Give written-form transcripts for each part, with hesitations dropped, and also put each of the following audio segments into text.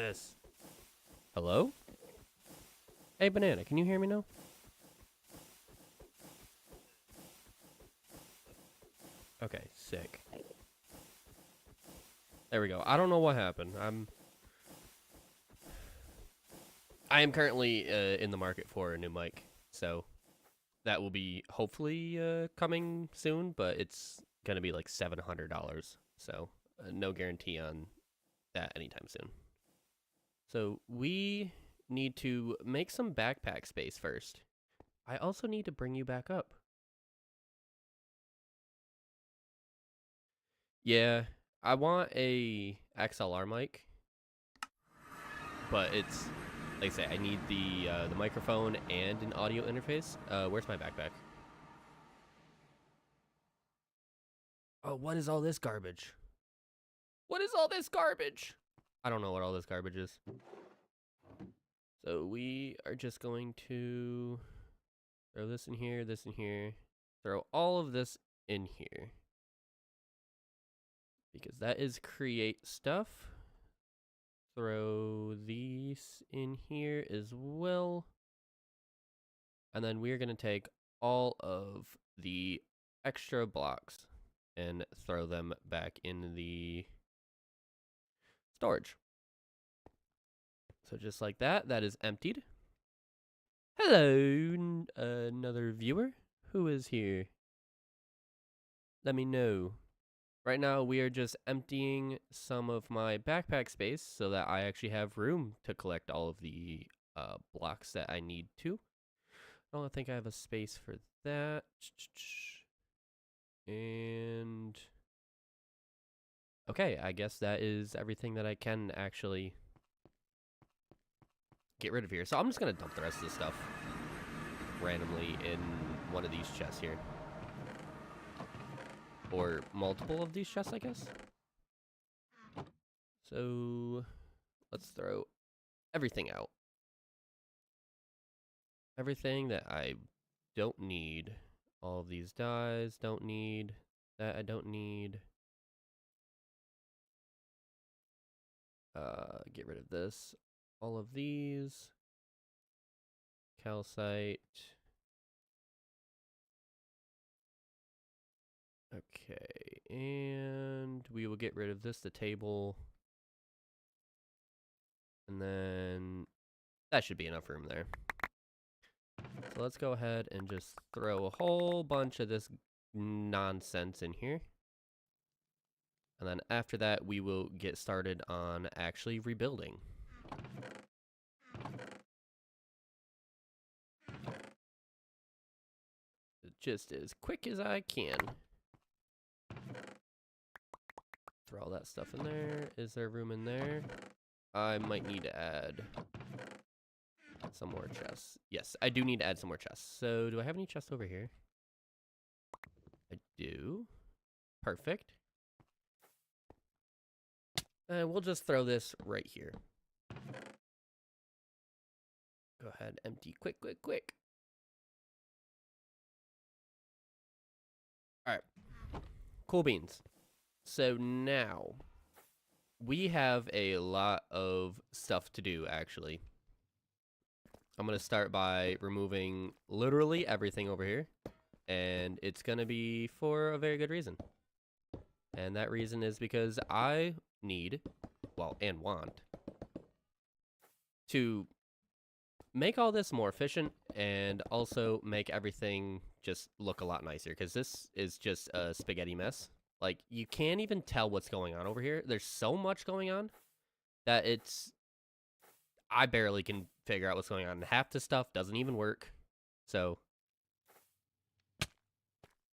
this. Hello? Hey, Banana, can you hear me now? Okay, sick. There we go. I don't know what happened. I am currently in the market for a new mic, so that will be hopefully coming soon, but it's gonna be like $700, so no guarantee on that anytime soon. So we need to make some backpack space first. I also need to bring you back up. Yeah, I want a XLR mic, but it's like I say, I need the microphone and an audio interface. Where's my backpack? Oh, what is all this garbage? What is all this garbage? I don't know what all this garbage is. So we are just going to throw this in here, throw all of this in here. Because that is create stuff. Throw these in here as well. And then we're going to take all of the extra blocks and throw them back in the storage. So just like that, that is emptied. Hello, another viewer. Who is here? Let me know. Right now, we are just emptying some of my backpack space so that I actually have room to collect all of the blocks that I need to. I don't think I have a space for that. And okay, I guess that is everything that I can actually get rid of here. So I'm just going to dump the rest of the stuff randomly in one of these chests here. Or multiple of these chests, I guess. So let's throw everything out. Everything that I don't need. All of these dyes, don't need. That I don't need. Get rid of this. All of these. Calcite. Okay, and we will get rid of this, the table. And then that should be enough room there. So let's go ahead and just throw a whole bunch of this nonsense in here. And then after that, we will get started on actually rebuilding. Just as quick as I can. Throw all that stuff in there. Is there room in there? I might need to add some more chests. Yes, I do need to add some more chests. So do I have any chests over here? I do. Perfect. And we'll just throw this right here. Go ahead, empty. Quick, quick, quick. All right. Cool beans. So now we have a lot of stuff to do, actually. I'm going to start by removing literally everything over here. And it's going to be for a very good reason. And that reason is because I need, well, and want, to make all this more efficient and also make everything just look a lot nicer. Because this is just a spaghetti mess. Like, you can't even tell what's going on over here. There's so much going on that I barely can figure out what's going on. Half the stuff doesn't even work. So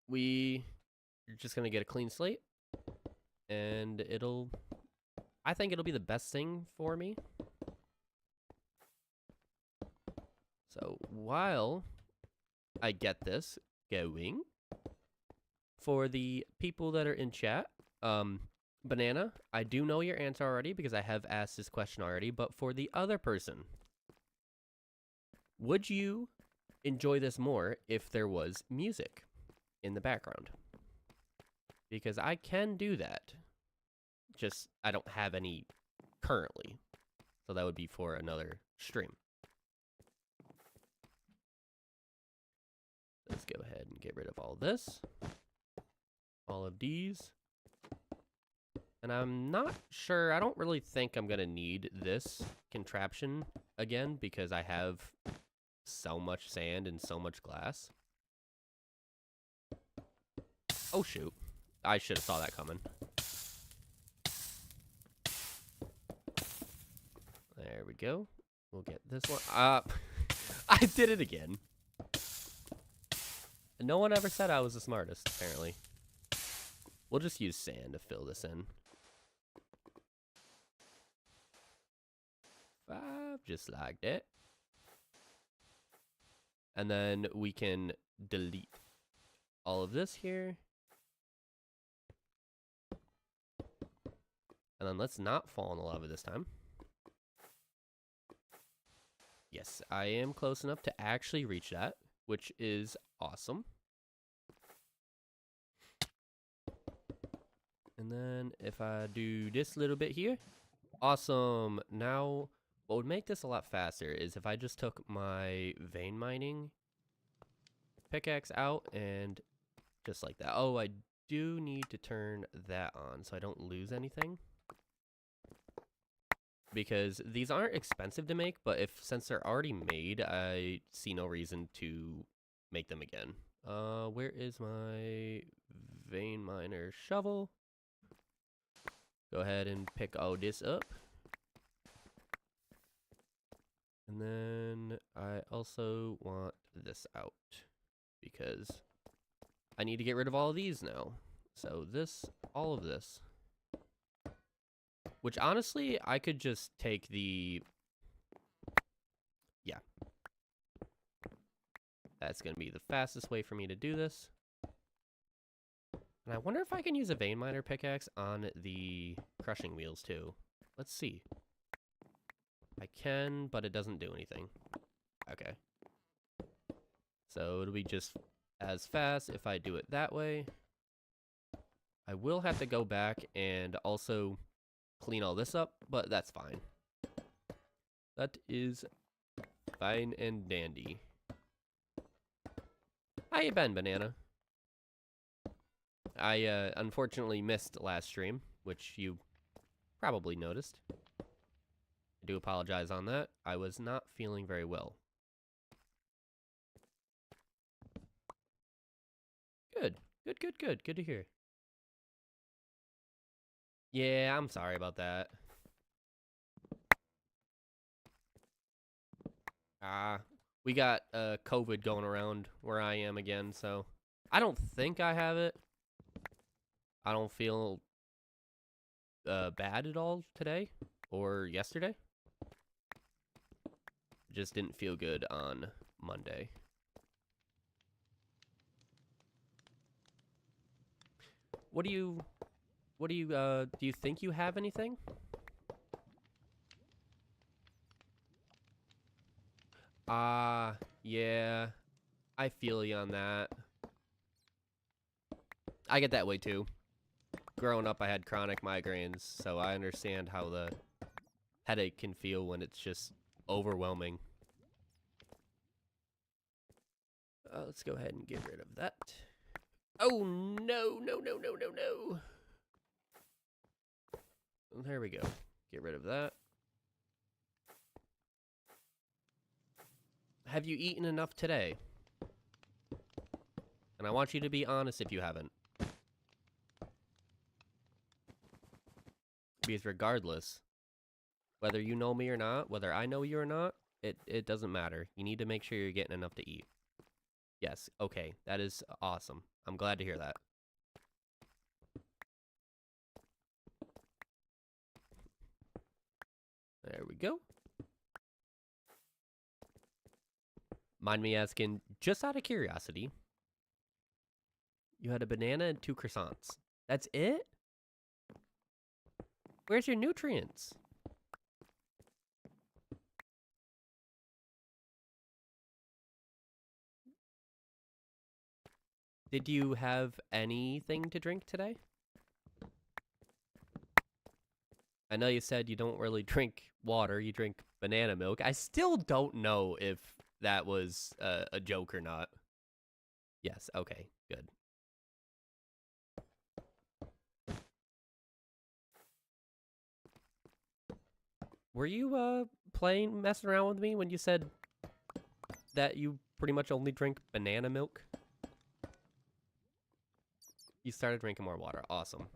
we're just going to get a clean slate. And I think it'll be the best thing for me. So while I get this going, for the people that are in chat, Banana, I do know your answer already because I have asked this question already, but for the other person, would you enjoy this more if there was music in the background? Because I can do that. Just, I don't have any currently. So that would be for another stream. Let's go ahead and get rid of all this. All of these. And I'm not sure, I don't really think I'm gonna need this contraption again because I have so much sand and so much glass. Oh shoot, I should have saw that coming. There we go. We'll get this one. I did it again. No one ever said I was the smartest, apparently. We'll just use sand to fill this in. 5, just like that. And then we can delete all of this here. And then let's not fall in the lava this time. Yes, I am close enough to actually reach that, which is awesome. And then if I do this little bit here, awesome. Now, what would make this a lot faster is if I just took my vein mining pickaxe out and just like that. Oh, I do need to turn that on so I don't lose anything. Because these aren't expensive to make, but since they're already made, I see no reason to make them again. Where is my vein miner shovel? Go ahead and pick all this up. And then I also want this out because I need to get rid of all of these now. So this, all of this. Which honestly, I could just take the... Yeah. That's going to be the fastest way for me to do this. And I wonder if I can use a vein miner pickaxe on the crushing wheels too. Let's see. I can, but it doesn't do anything. Okay. So it'll be just as fast if I do it that way. I will have to go back and also clean all this up, but that's fine. That is fine and dandy. How you been, Banana? I unfortunately missed last stream, which you probably noticed. I do apologize on that. I was not feeling very well. Good. Good, good, good. Good to hear. Yeah, I'm sorry about that. We got COVID going around where I am again, so I don't think I have it. I don't feel bad at all today or yesterday. Just didn't feel good on Monday. Do you think you have anything? Yeah, I feel you on that. I get that way too. Growing up, I had chronic migraines, so I understand how the headache can feel when it's just overwhelming. Let's go ahead and get rid of that. Oh, no, no, no, no, no, no. There we go. Get rid of that. Have you eaten enough today? And I want you to be honest if you haven't. Because regardless, whether you know me or not, whether I know you or not, it doesn't matter. You need to make sure you're getting enough to eat. Yes, okay, that is awesome. I'm glad to hear that. There we go. Mind me asking, just out of curiosity, you had a banana and 2 croissants. That's it? Where's your nutrients? Did you have anything to drink today? I know you said you don't really drink water, you drink banana milk. I still don't know if that was a joke or not. Yes, okay, good. Were you messing around with me when you said that you pretty much only drink banana milk? You started drinking more water. Awesome.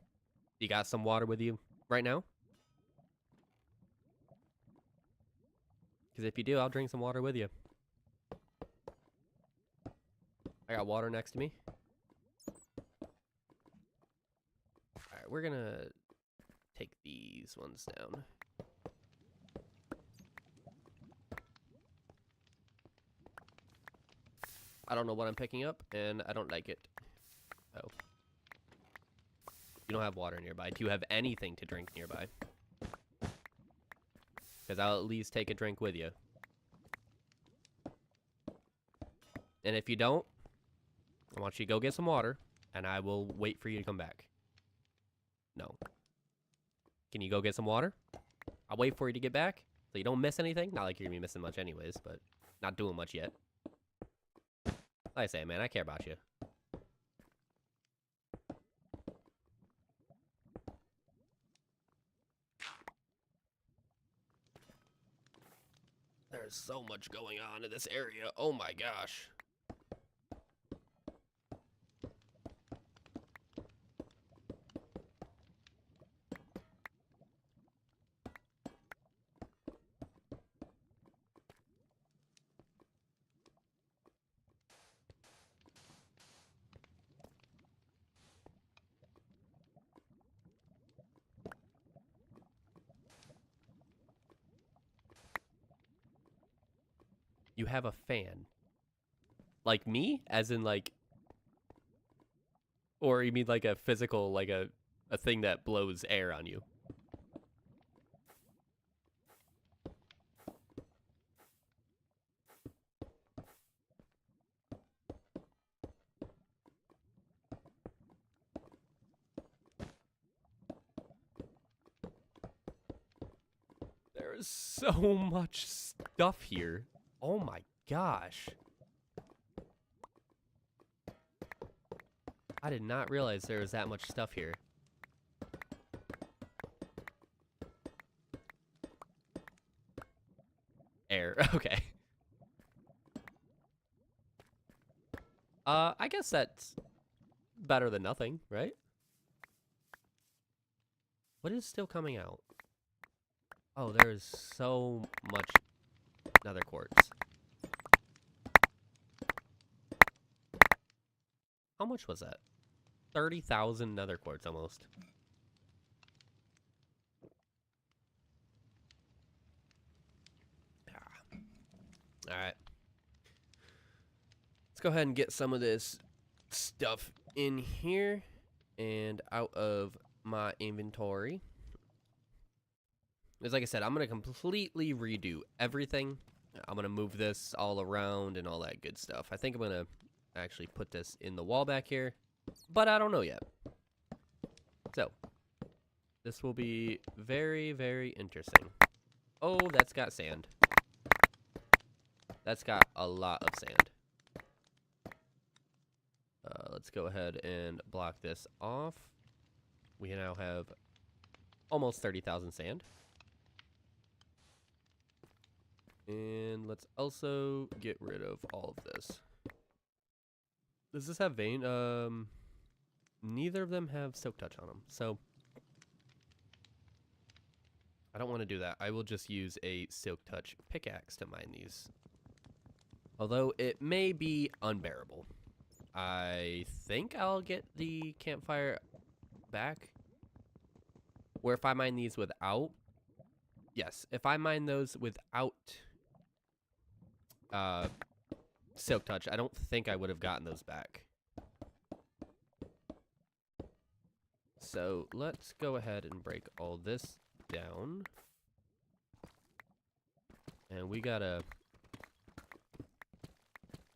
You got some water with you right now? Because if you do, I'll drink some water with you. I got water next to me. Alright, we're gonna take these ones down. I don't know what I'm picking up, and I don't like it. Oh. You don't have water nearby. Do you have anything to drink nearby? Because I'll at least take a drink with you. And if you don't, I want you to go get some water, and I will wait for you to come back. No. Can you go get some water? I'll wait for you to get back, so you don't miss anything. Not like you're going to be missing much anyways, but not doing much yet. Like I say, man, I care about you. There's so much going on in this area. Oh my gosh. You have a fan. Like me? As in like... Or you mean like a physical, like a thing that blows air on you? There's so much stuff here. Oh my gosh. I did not realize there was that much stuff here. Air, okay. I guess that's better than nothing, right? What is still coming out? Oh, there is so much nether quartz. How much was that? 30,000 nether quartz almost. Alright. Let's go ahead and get some of this stuff in here and out of my inventory. Because like I said, I'm going to completely redo everything. I'm going to move this all around and all that good stuff. I think I'm going to actually put this in the wall back here, but I don't know yet. So, this will be very, very interesting. Oh, that's got sand. That's got a lot of sand. Let's go ahead and block this off. We now have almost 30,000 sand. And let's also get rid of all of this. Does this have vein? Neither of them have silk touch on them, so I don't want to do that. I will just use a silk touch pickaxe to mine these. Although it may be unbearable. I think I'll get the campfire back. Where if I mine these without... Yes, if I mine those without silk touch, I don't think I would have gotten those back. So let's go ahead and break all this down. And we gotta...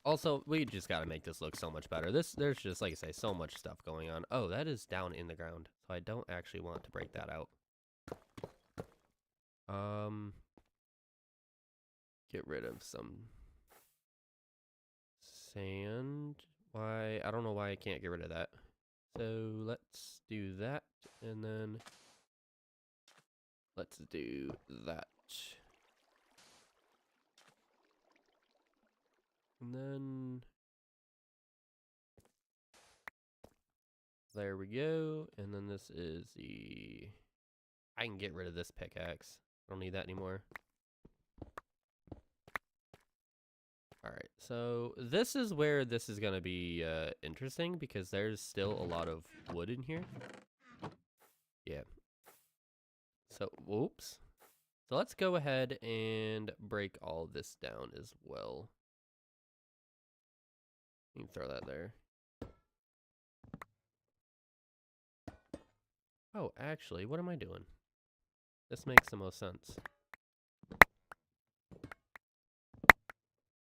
Also, we just gotta make this look so much better. There's just, like I say, so much stuff going on. Oh, that is down in the ground. So I don't actually want to break that out. Get rid of some sand. Why? I don't know why I can't get rid of that. So let's do that, and then let's do that. And then there we go. And then this is the... I can get rid of this pickaxe. I don't need that anymore. Alright, so this is where this is going to be interesting, because there's still a lot of wood in here. Yeah. So, whoops. So let's go ahead and break all this down as well. You can throw that there. Oh, actually, what am I doing? This makes the most sense.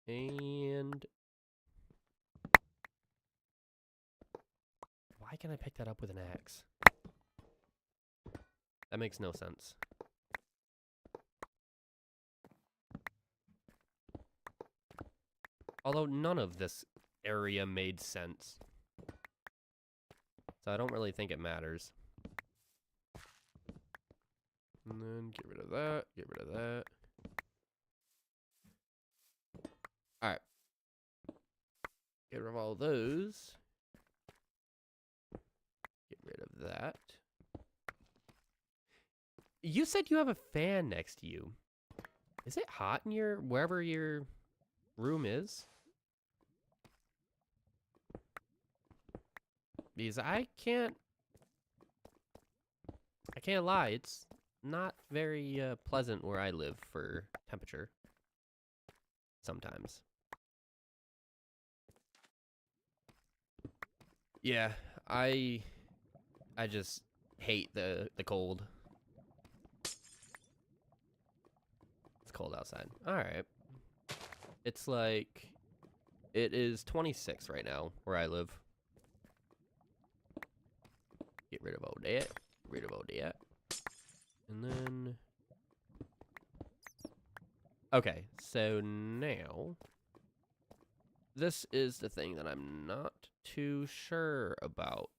And why can I pick that up with an axe? That makes no sense. Although none of this area made sense. So I don't really think it matters. And then get rid of that, get rid of that. Alright. Get rid of all those. Get rid of that. You said you have a fan next to you. Is it hot in your, wherever your room is? Because I can't lie, it's not very pleasant where I live for temperature. Sometimes. Yeah, I just hate the cold. It's cold outside. Alright. It's like, it is 26 right now where I live. Get rid of all that. Get rid of all that. And then... Okay, so now... This is the thing that I'm not too sure about.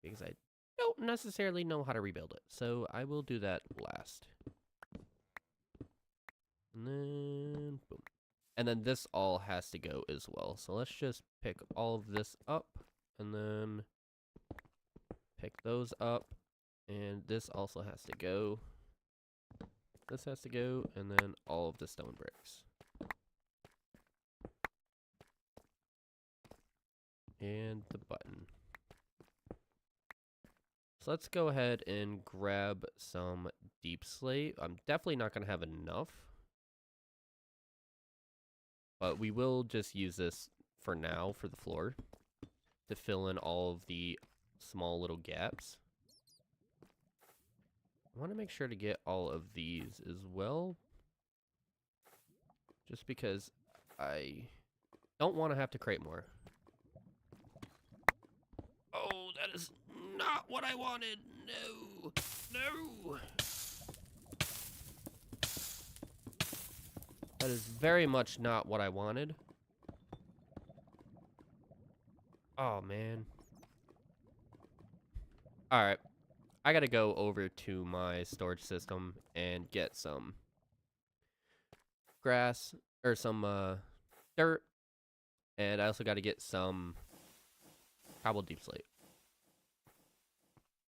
Because I don't necessarily know how to rebuild it. So I will do that last. And then... Boom. And then this all has to go as well. So let's just pick all of this up. And then... Pick those up. And this also has to go. This has to go. And then all of the stone bricks. And the button. So let's go ahead and grab some deep slate. I'm definitely not going to have enough. But we will just use this for now for the floor. To fill in all of the small little gaps. I want to make sure to get all of these as well. Just because I don't want to have to create more. Oh, that is not what I wanted. No. No. That is very much not what I wanted. Oh, man. Alright. I gotta go over to my storage system and get some grass, or some dirt. And I also gotta get some cobbled deep slate.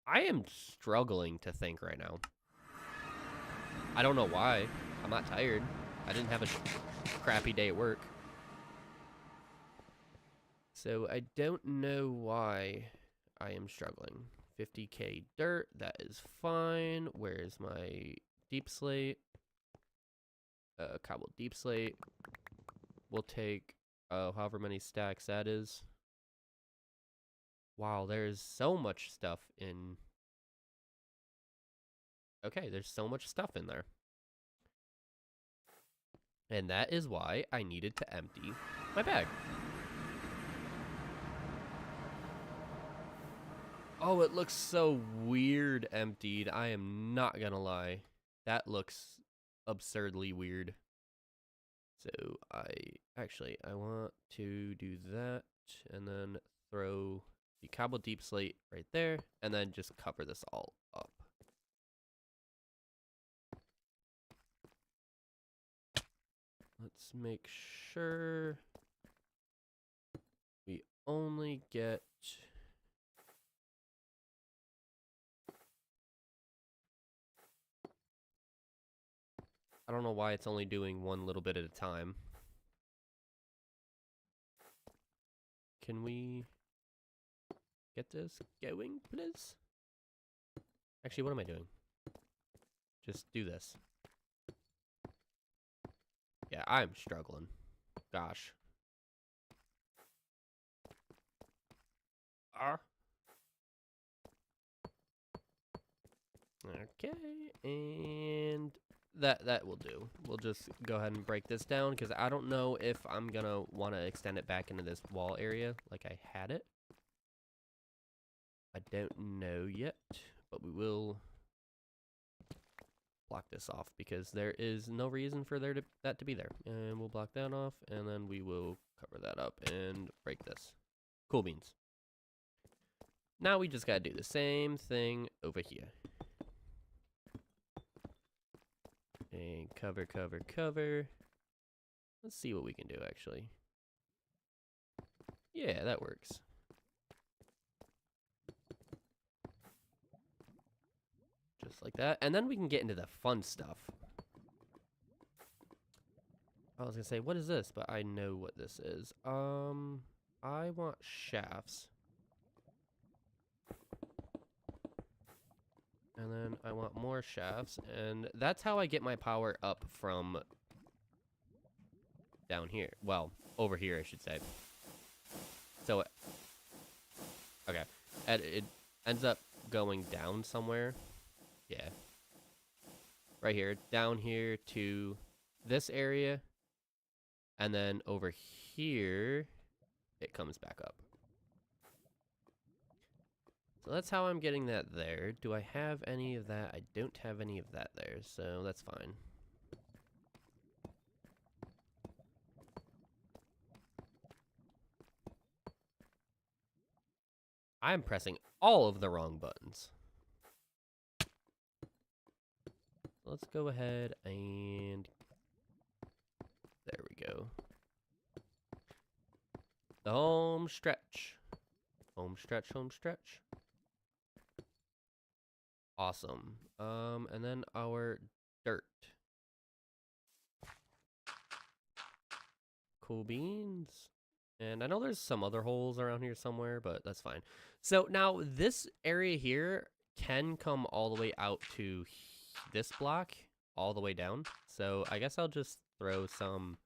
I am struggling to think right now. I don't know why. I'm not tired. I didn't have a crappy day at work. So I don't know why I am struggling. 50k dirt, that is fine. Where's my deep slate? Cobbled deep slate. We'll take however many stacks that is. Wow, there's so much stuff in... Okay, there's so much stuff in there. And that is why I needed to empty my bag. Oh, it looks so weird emptied. I am not gonna lie. That looks absurdly weird. So I want to do that and then throw the cobble deep slate right there and then just cover this all up. Let's make sure we only get I don't know why it's only doing one little bit at a time. Can we get this going, please? Actually, what am I doing? Just do this. Yeah, I'm struggling. Gosh. Okay, and that will do. We'll just go ahead and break this down because I don't know if I'm gonna want to extend it back into this wall area like I had it. I don't know yet, but we will block this off because there is no reason for that to be there. And we'll block that off, and then we will cover that up and break this. Cool beans. Now we just gotta do the same thing over here. And cover, cover, cover. Let's see what we can do, actually. Yeah, that works. Just like that. And then we can get into the fun stuff. I was gonna say, what is this? But I know what this is. I want shafts. And then I want more shafts. And that's how I get my power up from down here. Well, over here, I should say. So, okay. It ends up going down somewhere. Yeah. Right here. Down here to this area. And then over here, it comes back up. So that's how I'm getting that there. Do I have any of that? I don't have any of that there, so that's fine. I'm pressing all of the wrong buttons. Let's go ahead and... There we go. The home stretch. Home stretch, home stretch. Awesome. And then our dirt. Cool beans. And I know there's some other holes around here somewhere, but that's fine. So now this area here can come all the way out to this block, all the way down. So I guess I'll just throw some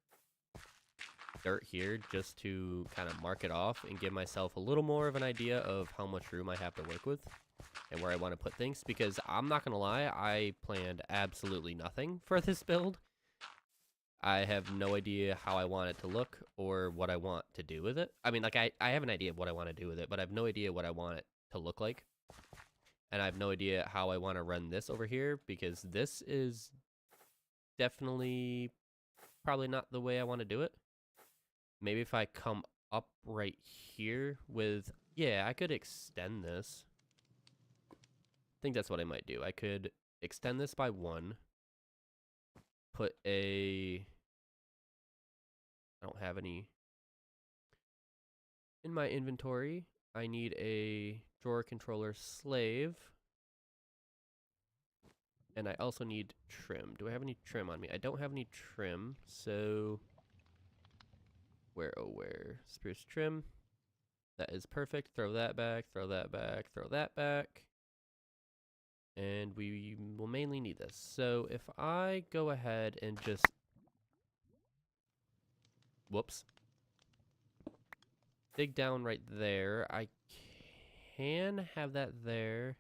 dirt here just to kind of mark it off and give myself a little more of an idea of how much room I have to work with and where I want to put things, because I'm not gonna lie, I planned absolutely nothing for this build. I have no idea how I want it to look or what I want to do with it. I mean, like, I have an idea of what I want to do with it, but I have no idea what I want it to look like. And I have no idea how I want to run this over here, because this is definitely probably not the way I want to do it. Maybe if I come up right here with... Yeah, I could extend this. I think that's what I might do. I could extend this by 1. Put a... I don't have any in my inventory. I need a drawer controller slave. And I also need trim. Do I have any trim on me? I don't have any trim, so... Where, oh where? Spruce trim. That is perfect. Throw that back, throw that back, throw that back. And we will mainly need this. So if I go ahead and just... Whoops. Dig down right there. I can have that there.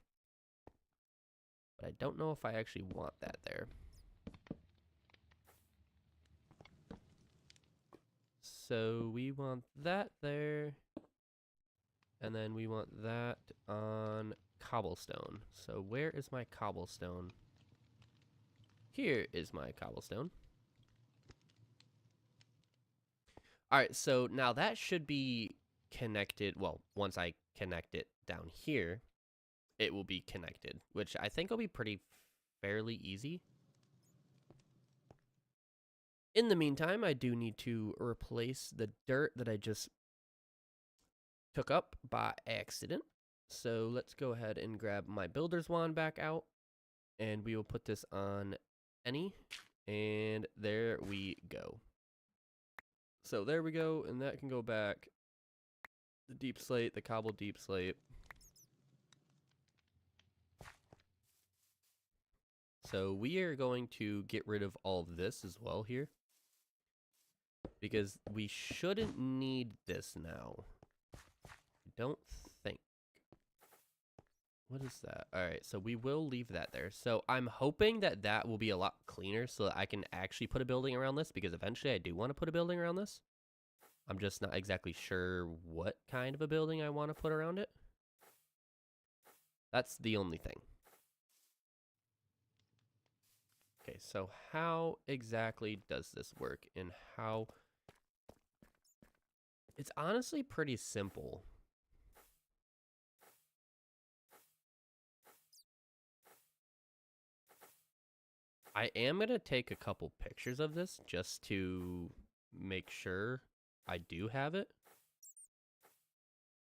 But I don't know if I actually want that there. So we want that there. And then we want that on cobblestone. So where is my cobblestone? here is my cobblestone. All right, so now that should be connected. Well, once I connect it down here, it will be connected, which I think will be fairly easy. In the meantime, I do need to replace the dirt that I just took up by accident. So let's go ahead and grab my builder's wand back out, and we will put this on any, and there we go. So there we go, and that can go back. The deep slate, the cobbled deep slate. So we are going to get rid of all of this as well here, because we shouldn't need this now. I don't think. What is that? All right, so we will leave that there. So I'm hoping that that will be a lot cleaner so that I can actually put a building around this, because eventually I do want to put a building around this. I'm just not exactly sure what kind of a building I want to put around it. That's the only thing. Okay, so how exactly does this work, and how... It's honestly pretty simple. I am going to take a couple pictures of this just to make sure I do have it.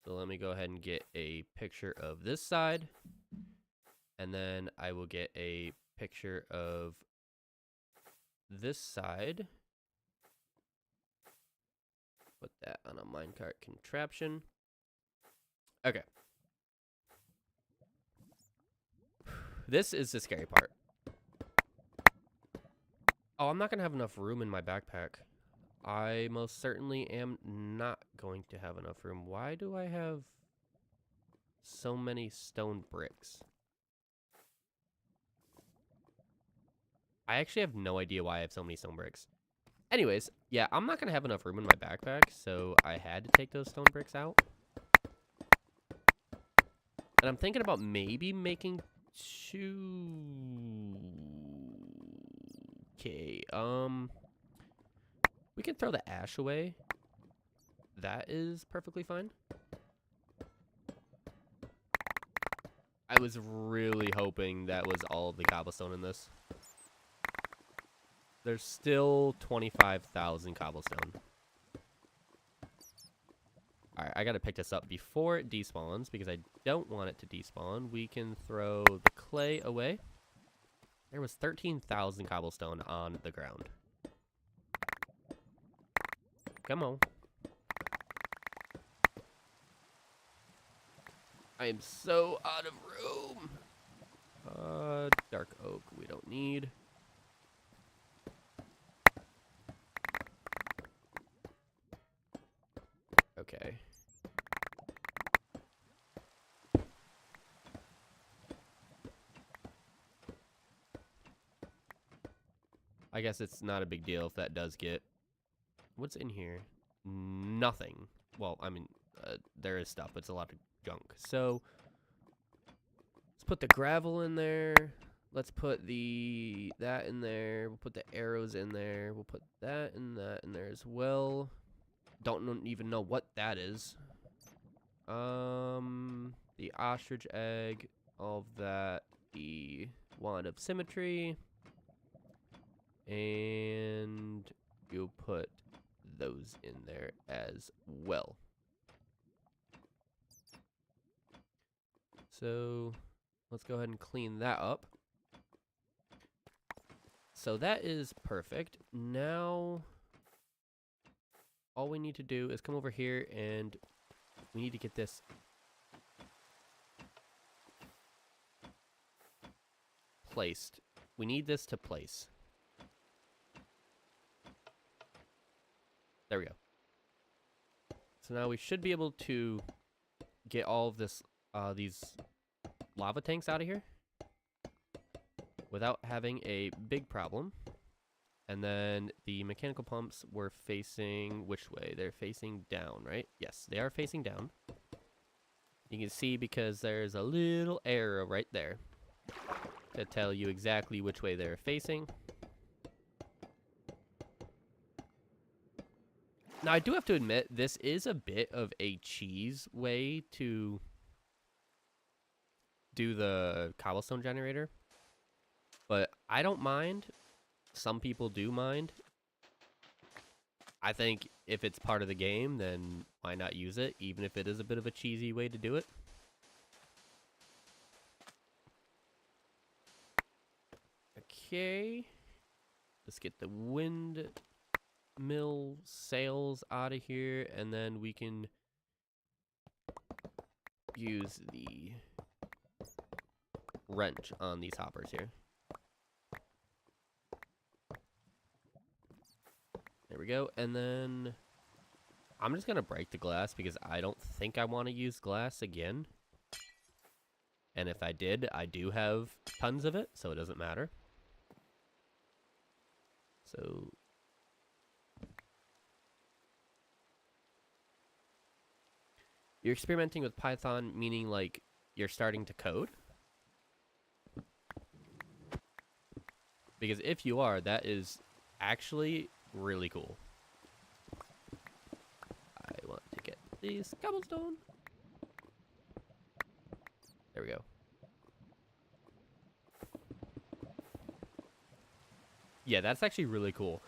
So let me go ahead and get a picture of this side, and then I will get a picture of this side. Put that on a minecart contraption. Okay. This is the scary part. Oh, I'm not going to have enough room in my backpack. I most certainly am not going to have enough room. Why do I have so many stone bricks? I actually have no idea why I have so many stone bricks. Anyways, yeah, I'm not going to have enough room in my backpack, so I had to take those stone bricks out. And I'm thinking about maybe making two... Okay, we can throw the ash away. That is perfectly fine. I was really hoping that was all of the cobblestone in this. There's still 25,000 cobblestone. Alright, I gotta pick this up before it despawns, because I don't want it to despawn. We can throw the clay away. There was 13,000 cobblestone on the ground. Come on. I am so out of room. Dark oak we don't need. Okay. I guess it's not a big deal if that does get... What's in here? Nothing. Well, I mean, there is stuff, but it's a lot of junk. So, let's put the gravel in there. Let's put that in there. We'll put the arrows in there. We'll put that in there as well. Don't even know what that is. The ostrich egg, all of that. The wand of symmetry. And you'll put those in there as well. So let's go ahead and clean that up. So that is perfect. Now all we need to do is come over here, and we need to get this placed. We need this to place. There we go. So now we should be able to get all of this, these lava tanks out of here without having a big problem. And then the mechanical pumps were facing which way? They're facing down, right? Yes, they are facing down. You can see because there's a little arrow right there. to tell you exactly which way they're facing. Now, I do have to admit, this is a bit of a cheese way to do the cobblestone generator, but I don't mind. Some people do mind. I think if it's part of the game, then why not use it, even if it is a bit of a cheesy way to do it. Okay. Let's get the windmill sails out of here, and then we can use the wrench on these hoppers here. There we go. And then I'm just going to break the glass because I don't think I want to use glass again. And if I did, I do have tons of it, so it doesn't matter. So you're experimenting with Python, meaning like you're starting to code? Because if you are, that is actually really cool. I want to get these cobblestone. There we go. Yeah, that's actually really cool.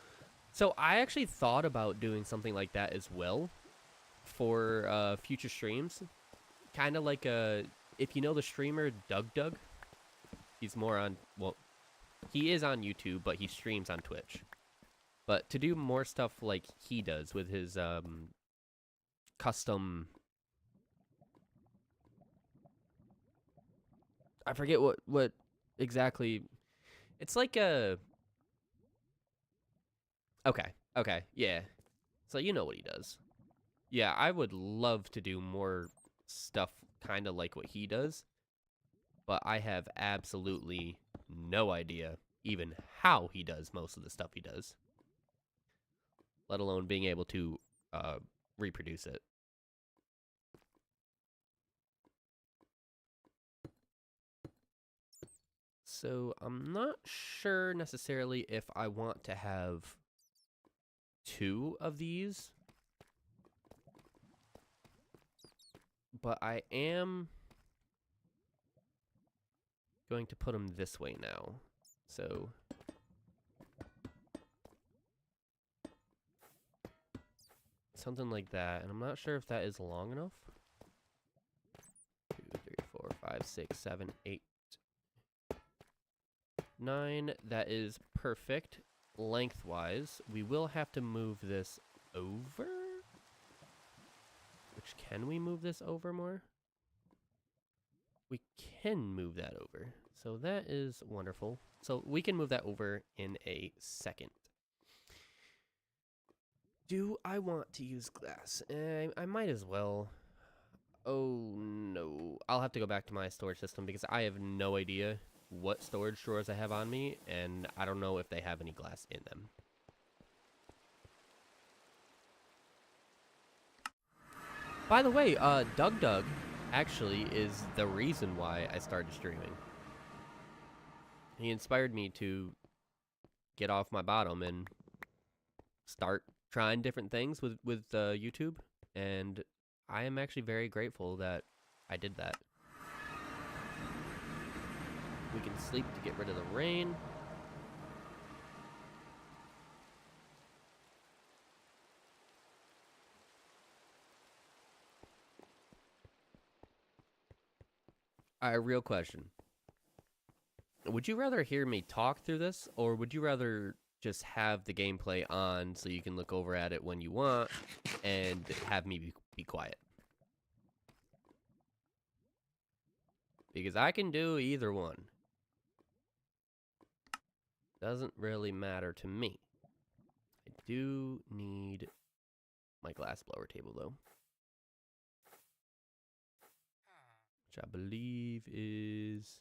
So I actually thought about doing something like that as well for future streams. Kind of like if you know the streamer Doug, he's more on, well, he is on YouTube, but he streams on Twitch. But to do more stuff like he does with his custom, I forget what exactly. It's like a, okay, yeah. So you know what he does. Yeah, I would love to do more stuff kind of like what he does, but I have absolutely no idea even how he does most of the stuff he does, let alone being able to reproduce it. So I'm not sure necessarily if I want to have 2 of these, but I am going to put them this way now. So something like that, and I'm not sure if that is long enough. 2, 3, 4, 5, 6, 7, 8, 9. That is perfect lengthwise. We will have to move this over. Which, can we move this over more? We can move that over. So that is wonderful. So we can move that over in a second. Do I want to use glass? I might as well. Oh no. I'll have to go back to my storage system because I have no idea what storage drawers I have on me, and I don't know if they have any glass in them. By the way, Doug actually is the reason why I started streaming. He inspired me to get off my bottom and start trying different things with YouTube, and I am actually very grateful that I did that. We can sleep to get rid of the rain. Alright, real question. Would you rather hear me talk through this, or would you rather just have the gameplay on so you can look over at it when you want and have me be quiet? Because I can do either one. Doesn't really matter to me. I do need my glass blower table, though. Which I believe is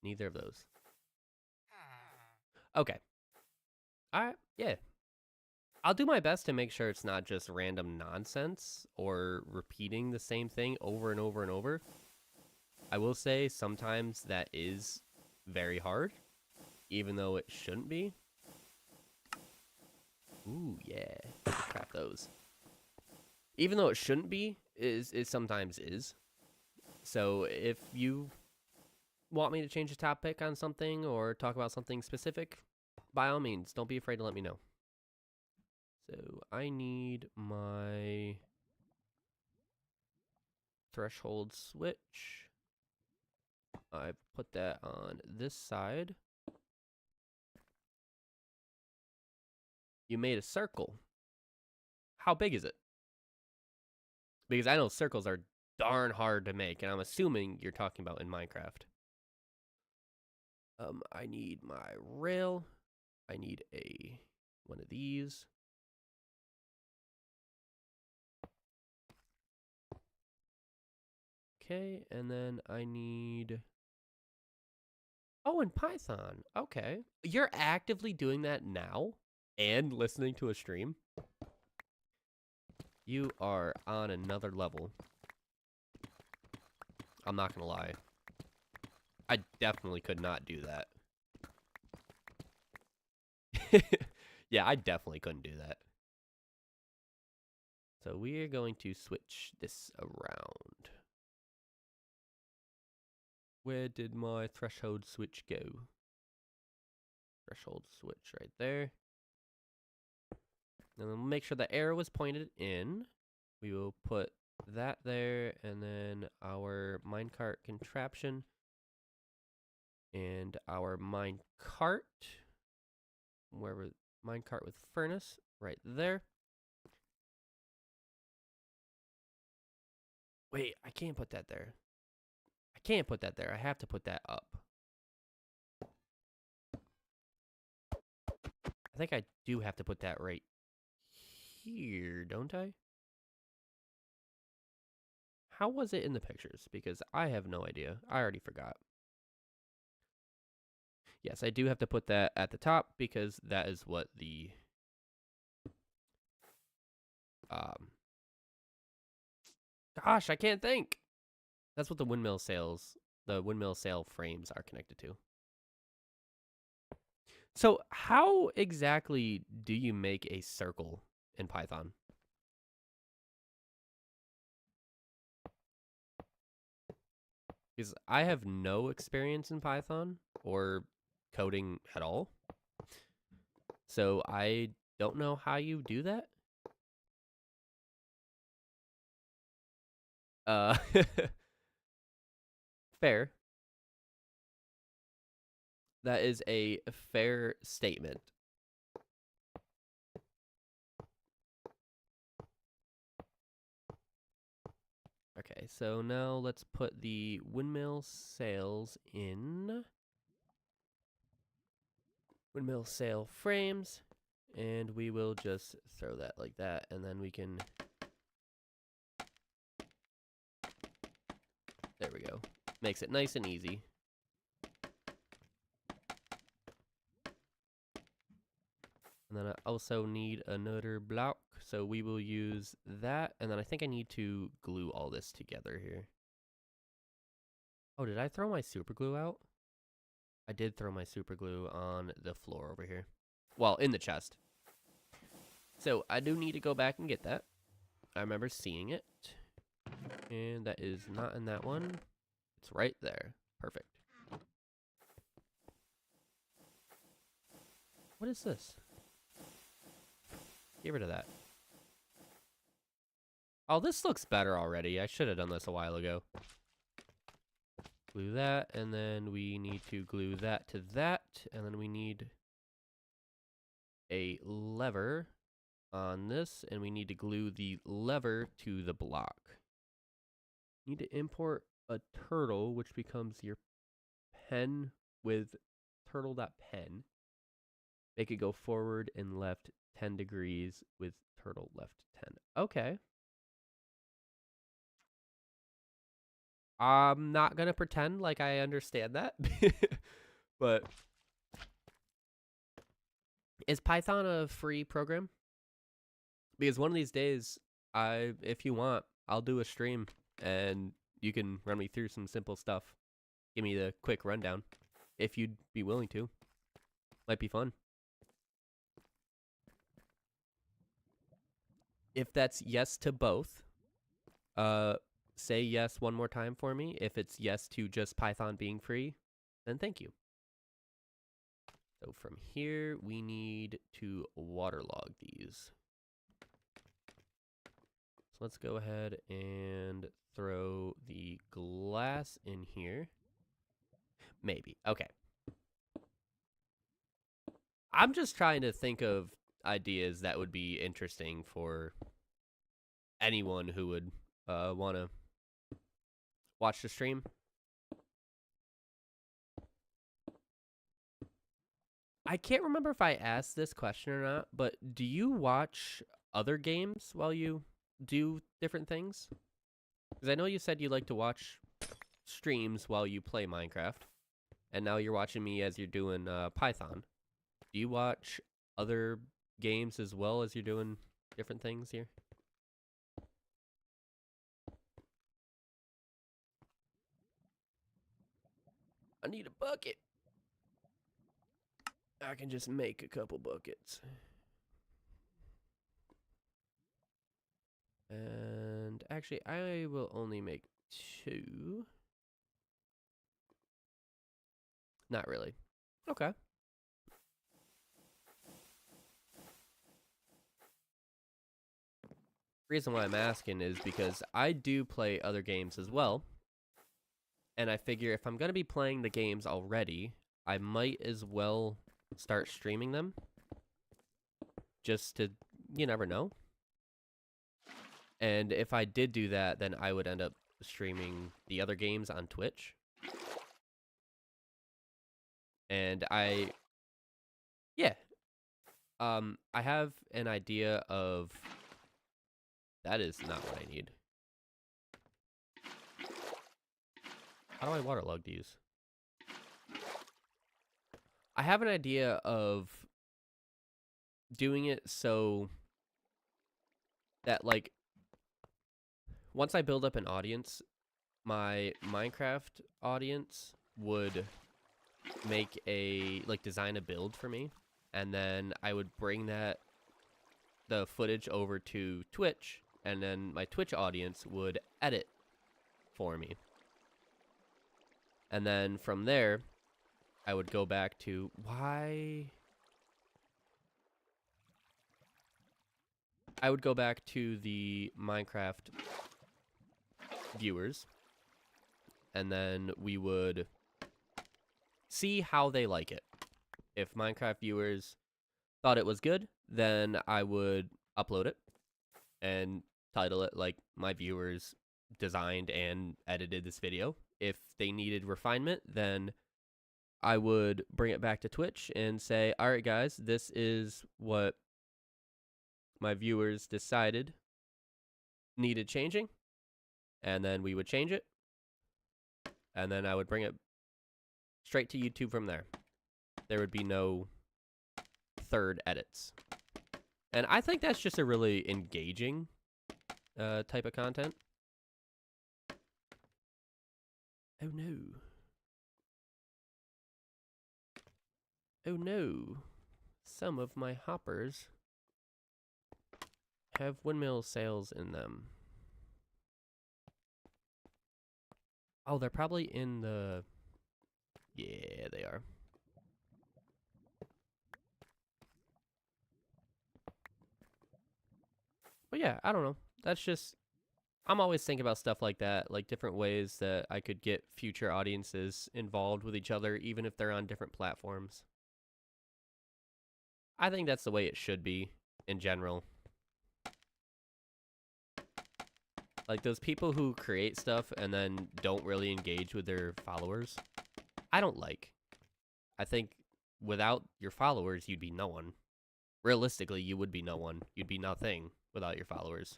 neither of those. Okay. Alright, yeah. I'll do my best to make sure it's not just random nonsense or repeating the same thing over and over and over. I will say sometimes that is very hard, even though it shouldn't be. Ooh, yeah. Craft those. Even though it shouldn't be, it sometimes is. So if you want me to change the topic on something or talk about something specific, by all means, don't be afraid to let me know. So I need my threshold switch. I've put that on this side. You made a circle. How big is it? Because I know circles are darn hard to make, and I'm assuming you're talking about in Minecraft. I need my rail. I need one of these. Okay, and then I need... Oh, in Python. Okay. You're actively doing that now and listening to a stream? You are on another level. I'm not gonna lie. I definitely could not do that. Yeah, I definitely couldn't do that. So we are going to switch this around. Where did my threshold switch go? Threshold switch right there. And then we'll make sure the arrow is pointed in. We will put that there, and then our minecart contraption and our minecart, wherever minecart with furnace, right there. Wait, I can't put that there. I can't put that there. I have to put that up. I think I do have to put that right here, don't I? How was it in the pictures? Because I have no idea. I already forgot. Yes, I do have to put that at the top because that is what the gosh, I can't think. That's what the windmill sail frames are connected to. So how exactly do you make a circle in Python? Because I have no experience in Python or coding at all. So I don't know how you do that. Fair. That is a fair statement. Okay, so now let's put the windmill sails in. Windmill sail frames. And we will just throw that like that, and then we can... There we go. Makes it nice and easy. And then I also need another block, so we will use that. And then I think I need to glue all this together here. Oh, did I throw my super glue out? I did throw my super glue on the floor over here. Well, in the chest. So I do need to go back and get that. I remember seeing it. And that is not in that one. It's right there. Perfect. What is this? Get rid of that. Oh, this looks better already. I should have done this a while ago. Glue that, and then we need to glue that to that, and then we need a lever on this, and we need to glue the lever to the block. Need to import a turtle, which becomes your pen with turtle.pen. Make it go forward and left 10 degrees with turtle left 10. Okay. I'm not going to pretend like I understand that. But is Python a free program? Because one of these days, if you want, I'll do a stream and you can run me through some simple stuff. Give me the quick rundown. if you'd be willing to. Might be fun. If that's yes to both, say yes one more time for me. If it's yes to just Python being free, then thank you. So from here, we need to waterlog these. So let's go ahead and throw the glass in here. Maybe. Okay. I'm just trying to think of ideas that would be interesting for anyone who would want to watch the stream. I can't remember if I asked this question or not, but do you watch other games while you do different things? Because I know you said you like to watch streams while you play Minecraft, and now you're watching me as you're doing Python. Do you watch other games as well as you're doing different things here? I need a bucket. I can just make a couple buckets. And actually, I will only make 2. Not really. Okay. Reason why I'm asking is because I do play other games as well. And I figure if I'm going to be playing the games already, I might as well start streaming them. Just to, you never know. And if I did do that, then I would end up streaming the other games on Twitch. And I have an idea of... That is not what I need. How do I waterlog these? I have an idea of doing it so that, like, once I build up an audience, my Minecraft audience would make a, like, design a build for me, and then I would bring the footage over to Twitch, and then my Twitch audience would edit for me. And then from there, I would go back to I would go back to the Minecraft viewers, and then we would see how they like it. If Minecraft viewers thought it was good, then I would upload it and title it like my viewers designed and edited this video. If they needed refinement, then I would bring it back to Twitch and say, all right, guys, this is what my viewers decided needed changing. And then we would change it. And then I would bring it straight to YouTube from there. There would be no third edits. And I think that's just a really engaging type of content. Oh no. Oh no. Some of my hoppers have windmill sails in them. Oh, they're probably in the... Yeah, they are. But yeah, I don't know. That's just... I'm always thinking about stuff like that, like different ways that I could get future audiences involved with each other, even if they're on different platforms. I think that's the way it should be, in general. Like, those people who create stuff and then don't really engage with their followers, I don't like. I think without your followers, you'd be no one. Realistically, you would be no one. You'd be nothing without your followers.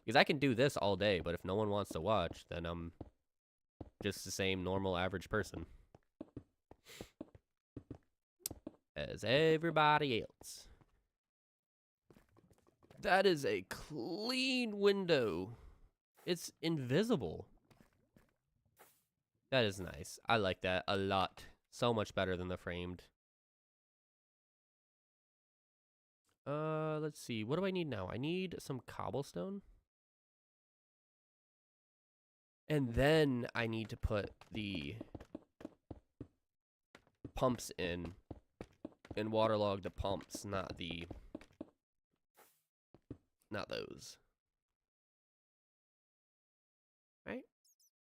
Because I can do this all day, but if no one wants to watch, then I'm just the same normal average person as everybody else. That is a clean window. It's invisible. That is nice. I like that a lot. So much better than the framed. Let's see. What do I need now? I need some cobblestone. And then I need to put the pumps in and waterlog the pumps, not those. Right?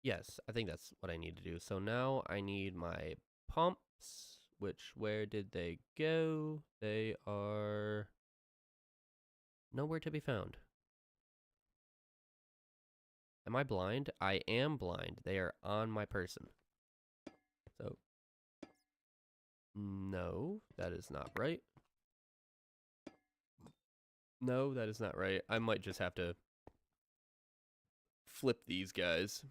Yes, I think that's what I need to do. So now I need my pumps, which, where did they go? They are nowhere to be found. Am I blind? I am blind. They are on my person. So, no, that is not right. No, that is not right. I might just have to flip these guys.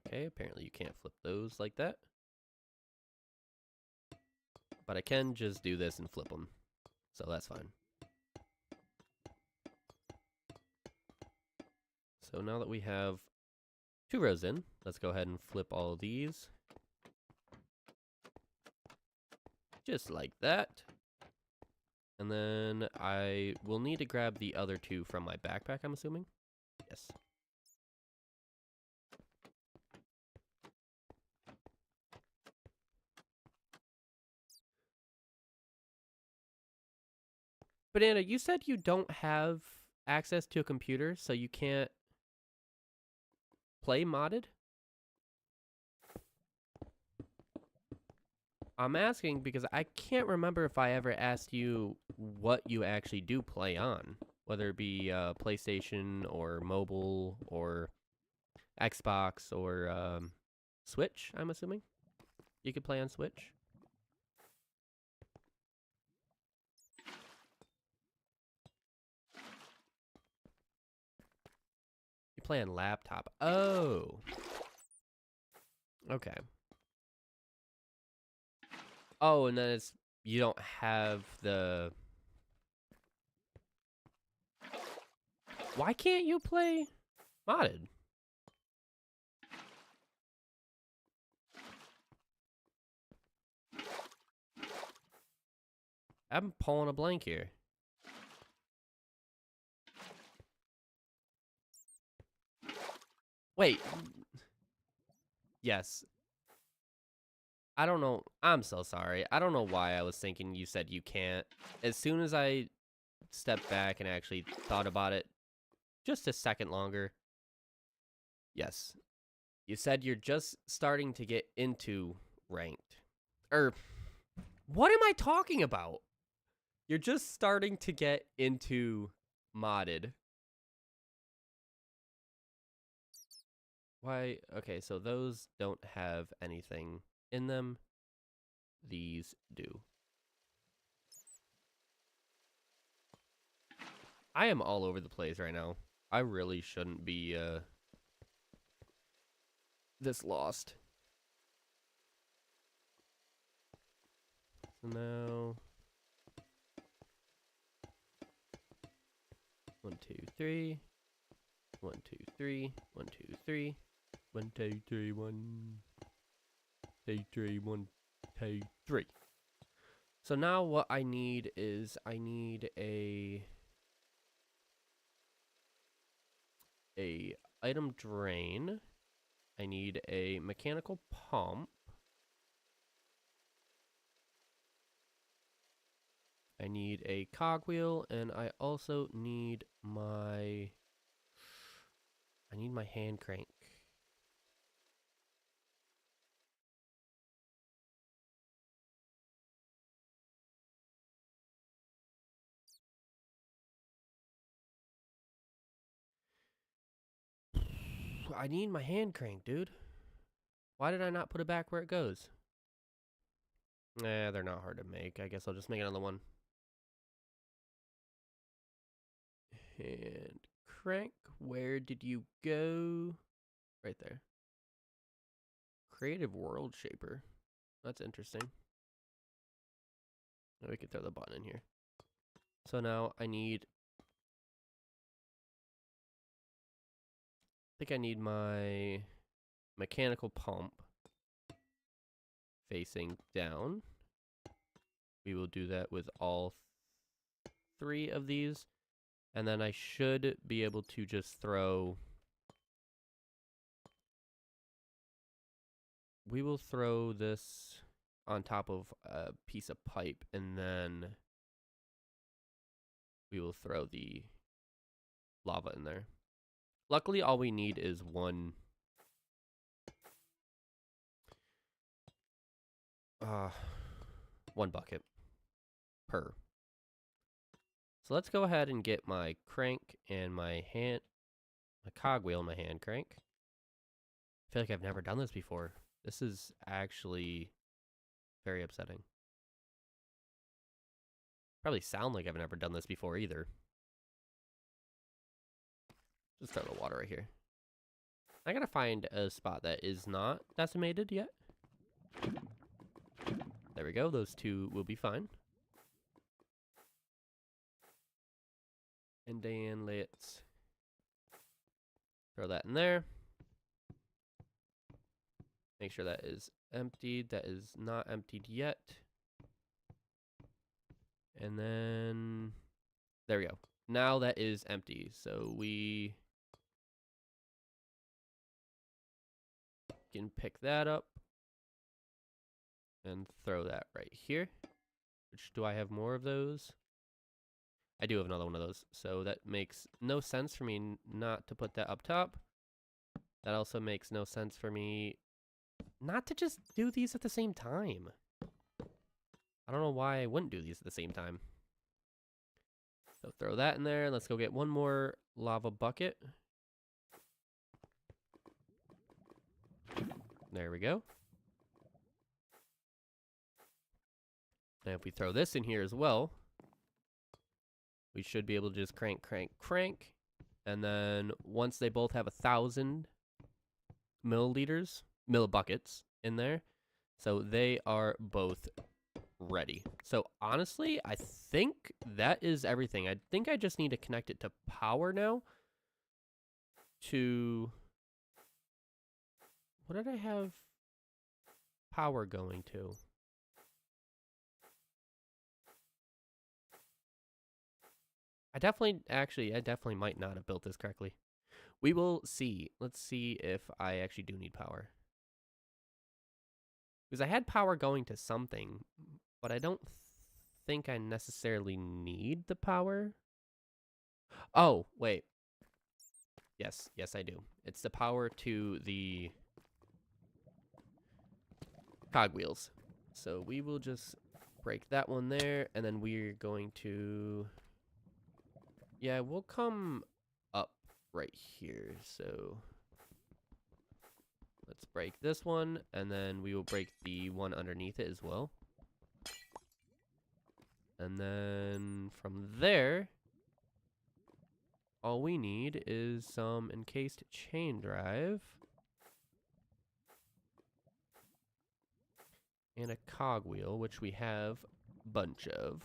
Okay, apparently you can't flip those like that. But I can just do this and flip them. So that's fine. So now that we have 2 rows in, let's go ahead and flip all of these. Just like that. And then I will need to grab the other 2 from my backpack, I'm assuming. Yes. Banana, you said you don't have access to a computer, so you can't play modded? I'm asking because I can't remember if I ever asked you what you actually do play on, whether it be PlayStation or mobile or Xbox or Switch, I'm assuming. You could play on Switch. You play on laptop. Oh. Okay. Oh, and then it's, you don't have the... Why can't you play modded? I'm pulling a blank here. Wait. Yes. I don't know. I'm so sorry. I don't know why I was thinking you said you can't. As soon as I stepped back and actually thought about it just a second longer. Yes. You said you're just starting to get into ranked. What am I talking about? You're just starting to get into modded. Why? Okay, so those don't have anything in them. These do. I am all over the place right now. I really shouldn't be this lost. So now 1, 2, 3. 1, 2, 3. 1, 2, 3. 1, 2, 3. 1, 2, 3. 1, 2, 3. So now what I need is I need a item drain. I need a mechanical pump. I need a cogwheel, and I also need my hand crank. I need my hand crank, dude. Why did I not put it back where it goes? Nah, they're not hard to make. I guess I'll just make another one. Hand crank, where did you go? Right there. Creative World Shaper. That's interesting. Now we can throw the button in here. So now I need think I need my mechanical pump facing down. We will do that with all 3 of these. And then I should be able to just throw... We will throw this on top of a piece of pipe, and then we will throw the lava in there. Luckily, all we need is one bucket per. So let's go ahead and get my crank and my cogwheel and my hand crank. I feel like I've never done this before. This is actually very upsetting. Probably sound like I've never done this before either. Just throw the water right here. I gotta find a spot that is not decimated yet. There we go. Those 2 will be fine. And then let's throw that in there. Make sure that is emptied. That is not emptied yet. And then there we go. Now that is empty. So we can pick that up and throw that right here. Which, do I have more of those? I do have another one of those. So that makes no sense for me not to put that up top. That also makes no sense for me not to just do these at the same time. I don't know why I wouldn't do these at the same time. So throw that in there. Let's go get one more lava bucket. There we go. And if we throw this in here as well, we should be able to just crank, crank, crank. And then once they both have 1,000 millibuckets in there, so they are both ready. So honestly, I think that is everything. I think I just need to connect it to power now. What did I have power going to? I definitely might not have built this correctly. We will see. Let's see if I actually do need power. Because I had power going to something, but I don't think I necessarily need the power. Oh, wait. Yes, I do. It's the power to the cogwheels. So we will just break that one there, and then we're going to... Yeah, we'll come up right here. So let's break this one, and then we will break the one underneath it as well. And then from there, all we need is some encased chain drive and a cogwheel, which we have a bunch of.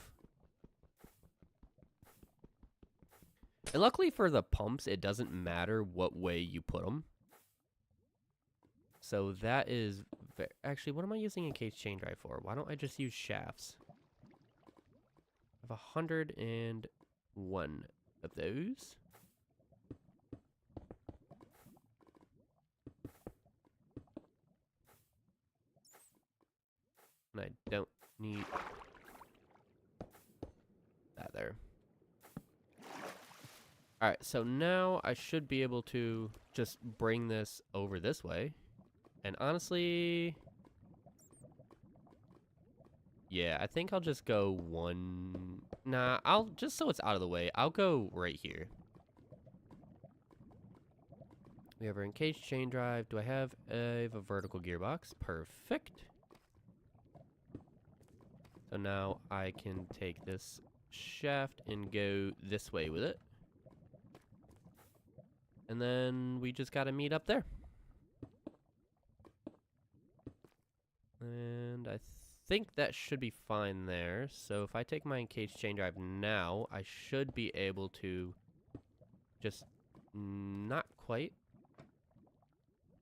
And luckily for the pumps, it doesn't matter what way you put them. So that is... Actually, what am I using encased chain drive for? Why don't I just use shafts? I have 101 of those. And I don't need that there. Alright, so now I should be able to just bring this over this way. And honestly... Yeah, I think I'll just go one... Nah, just so it's out of the way, I'll go right here. We have our encased chain drive. Do I have a vertical gearbox? Perfect. So now I can take this shaft and go this way with it. And then we just gotta meet up there. And I think that should be fine there. So if I take my encased chain drive now, I should be able to just not quite.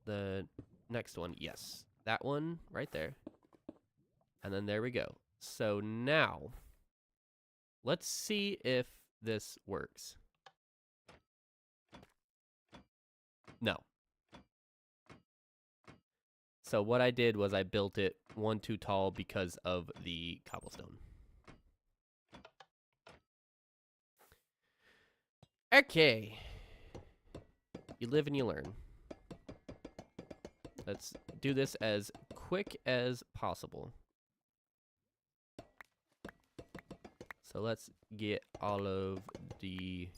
the next one. Yes, that one right there. And then there we go. So now, let's see if this works. No. So what I did was I built it one too tall because of the cobblestone. Okay. You live and you learn. Let's do this as quick as possible. So let's get all of the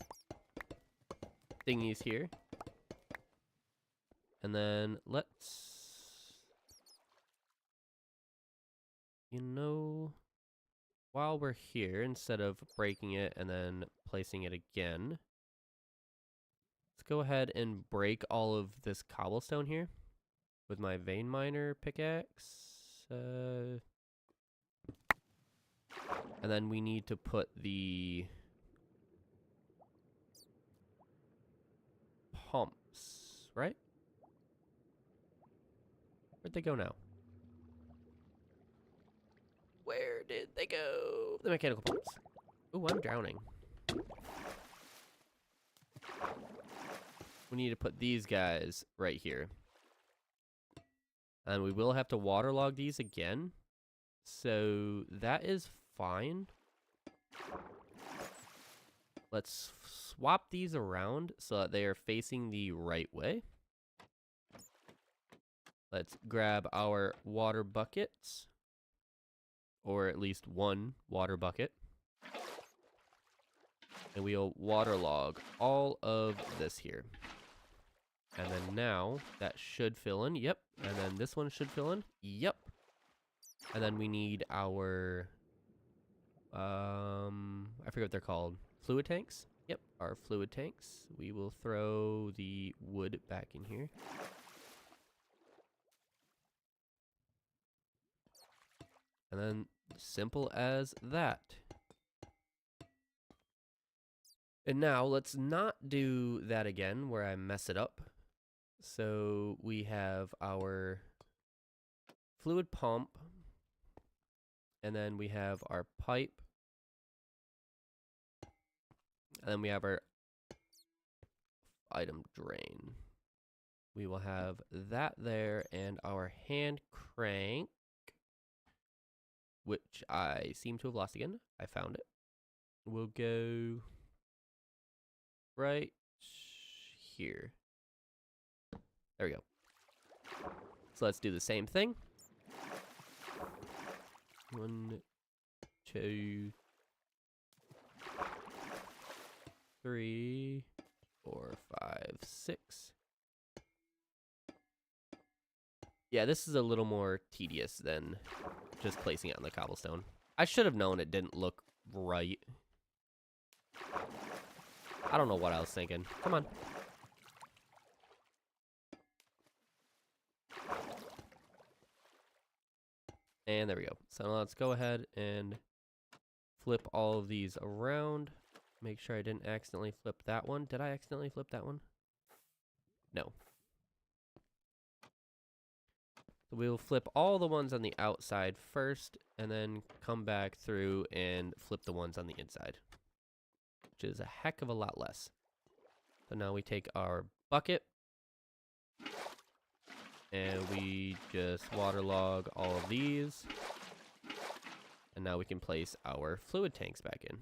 thingies here. And then let's, you know, while we're here, instead of breaking it and then placing it again, let's go ahead and break all of this cobblestone here with my vein miner pickaxe. And then we need to put the pumps, right? Where'd they go now? Where did they go? The mechanical pumps. Ooh, I'm drowning. We need to put these guys right here. And we will have to waterlog these again. So that is fine. Let's swap these around so that they are facing the right way. Let's grab our water buckets. Or at least one water bucket. And we'll waterlog all of this here. And then now that should fill in. Yep. And then this one should fill in. Yep. And then we need our I forget what they're called. Fluid tanks? Yep, our fluid tanks. We will throw the wood back in here. And then simple as that. And now let's not do that again where I mess it up. So we have our fluid pump. And then we have our pipe. And then we have our item drain. We will have that there and our hand crank, which I seem to have lost again. I found it. We'll go right here. There we go. So let's do the same thing. 1, 2, 3, 4, 5, 6. Yeah, this is a little more tedious than just placing it on the cobblestone. I should have known it didn't look right. I don't know what I was thinking. Come on. And there we go. So let's go ahead and flip all of these around. Make sure I didn't accidentally flip that one. Did I accidentally flip that one? No. So we'll flip all the ones on the outside first, and then come back through and flip the ones on the inside, which is a heck of a lot less. So now we take our bucket, and we just waterlog all of these. And now we can place our fluid tanks back in.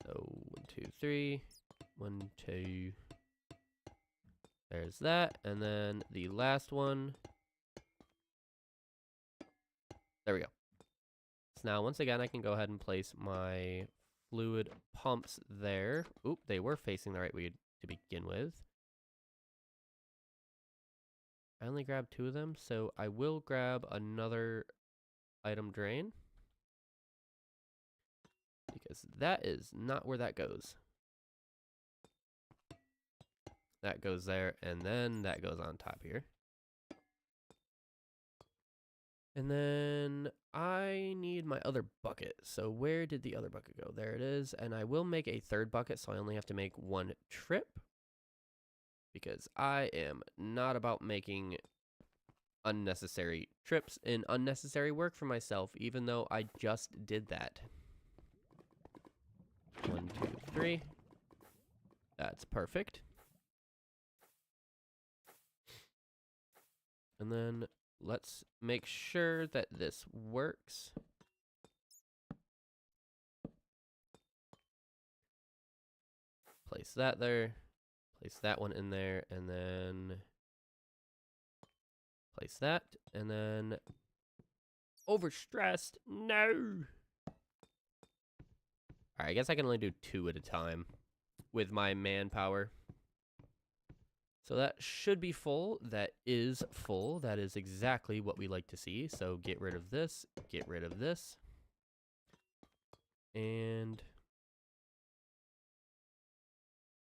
So 1, 2, 3. 1, 2. There's that. And then the last one. There we go. So now once again I can go ahead and place my fluid pumps there. Oop, they were facing the right way to begin with. I only grabbed 2 of them, so I will grab another item drain. Because that is not where that goes. That goes there, and then that goes on top here. And then I need my other bucket. So where did the other bucket go? There it is. And I will make a third bucket, so I only have to make 1 trip. because I am not about making unnecessary trips and unnecessary work for myself, even though I just did that. 1, 2, 3. That's perfect. And then let's make sure that this works. Place that there. Place that one in there, and then place that, and then overstressed. No. All right, I guess I can only do 2 at a time with my manpower. So that should be full. That is full. That is exactly what we like to see. So get rid of this, get rid of this. And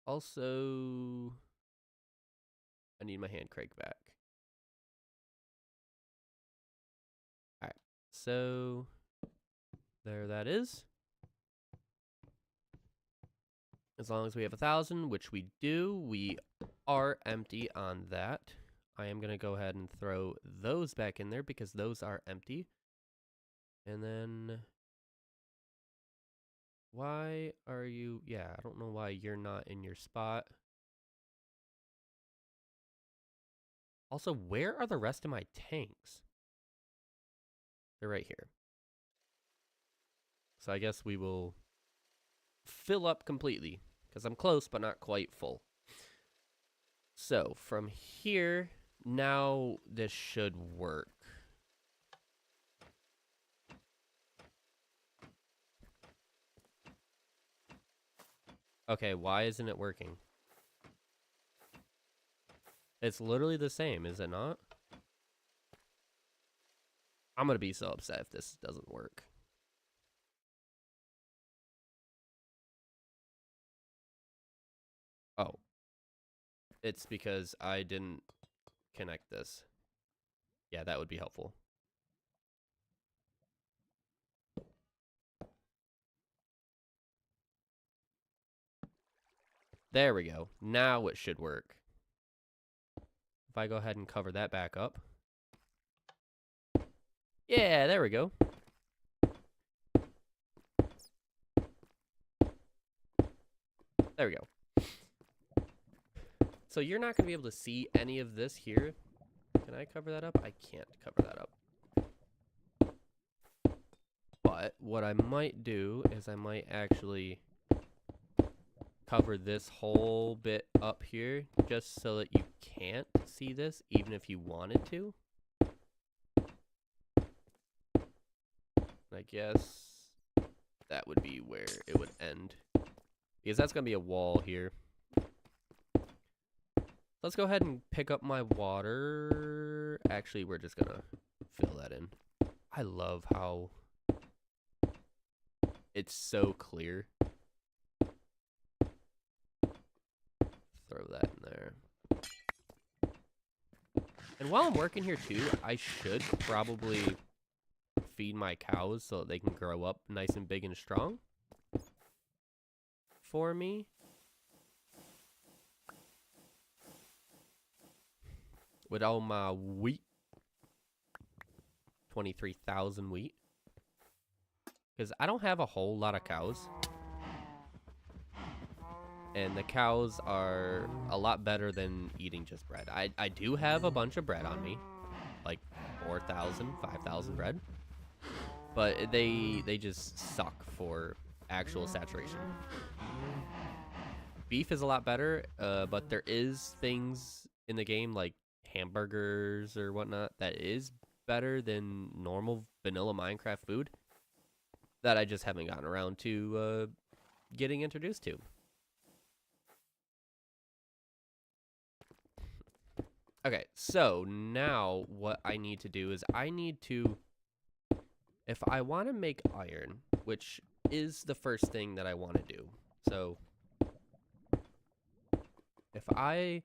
also, I need my hand crank back. All right, so there that is. As long as we have 1,000, which we do, we are empty on that. I am going to go ahead and throw those back in there because those are empty. And then, why are you, yeah, I don't know why you're not in your spot. Also, where are the rest of my tanks? They're right here. So I guess we will fill up completely because I'm close but not quite full. So from here, now this should work. Okay, why isn't it working? It's literally the same, is it not? I'm gonna be so upset if this doesn't work. Oh. It's because I didn't connect this. Yeah, that would be helpful. There we go. Now it should work. If I go ahead and cover that back up. Yeah, there we go. There we go. So you're not going to be able to see any of this here. Can I cover that up? I can't cover that up. But what I might do is I might actually cover this whole bit up here just so that you can't see this even if you wanted to. I guess that would be where it would end. Because that's going to be a wall here. Let's go ahead and pick up my water. Actually, we're just going to fill that in. I love how it's so clear. Throw that in there. And while I'm working here too, I should probably feed my cows so that they can grow up nice and big and strong for me. With all my wheat. 23,000 wheat. Because I don't have a whole lot of cows. And the cows are a lot better than eating just bread. I do have a bunch of bread on me. Like 4,000, 5,000 bread. But they just suck for actual saturation. Beef is a lot better, but there is things in the game like hamburgers or whatnot that is better than normal vanilla Minecraft food that I just haven't gotten around to getting introduced to. Okay, so now what I need to do is I need to, if I want to make iron, which is the first thing that I want to do. So if I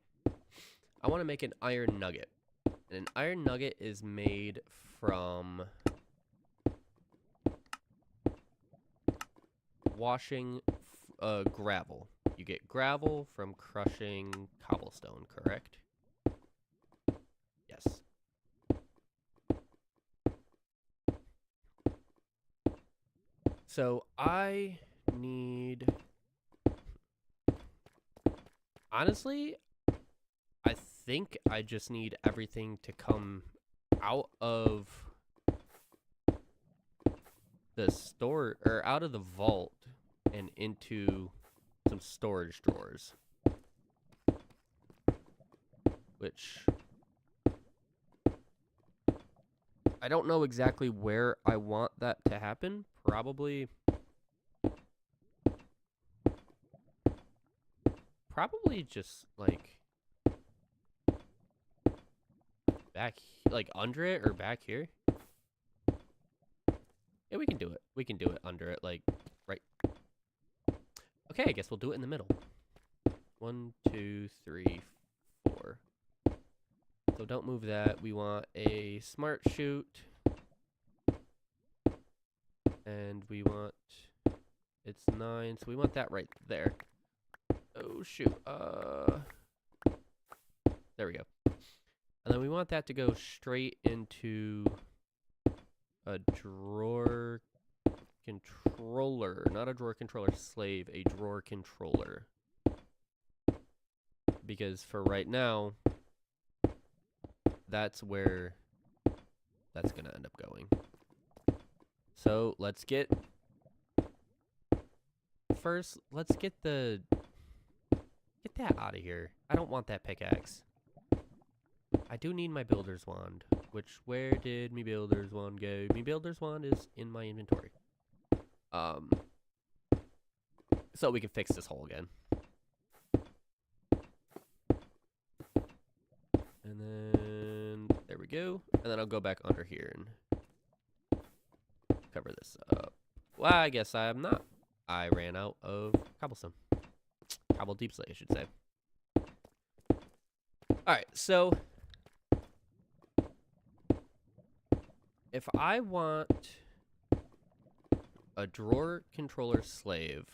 want to make an iron nugget. And an iron nugget is made from washing gravel. You could get gravel from crushing cobblestone, correct? Yes. So I need... Honestly, I think I just need everything to come out of the store, or out of the vault and into some storage drawers. Which I don't know exactly where I want that to happen. Probably just like back, like under it or back here. Yeah, we can do it. We can do it under it, like right. Okay, I guess we'll do it in the middle. 1, 2, 3, 4. So don't move that. We want a smart chute. And we want, it's 9, so we want that right there. Oh shoot. There we go. And then we want that to go straight into a drawer controller. Not a drawer controller slave, a drawer controller. Because for right now, that's where that's gonna end up going. So let's get, first, let's get that out of here. I don't want that pickaxe. I do need my builder's wand, which, where did me builder's wand go? Me builder's wand is in my inventory. So we can fix this hole again. And then, there we go. And then I'll go back under here and cover this up. Well, I guess I'm not. I ran out of cobblestone. Cobble deep slate, I should say. Alright, so if I want a drawer controller slave,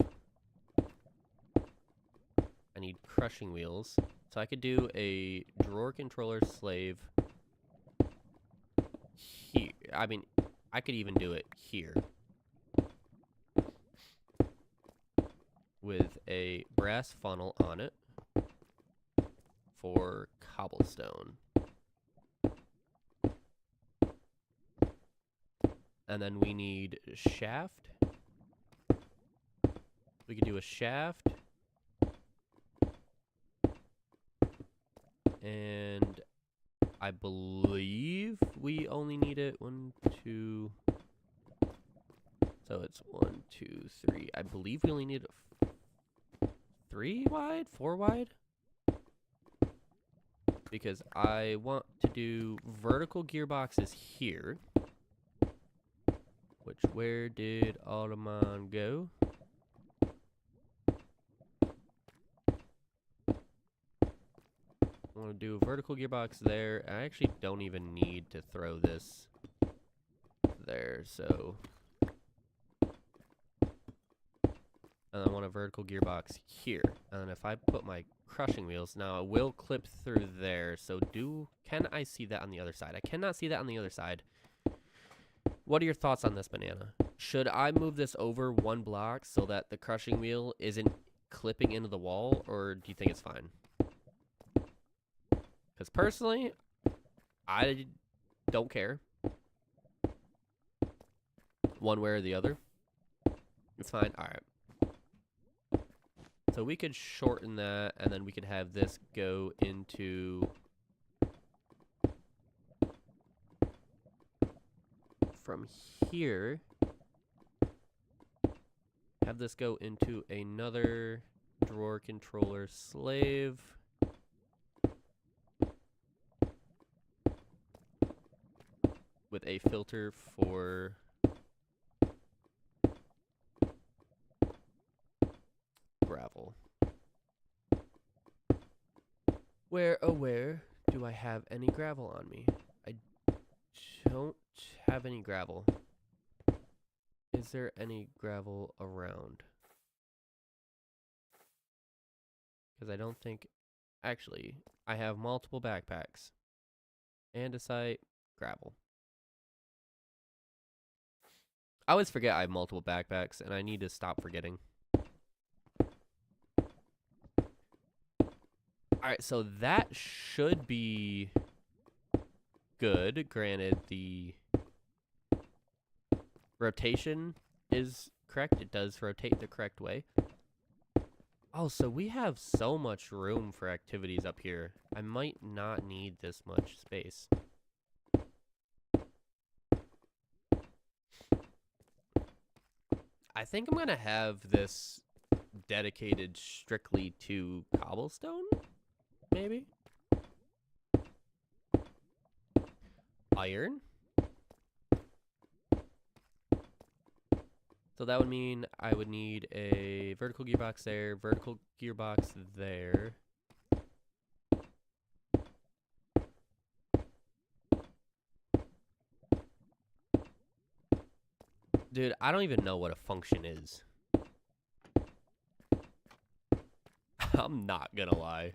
I need crushing wheels. So I could do a drawer controller slave here. I mean, I could even do it here with a brass funnel on it for cobblestone. And then we need a shaft. We could do a shaft. And I believe we only need it 1, 2. So it's 1, 2, 3. I believe we only need it 3 wide, 4 wide. Because I want to do vertical gearboxes here. Which, where did Automon go? I want to do a vertical gearbox there. I actually don't even need to throw this there, so. And I want a vertical gearbox here. And if I put my crushing wheels, now it will clip through there. So can I see that on the other side? I cannot see that on the other side. What are your thoughts on this, Banana? Should I move this over 1 block so that the crushing wheel isn't clipping into the wall, or do you think it's fine? Because personally, I don't care. One way or the other. It's fine. All right. So we could shorten that, and then we could have this go into... From here, have this go into another drawer controller slave. With a filter for gravel. Where do I have any gravel on me? I don't have any gravel. Is there any gravel around? Because I don't think... Actually, I have multiple backpacks. Andesite, gravel. I always forget I have multiple backpacks, and I need to stop forgetting. Alright, so that should be good. Granted, the rotation is correct. It does rotate the correct way. Oh, so we have so much room for activities up here. I might not need this much space. I think I'm gonna have this dedicated strictly to cobblestone, maybe? Iron? So that would mean I would need a vertical gearbox there, vertical gearbox there. Dude, I don't even know what a function is. I'm not gonna lie.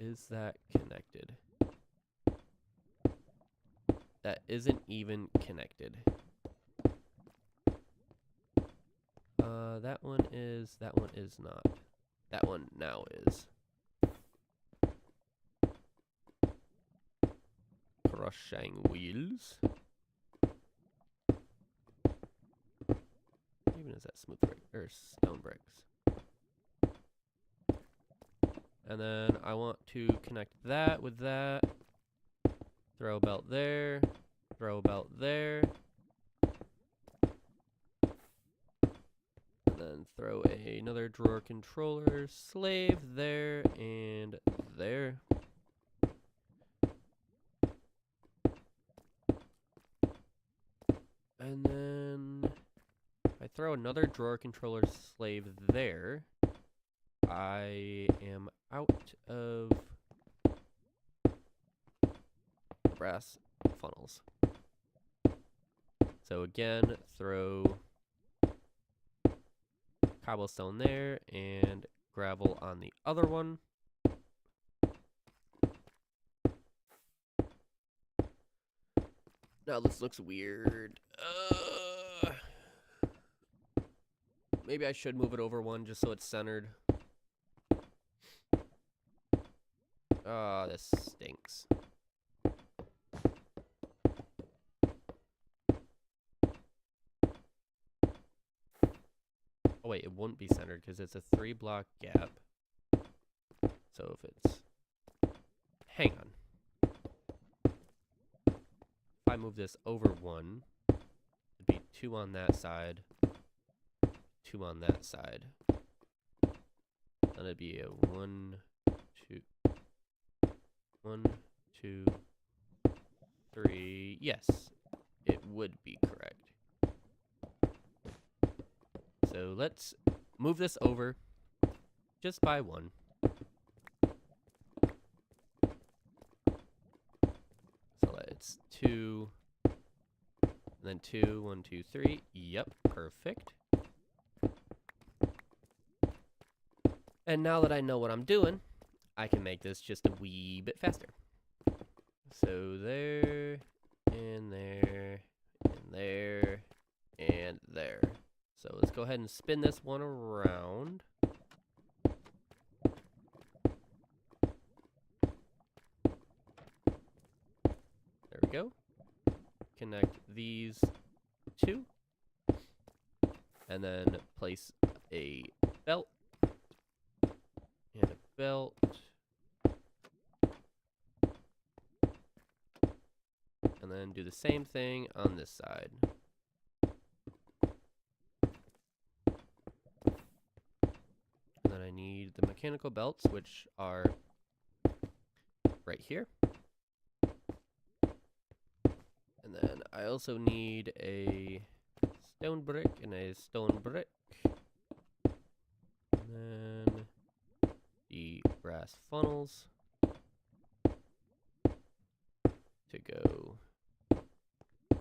Is that connected? That isn't even connected. That one is not. That one now is. Crushing wheels. Even is that smooth brick or stone bricks? And then I want to connect that with that. Throw a belt there. Throw a belt there. And then throw another drawer controller slave there and there. And then if I throw another drawer controller slave there, I am out of brass funnels. So again, throw cobblestone there and gravel on the other one. Now this looks weird. Maybe I should move it over one just so it's centered. This stinks. Oh wait, it wouldn't be centered because it's a 3-block gap. So if it's... Hang on. If I move this over one, it'd be 2 on that side, 2 on that side. Then it'd be a 1, 2, 1, 2, 3. Yes, it would be correct. So let's move this over just by 1. So it's 2, and then 2, 1, 2, 3. Yep, perfect. And now that I know what I'm doing, I can make this just a wee bit faster. So there, and there, and there, and there. So let's go ahead and spin this one around. There we go. Connect these 2. And then place a belt. And a belt. And then do the same thing on this side. And then I need the mechanical belts, which are right here. And then I also need a stone brick and a stone brick. And then the brass funnels to go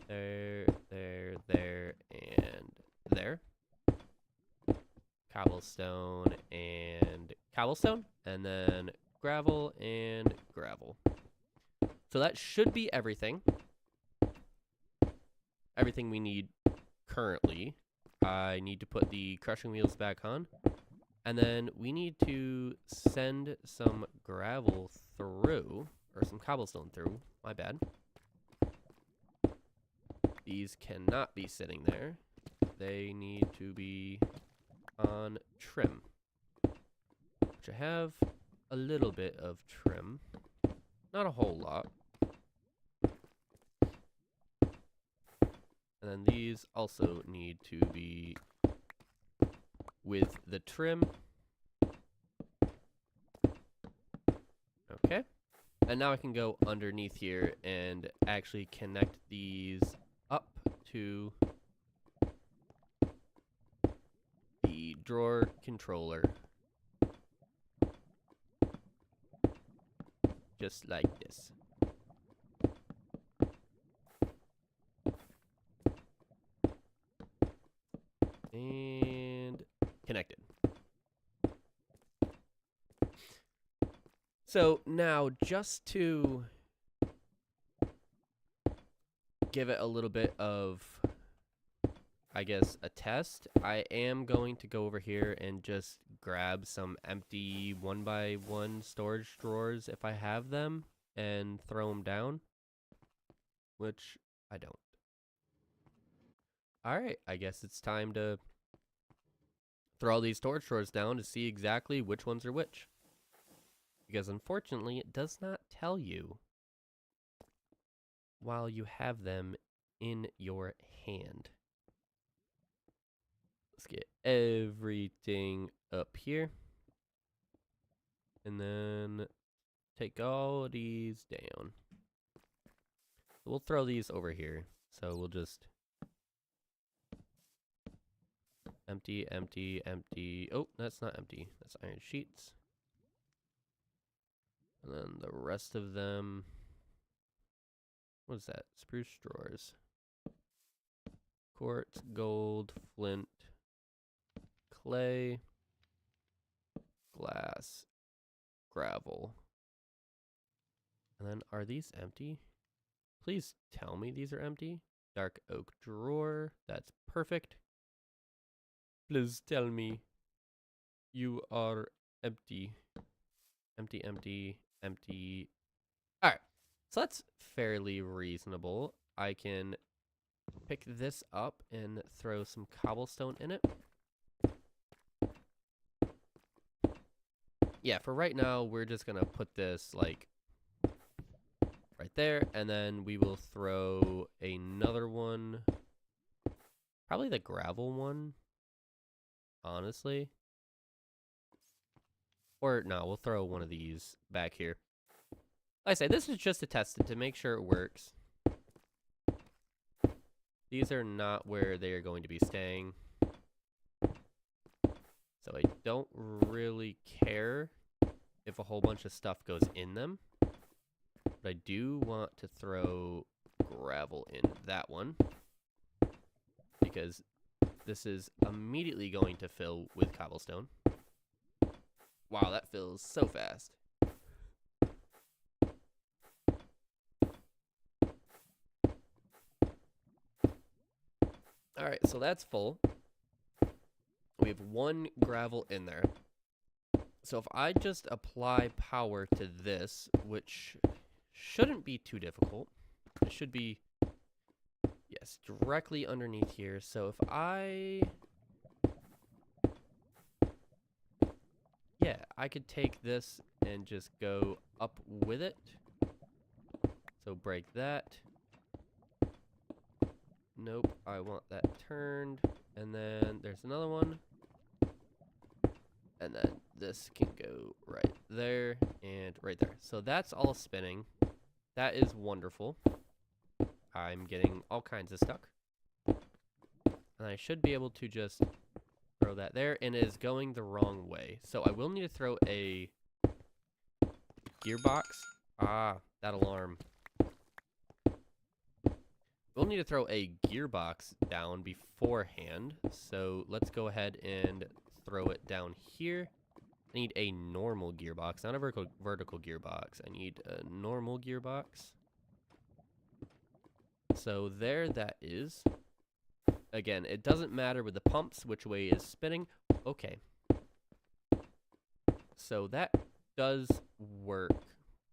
there, there, there, and there. cobblestone and cobblestone, and then gravel and gravel. So that should be everything. Everything we need currently. I need to put the crushing wheels back on. And then we need to send some gravel through, or some cobblestone through, my bad. These cannot be sitting there. They need to be on trim, which I have a little bit of trim, not a whole lot. And then these also need to be with the trim. Okay. And now I can go underneath here and actually connect these up to the drawer controller. Just like this. And connected. So now, just to give it a little bit of, I guess, a test, I am going to go over here and just grab some empty 1x1 storage drawers if I have them and throw them down, which I don't. Alright, I guess it's time to throw all these storage drawers down to see exactly which ones are which. Because unfortunately, it does not tell you while you have them in your hand. Let's get everything up here. And then take all these down. We'll throw these over here. So we'll just empty, empty, empty. Oh, that's not empty. That's iron sheets. And then the rest of them. What is that? Spruce drawers. Quartz, gold, flint, clay, glass, gravel. And then are these empty? Please tell me these are empty. Dark oak drawer. That's perfect. Please tell me you are empty. Empty, empty, empty. Alright. So that's fairly reasonable. I can pick this up and throw some cobblestone in it. Yeah, for right now, we're just going to put this, like, right there. And then we will throw another one. Probably the gravel one, honestly. Or, no, we'll throw one of these back here. Like I say, this is just to test it to make sure it works. These are not where they are going to be staying. So I don't really care if a whole bunch of stuff goes in them. But I do want to throw gravel in that one. Because this is immediately going to fill with cobblestone. Wow, that fills so fast. Alright, so that's full. We have one gravel in there. So if I just apply power to this, which shouldn't be too difficult. It should be, yes, directly underneath here. So if I... yeah, I could take this and just go up with it. So break that. Nope, I want that turned. And then there's another one. And then this can go right there and right there. So that's all spinning. That is wonderful. I'm getting all kinds of stuck. And I should be able to just throw that there. And it is going the wrong way. So I will need to throw a gearbox. Ah, that alarm. We'll need to throw a gearbox down beforehand. So let's go ahead and throw it down here. I need a normal gearbox, not a vertical gearbox. I need a normal gearbox. So there that is. Again, it doesn't matter with the pumps which way is spinning. Okay. So that does work.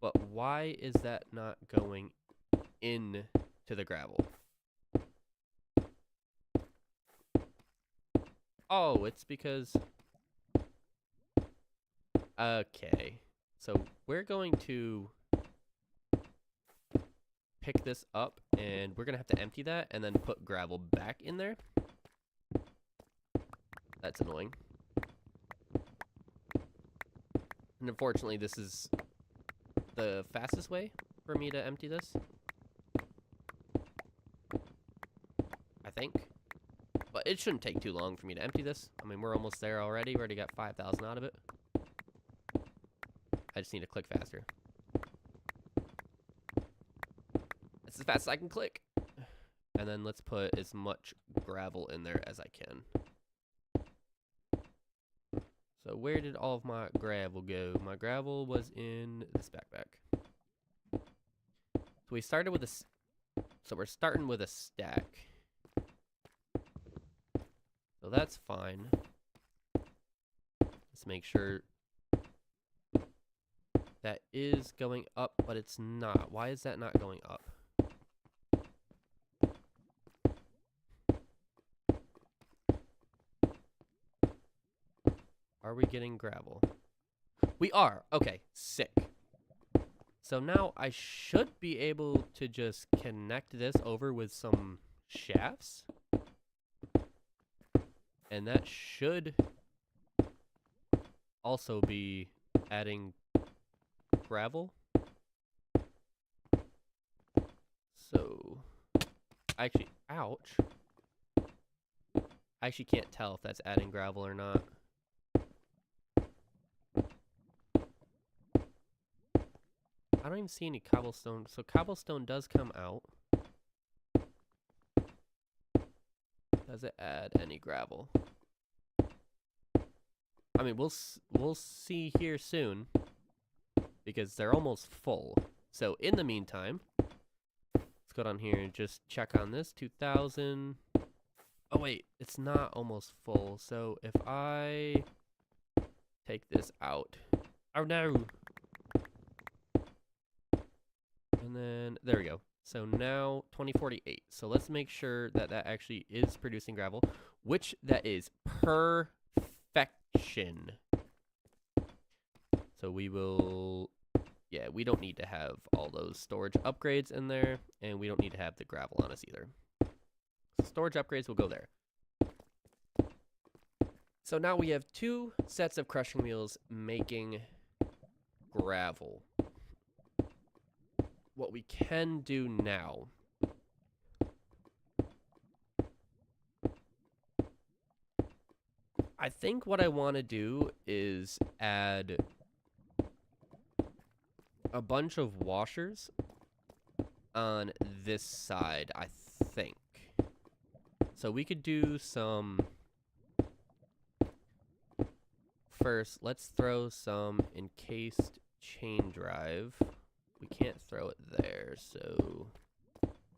But why is that not going in to the gravel? Oh, it's because... Okay. So we're going to pick this up, and we're going to have to empty that and then put gravel back in there. That's annoying. And unfortunately, this is the fastest way for me to empty this. I think. But it shouldn't take too long for me to empty this. I mean, we're almost there already. We already got 5,000 out of it. I just need to click faster. That's as fast as I can click. And then let's put as much gravel in there as I can. So where did all of my gravel go? My gravel was in this backpack. So we started with a... So we're starting with a stack. So that's fine. Let's make sure that is going up, but it's not. Why is that not going up? Are we getting gravel? We are. Okay, sick. So now I should be able to just connect this over with some shafts. And that should also be adding gravel. So, actually, ouch. I actually can't tell if that's adding gravel or not. I don't even see any cobblestone. So cobblestone does come out. Does it add any gravel? I mean, we'll see here soon, because they're almost full. So in the meantime, let's go down here and just check on this. 2,000. Oh wait, it's not almost full. So if I take this out, oh no. And then there we go. So now 2048. So let's make sure that that actually is producing gravel, which that is perfection. So we will, yeah, we don't need to have all those storage upgrades in there, and we don't need to have the gravel on us either. So storage upgrades will go there. So now we have 2 sets of crushing wheels making gravel. What we can do now I think what I want to do is add a bunch of washers on this side, I think. So we could do some... First, let's throw some encased chain drive. We can't throw it there, so...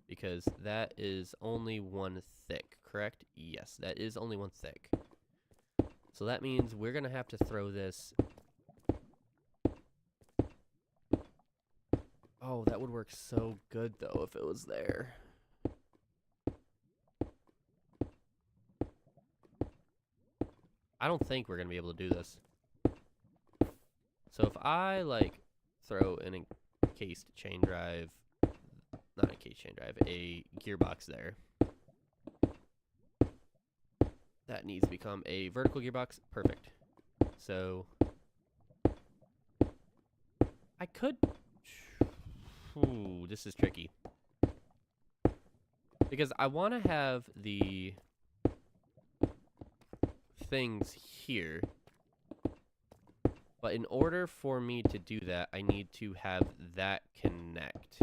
Because that is only 1 thick, correct? Yes, that is only 1 thick. So that means we're going to have to throw this... Oh, that would work so good, though, if it was there. I don't think we're going to be able to do this. So if I, like, throw an encased chain drive... Not a case chain drive, a gearbox there. That needs to become a vertical gearbox. Perfect. So I could... Ooh, this is tricky. Because I want to have the things here. But in order for me to do that, I need to have that connect.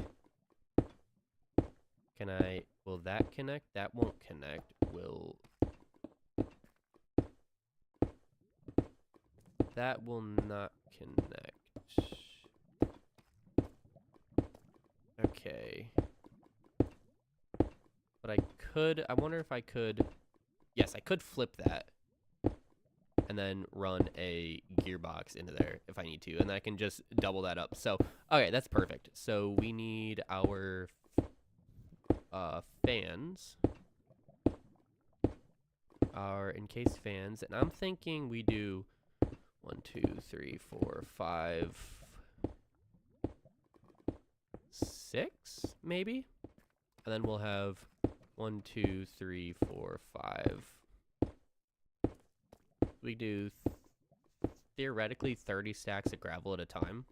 Can I... Will that connect? That won't connect. Will... that will not connect. Okay. But I wonder if I could, yes, I could flip that and then run a gearbox into there if I need to, and I can just double that up. So, okay, that's perfect. So we need our fans, our encased fans, and I'm thinking we do 1, 2, 3, 4, 5, 6, maybe? And then we'll have 1, 2, 3, 4, 5. We do theoretically 30 stacks of gravel at a time.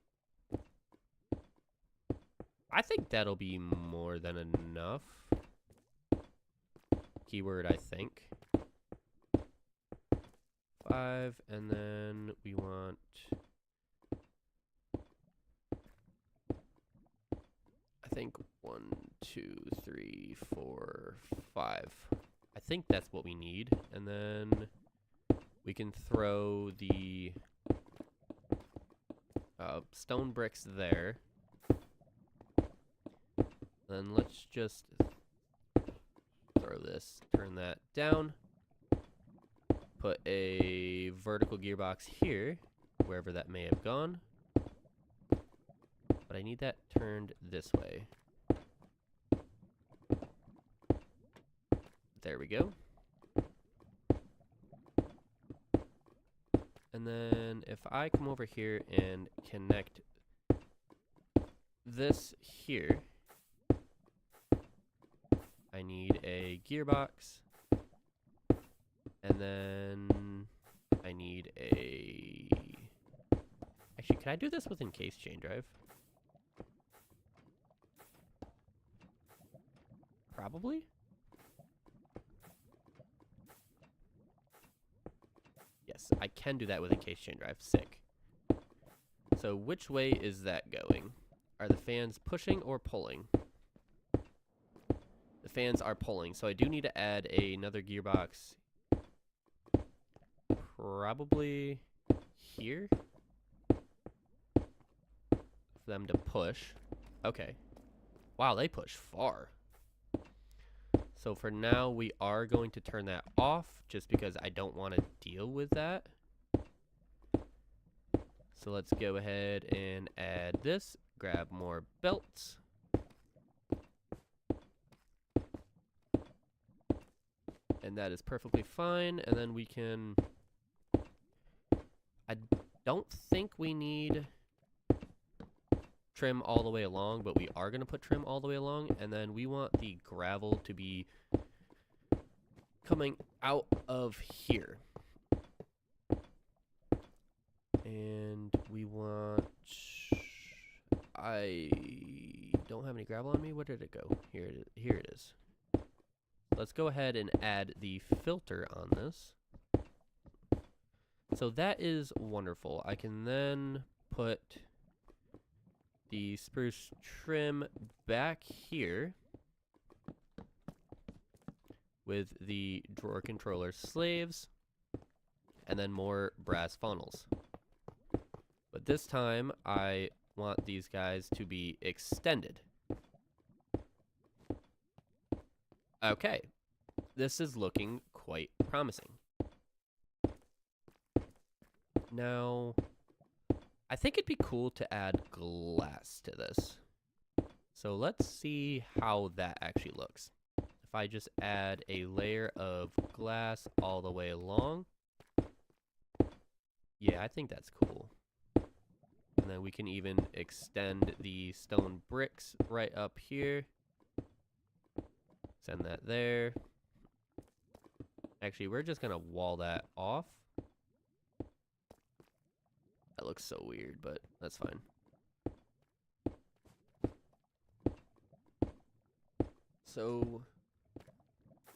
I think that'll be more than enough. Keyword, I think. 5, and then we want, I think 1, 2, 3, 4, 5. I think that's what we need, and then we can throw the stone bricks there. Then let's just throw this, turn that down. Put a vertical gearbox here, wherever that may have gone. But I need that turned this way. There we go. And then if I come over here and connect this here, I need a gearbox. And then I need a... Actually, can I do this with encased chain drive? Probably? Yes, I can do that with encased chain drive. Sick. So which way is that going? Are the fans pushing or pulling? The fans are pulling, so I do need to add another gearbox. Probably here for them to push. Okay. Wow, they push far. So for now, we are going to turn that off just because I don't want to deal with that. So let's go ahead and add this. Grab more belts. And that is perfectly fine. And then we can... I don't think we need trim all the way along, but we are going to put trim all the way along. And then we want the gravel to be coming out of here. And we want... I don't have any gravel on me. Where did it go? Here it is. Let's go ahead and add the filter on this. So that is wonderful. I can then put the spruce trim back here with the drawer controller slaves and then more brass funnels. But this time I want these guys to be extended. Okay, this is looking quite promising. Now, I think it'd be cool to add glass to this. So let's see how that actually looks. If I just add a layer of glass all the way along. Yeah, I think that's cool. And then we can even extend the stone bricks right up here. Send that there. Actually, we're just gonna wall that off. That looks so weird, but that's fine. So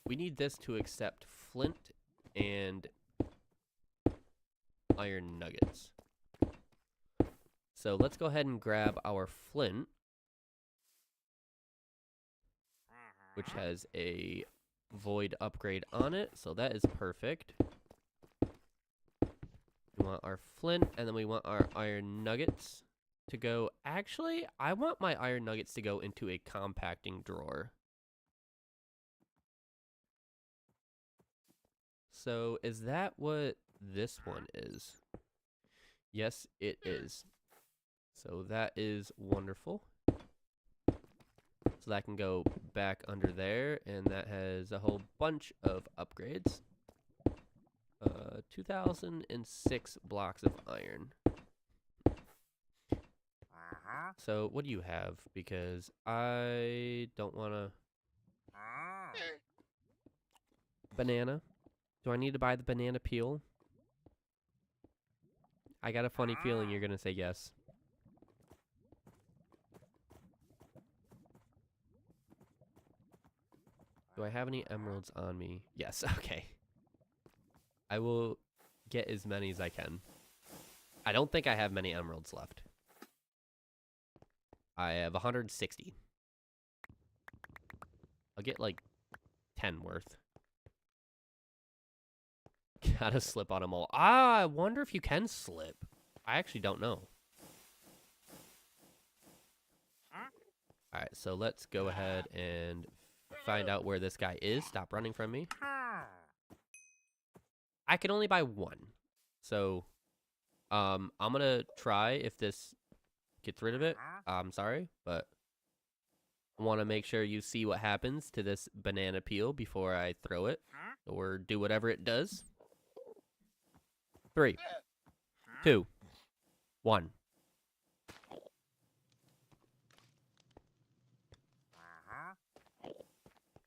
we need this to accept flint and iron nuggets. So let's go ahead and grab our flint, which has a void upgrade on it, so that is perfect. We want our flint, and then we want our iron nuggets to go. Actually, I want my iron nuggets to go into a compacting drawer. So is that what this one is? Yes, it is. So that is wonderful. So that can go back under there, and that has a whole bunch of upgrades. 2006 blocks of iron. So what do you have? Because I don't want to... Banana. Do I need to buy the banana peel? I got a funny feeling you're going to say yes. Do I have any emeralds on me? Yes, okay. I will get as many as I can. I don't think I have many emeralds left. I have 160. I'll get like 10 worth. Gotta slip on them all. I wonder if you can slip. I actually don't know. Alright, so let's go ahead and find out where this guy is. Stop running from me. I can only buy one. So, I'm gonna try if this gets rid of it. I'm sorry, but I want to make sure you see what happens to this banana peel before I throw it or do whatever it does. 3, 2, 1.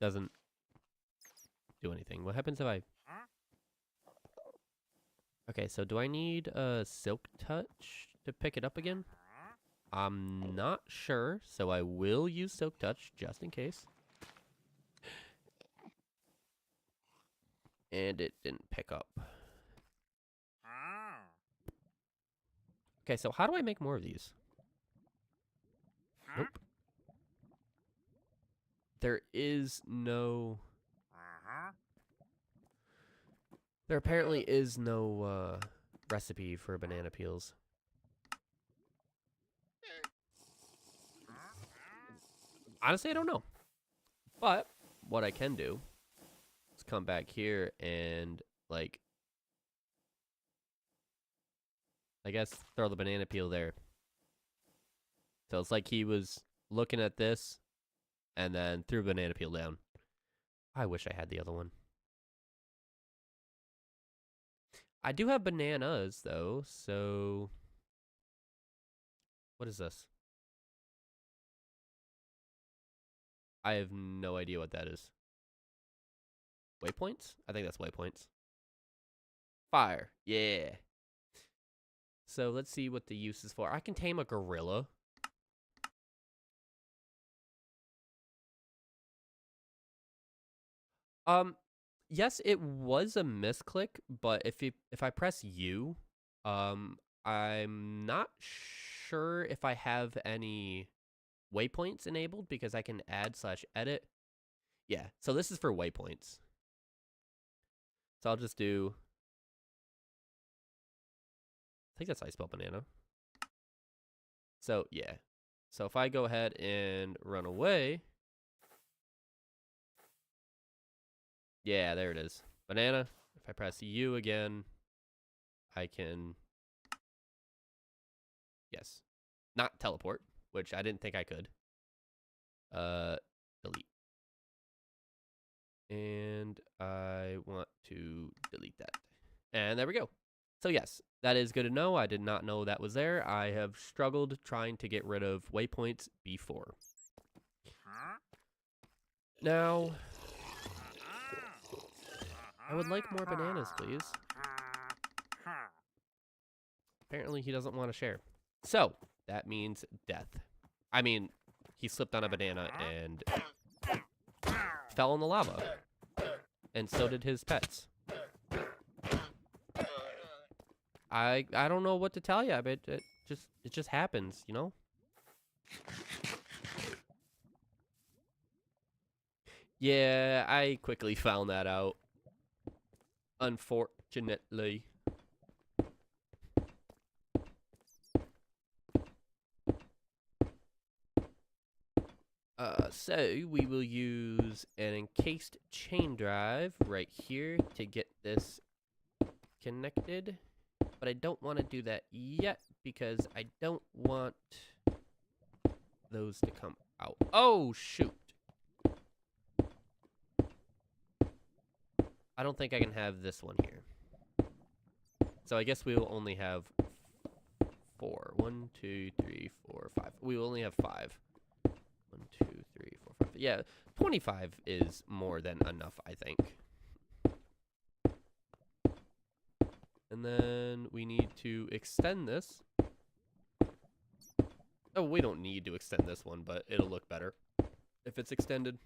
Doesn't do anything. What happens if I... Okay, so do I need a silk touch to pick it up again? I'm not sure, so I will use silk touch just in case. And it didn't pick up. Okay, so how do I make more of these? Nope. There is no... There apparently is no recipe for banana peels. Honestly, I don't know. But what I can do is come back here and, like, I guess throw the banana peel there. So it's like he was looking at this and then threw banana peel down. I wish I had the other one. I do have bananas, though, so... What is this? I have no idea what that is. Waypoints? I think that's waypoints. Fire. Yeah. So let's see what the use is for. I can tame a gorilla. Yes, it was a misclick, but if I press U, I'm not sure if I have any waypoints enabled because I can add/edit. Yeah, so this is for waypoints. So I'll just do... I think that's how I spell banana. So, yeah. So if I go ahead and run away... Yeah, there it is. Banana. If I press U again, I can... Yes. Not teleport, which I didn't think I could. Delete. And I want to delete that. And there we go. So yes, that is good to know. I did not know that was there. I have struggled trying to get rid of waypoints before. Now, I would like more bananas, please. Apparently he doesn't want to share. So, that means death. I mean, he slipped on a banana and fell in the lava. And so did his pets. I don't know what to tell you, but it just happens, you know? Yeah, I quickly found that out. Unfortunately. So we will use an encased chain drive right here to get this connected. But I don't want to do that yet because I don't want those to come out. Oh, shoot. I don't think I can have this one here. So I guess we will only have 4. 1, 2, 3, 4, 5. We will only have 5. 1, 2, 3, 4, 5. Yeah, 25 is more than enough, I think. And then we need to extend this. Oh, we don't need to extend this one, but it'll look better if it's extended.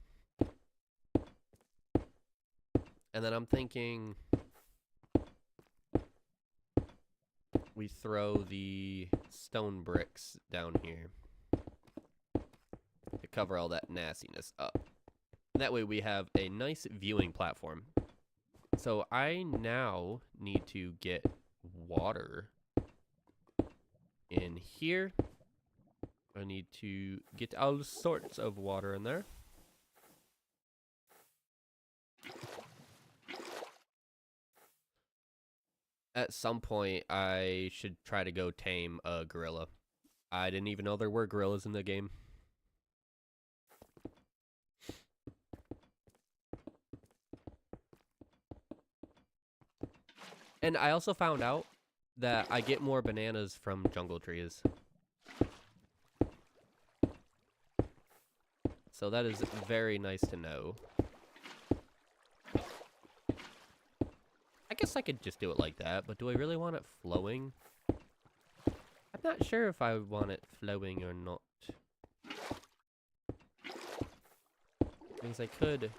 And then I'm thinking we throw the stone bricks down here to cover all that nastiness up. That way we have a nice viewing platform. So I now need to get water in here. I need to get all sorts of water in there. At some point, I should try to go tame a gorilla. I didn't even know there were gorillas in the game. And I also found out that I get more bananas from jungle trees. So that is very nice to know. I guess I could just do it like that, but do I really want it flowing? I'm not sure if I want it flowing or not. Because I could...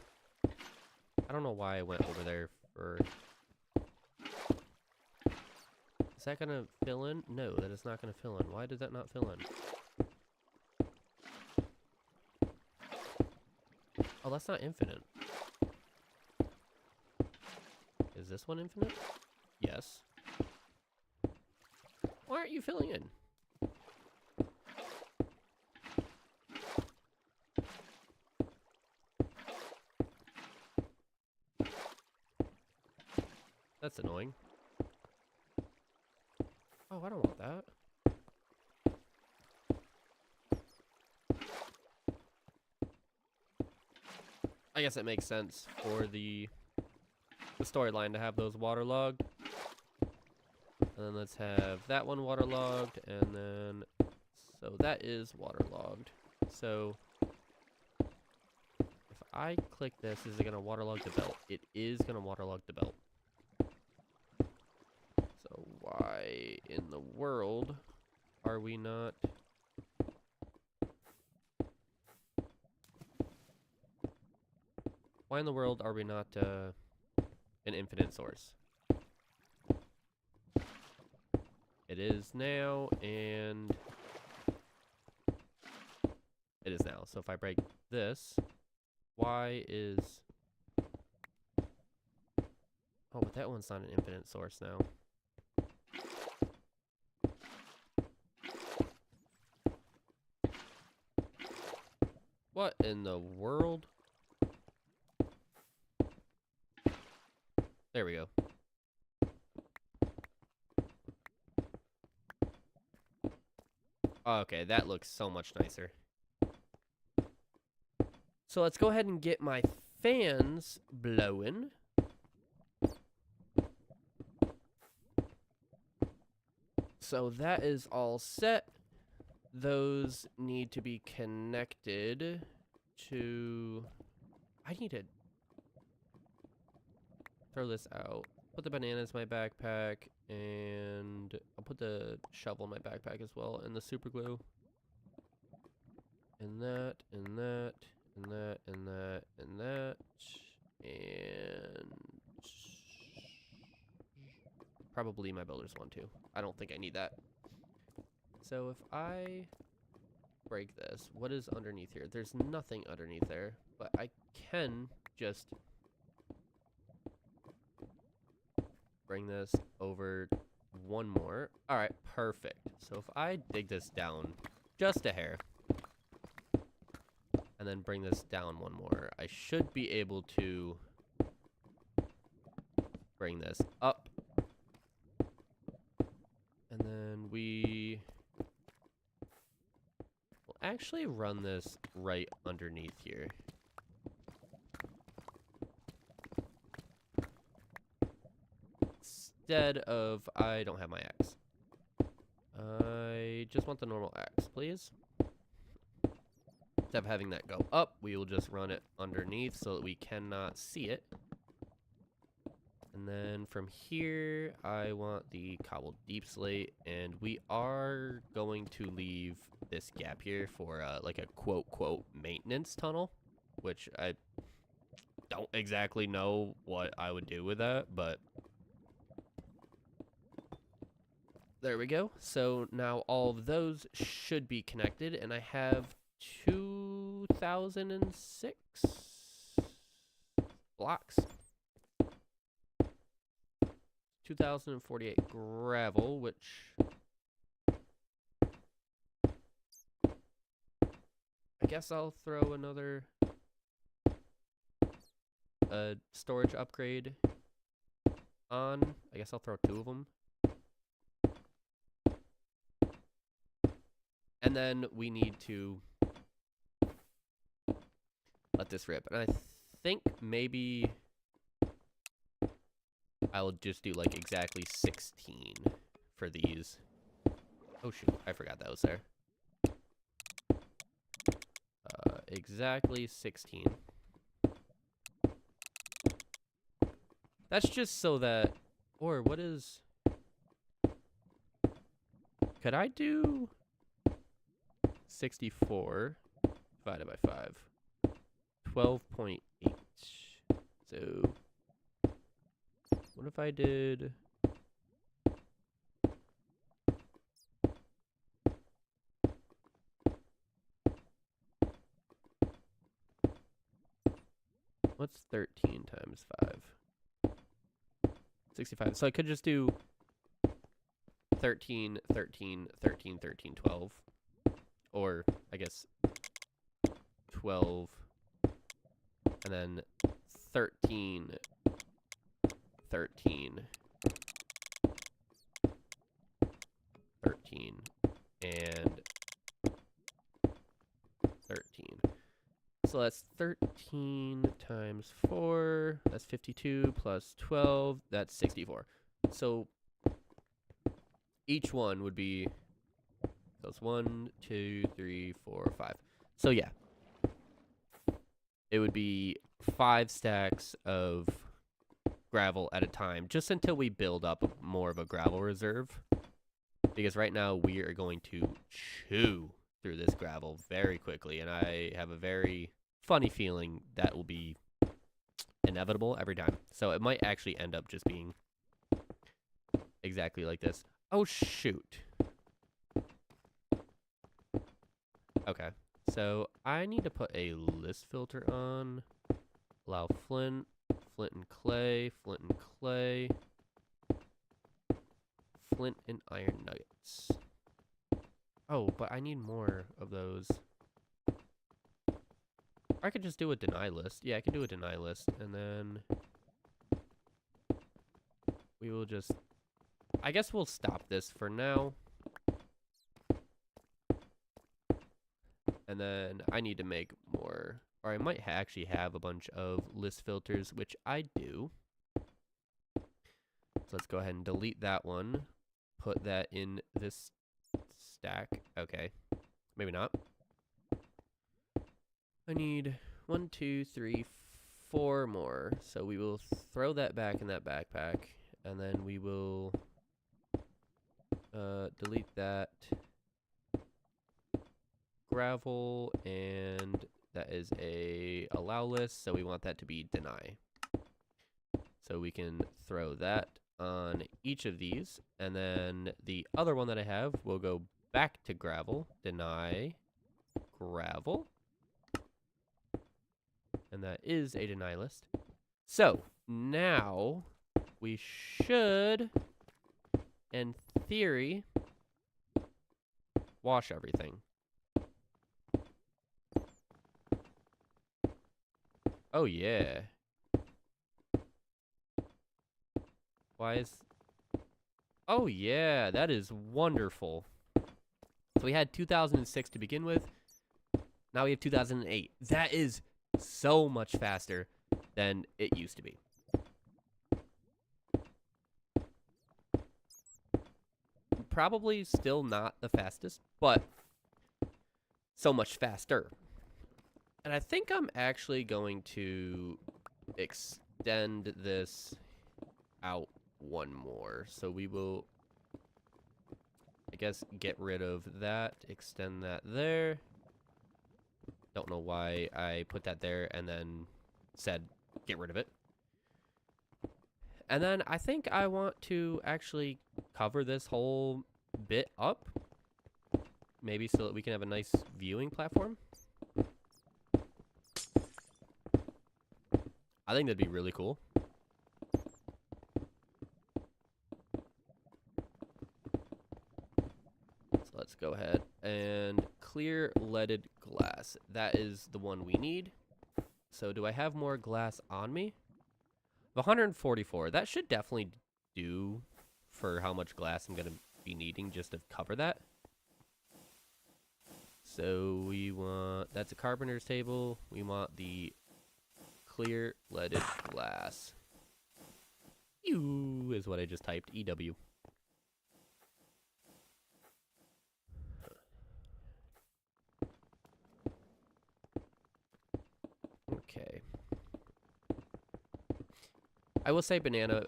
I don't know why I went over there for... Is that gonna fill in? No, that is not gonna fill in. Why did that not fill in? Oh, that's not infinite. Is this one infinite? Yes. Why aren't you filling in? That's annoying. Oh, I don't want that. I guess it makes sense for the storyline to have those waterlogged. And then let's have that one waterlogged, and then so that is waterlogged. So if I click this, is it gonna waterlog the belt? It is gonna waterlog the belt. So why in the world are we not? Why in the world are we not an infinite source? It is now, and it is now. So if I break this, why is... Oh, but that one's not an infinite source now. What in the world? There we go. Okay, that looks so much nicer. So let's go ahead and get my fans blowing. So that is all set. Those need to be connected to... I need to throw this out. Put the bananas in my backpack, and I'll put the shovel in my backpack as well, and the super glue. And that, and that, and that, and that, and that, and probably my builder's one too. I don't think I need that. So if I break this, what is underneath here? There's nothing underneath there, but I can just bring this over one more. All right, perfect. So if I dig this down just a hair, and and then bring this down one more. I should be able to bring this up. And then we will actually run this right underneath here. Instead of, I don't have my axe. I just want the normal axe, please. Instead of having that go up, we will just run it underneath so that we cannot see it. And then from here, I want the cobbled deep slate, and we are going to leave this gap here for like a quote maintenance tunnel, which I don't exactly know what I would do with that, but there we go. So now all of those should be connected, and I have 2006 blocks. 2048 gravel, which I guess I'll throw another storage upgrade on. I guess I'll throw 2 of them. And then we need to let this rip. And I think maybe I'll just do like exactly 16 for these. Oh shoot, I forgot that was there. Exactly 16. That's just so that, or what is, could I do 64 divided by 5? 12.8. So what if I did what's 13 times 5? 65. So I could just do 13, 13, 13, 13, 12. Or I guess 12 and then 13, 13, 13, and 13. So that's 13 times 4, that's 52, plus 12, that's 64. So each one would be, that's 1, 2, 3, 4, 5. So yeah, it would be 5 stacks of gravel at a time, just until we build up more of a gravel reserve. Because right now we are going to chew through this gravel very quickly, and I have a very funny feeling that will be inevitable every time. So it might actually end up just being exactly like this. Oh shoot. Okay, so I need to put a list filter on. Allow flint, flint and clay, flint and clay, flint and iron nuggets. Oh, but I need more of those. I could just do a deny list. Yeah, I could do a deny list, and then we will just, I guess we'll stop this for now. And then I need to make more, or I might actually have a bunch of list filters, which I do. So let's go ahead and delete that one. Put that in this stack. Okay, maybe not. I need 1, 2, 3, 4 more. So we will throw that back in that backpack, and then we will delete that gravel, and that is a allow list, so we want that to be deny. So we can throw that on each of these, and then the other one that I have will go back to gravel, deny gravel, and that is a deny list. So now we should, in theory, wash everything. Oh, yeah. Why is... Oh, yeah, that is wonderful. So we had 2006 to begin with. Now we have 2008. That is so much faster than it used to be. Probably still not the fastest, but so much faster. And I think I'm actually going to extend this out one more. So we will, I guess, get rid of that, extend that there. Don't know why I put that there and then said get rid of it. And then I think I want to actually cover this whole bit up. Maybe so that we can have a nice viewing platform. I think that'd be really cool. So let's go ahead and clear leaded glass. That is the one we need. So do I have more glass on me? 144. That should definitely do for how much glass I'm going to be needing just to cover that. So we want, that's a carpenter's table. We want the clear leaded glass. EW is what I just typed. EW. Okay. I will say, Banana,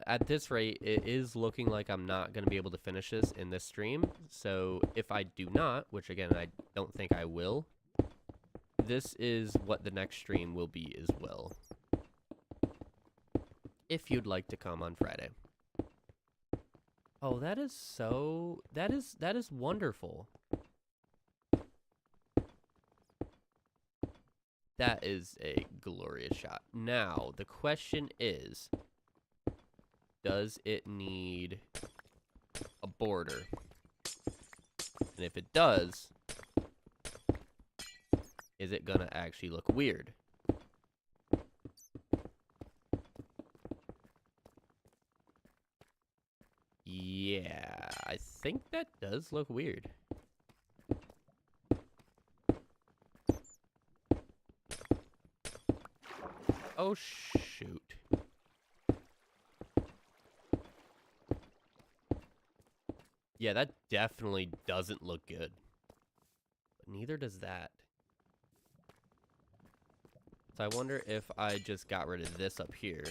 at this rate, it is looking like I'm not going to be able to finish this in this stream. So if I do not, which again, I don't think I will, this is what the next stream will be as well. If you'd like to come on Friday. Oh, that is so... That is wonderful. That is a glorious shot. Now, the question is, does it need a border? And if it does, is it gonna actually look weird? Yeah, I think that does look weird. Oh, shoot. Yeah, that definitely doesn't look good. But neither does that. So I wonder if I just got rid of this up here.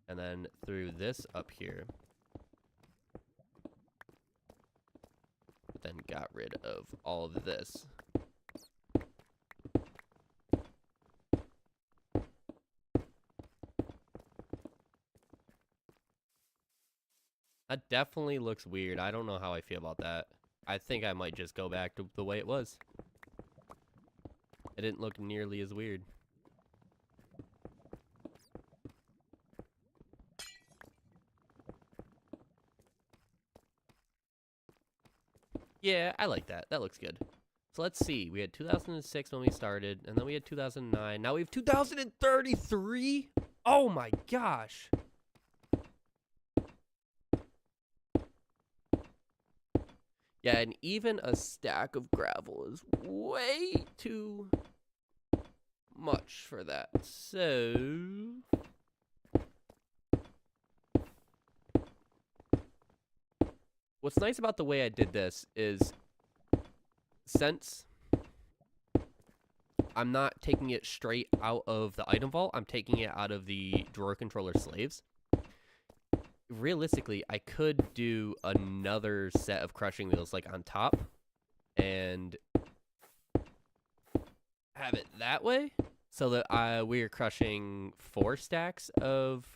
And then threw this up here. Then got rid of all of this. That definitely looks weird. I don't know how I feel about that. I think I might just go back to the way it was. It didn't look nearly as weird. Yeah, I like that. That looks good. So let's see. We had 2006 when we started, and then we had 2009. Now we have 2033? Oh my gosh. Yeah, and even a stack of gravel is way too much for that. So... what's nice about the way I did this is, since I'm not taking it straight out of the item vault, I'm taking it out of the drawer controller slaves. Realistically, I could do another set of crushing wheels like on top and have it that way so that we're crushing 4 stacks of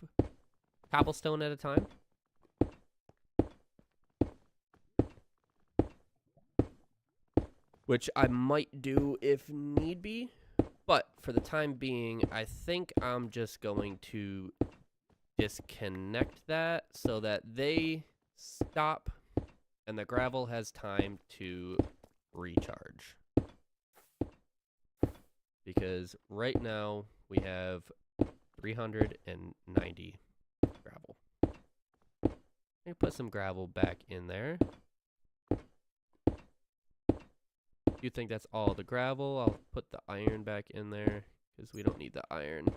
cobblestone at a time. Which I might do if need be. But for the time being, I think I'm just going to disconnect that so that they stop and the gravel has time to recharge. because right now we have 390 gravel. Let me put some gravel back in there. You think that's all the gravel? I'll put the iron back in there because we don't need the iron.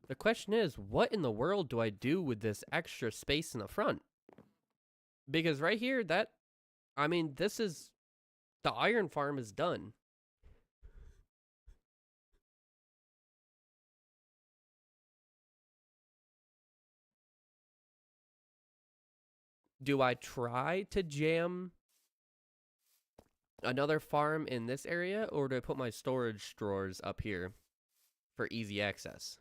The question is, what in the world do I do with this extra space in the front? Because right here, this is, the iron farm is done. Do I try to jam another farm in this area, or do I put my storage drawers up here for easy access?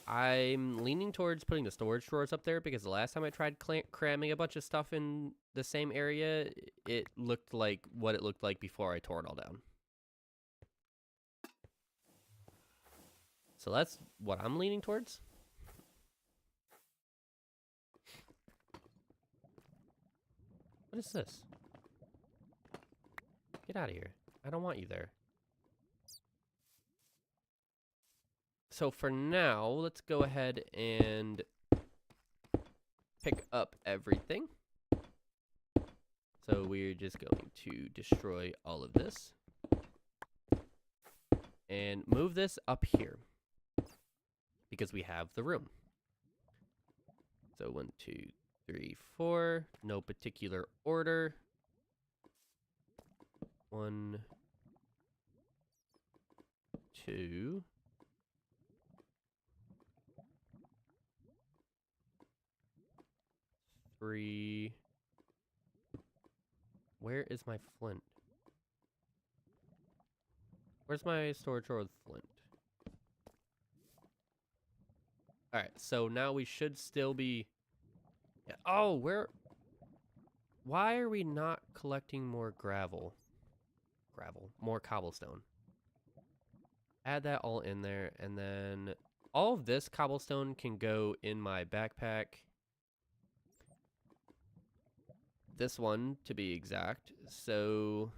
I'm leaning towards putting the storage drawers up there because the last time I tried cramming a bunch of stuff in the same area, it looked like what it looked like before I tore it all down. So that's what I'm leaning towards. What is this? Get out of here. I don't want you there. So for now, let's go ahead and pick up everything. So we're just going to destroy all of this. And move this up here. Because we have the room. So 1, 2, 3, 4. No particular order. 1, 2. Three. Where is my flint? Where's my storage drawer with flint? Alright, so now we should still be... Oh, why are we not collecting more gravel? More cobblestone. Add that all in there, and then all of this cobblestone can go in my backpack. This one, to be exact. So,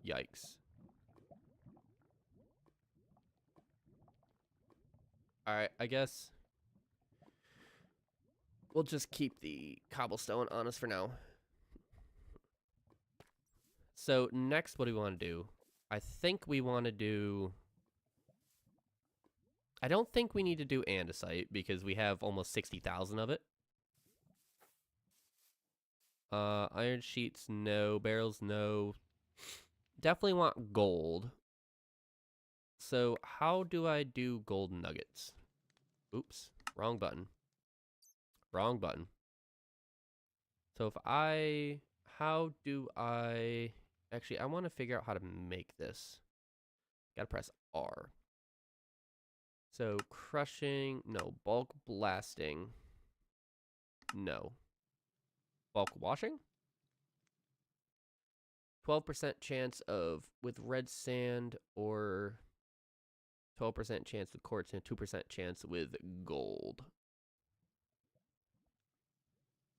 yikes. Alright, I guess we'll just keep the cobblestone on us for now. So, next, what do we want to do? I think we want to do... I don't think we need to do andesite because we have almost 60,000 of it. Iron sheets, no. Barrels, no. Definitely want gold. So, how do I do gold nuggets? Oops, wrong button. Wrong button. So, how do I... Actually, I want to figure out how to make this. Gotta press R. So, crushing, no. Bulk blasting, no. Bulk washing? 12% chance of with red sand, or 12% chance with quartz and 2% chance with gold.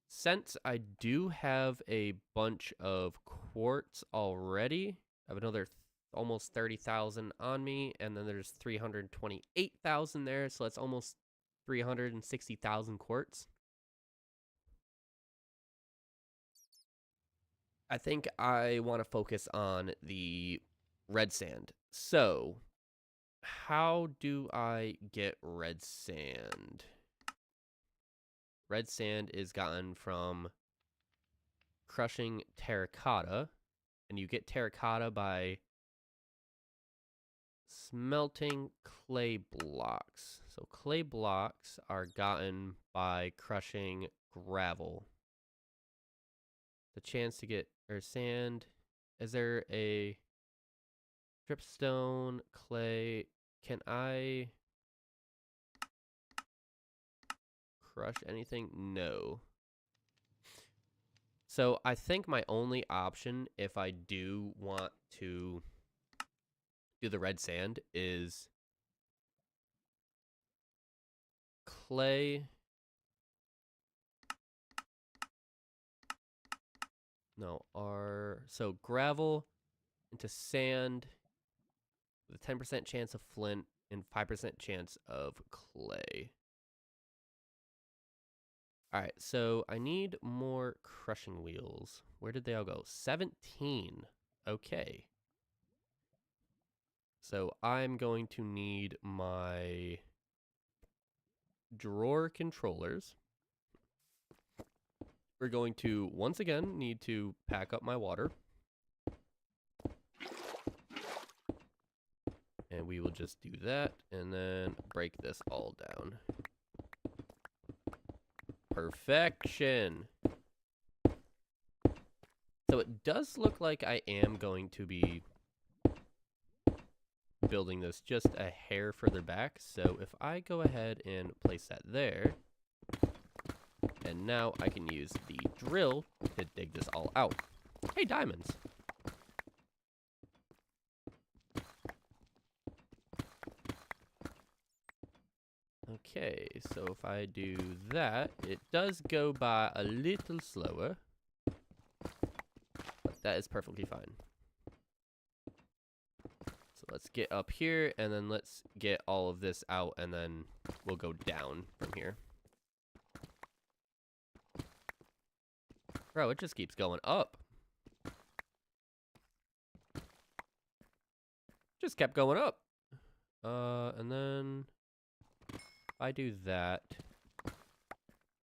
Since I do have a bunch of quartz already, I have another almost 30,000 on me, and then there's 328,000 there, so that's almost 360,000 quartz. I think I want to focus on the red sand. So, how do I get red sand? Red sand is gotten from crushing terracotta, and you get terracotta by smelting clay blocks. So clay blocks are gotten by crushing gravel. The chance to get sand. Is there a dripstone, clay? Can I crush anything? No. So I think my only option, if I do want to do the red sand, is clay. No, so gravel into sand with a 10% chance of flint and 5% chance of clay. All right, so I need more crushing wheels. Where did they all go? 17. Okay. So I'm going to need my drawer controllers. We're going to, once again, need to pack up my water. And we will just do that and then break this all down. Perfection. So it does look like I am going to be building this just a hair further back. So if I go ahead and place that there, and now I can use the drill to dig this all out. Hey, diamonds. Okay, so if I do that, it does go by a little slower, but that is perfectly fine. So let's get up here, and then let's get all of this out, and then we'll go down from here. Bro, it just keeps going up. Just kept going up. And then if I do that, I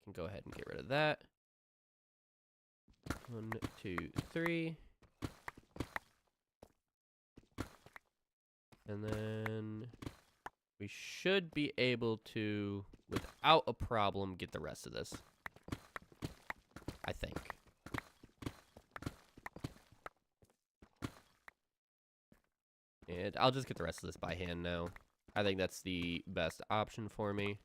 can go ahead and get rid of that. 1, 2, 3. And then we should be able to, without a problem, get the rest of this. I think. And I'll just get the rest of this by hand now. I think that's the best option for me.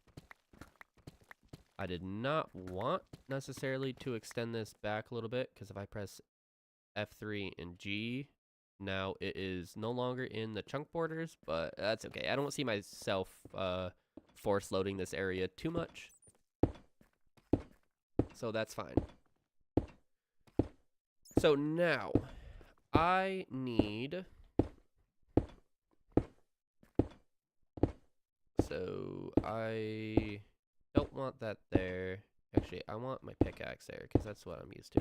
I did not want necessarily to extend this back a little bit, because if I press F3 and G, now it is no longer in the chunk borders, but that's okay. I don't see myself force loading this area too much. So that's fine. So now I need... So I don't want that there. Actually, I want my pickaxe there because that's what I'm used to.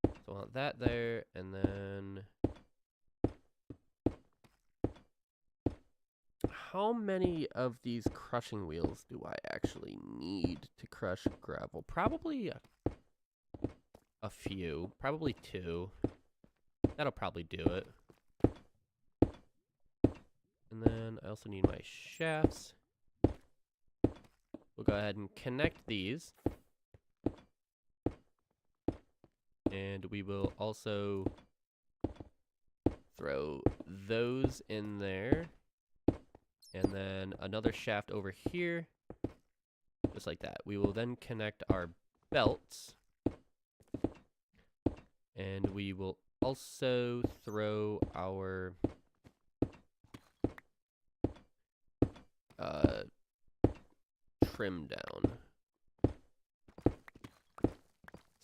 So I want that there, and then... How many of these crushing wheels do I actually need to crush gravel? Probably a few. Probably 2. That'll probably do it. And then I also need my shafts. We'll go ahead and connect these. And we will also throw those in there. And then another shaft over here. Just like that. We will then connect our belts. And we will also throw our trim down.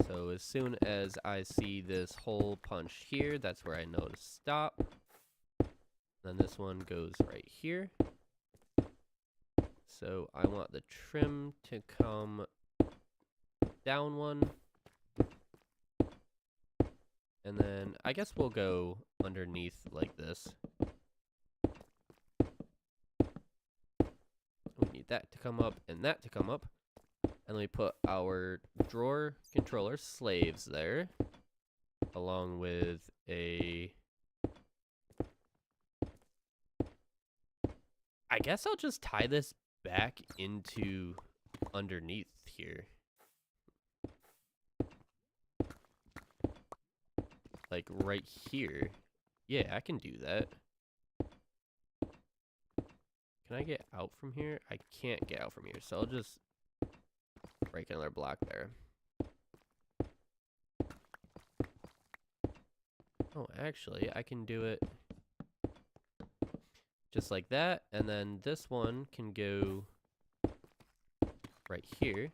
So as soon as I see this hole punch here, that's where I know to stop. Then this one goes right here. So I want the trim to come down one. And then I guess we'll go underneath like this. We need that to come up and that to come up. And we put our drawer controller slaves there, along with a... I guess I'll just tie this back into underneath here. Like right here. Yeah, I can do that. Can I get out from here? I can't get out from here, so I'll just break another block there. Oh, actually, I can do it just like that, and then this one can go right here.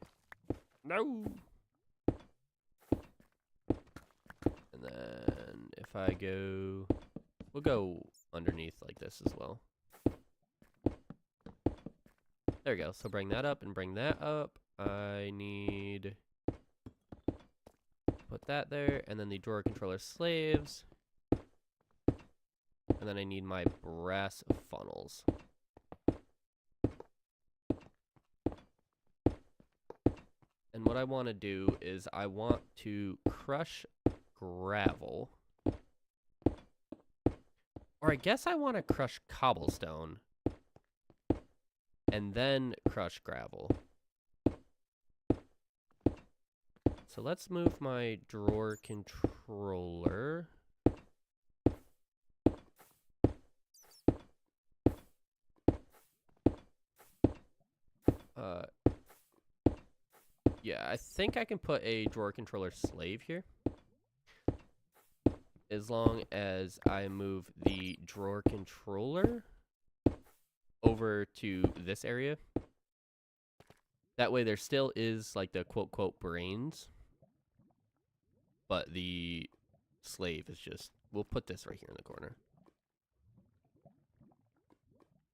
No! And then if I go... We'll go underneath like this as well. There we go. So bring that up and bring that up. I need... Put that there. And then the drawer controller slaves. And then I need my brass funnels. And what I want to do is I want to crush gravel. Or I guess I want to crush cobblestone. And then crush gravel. So let's move my drawer controller. Yeah, I think I can put a drawer controller slave here. As long as I move the drawer controller over to this area. That way there still is like the quote brains. But the slave is just, we'll put this right here in the corner.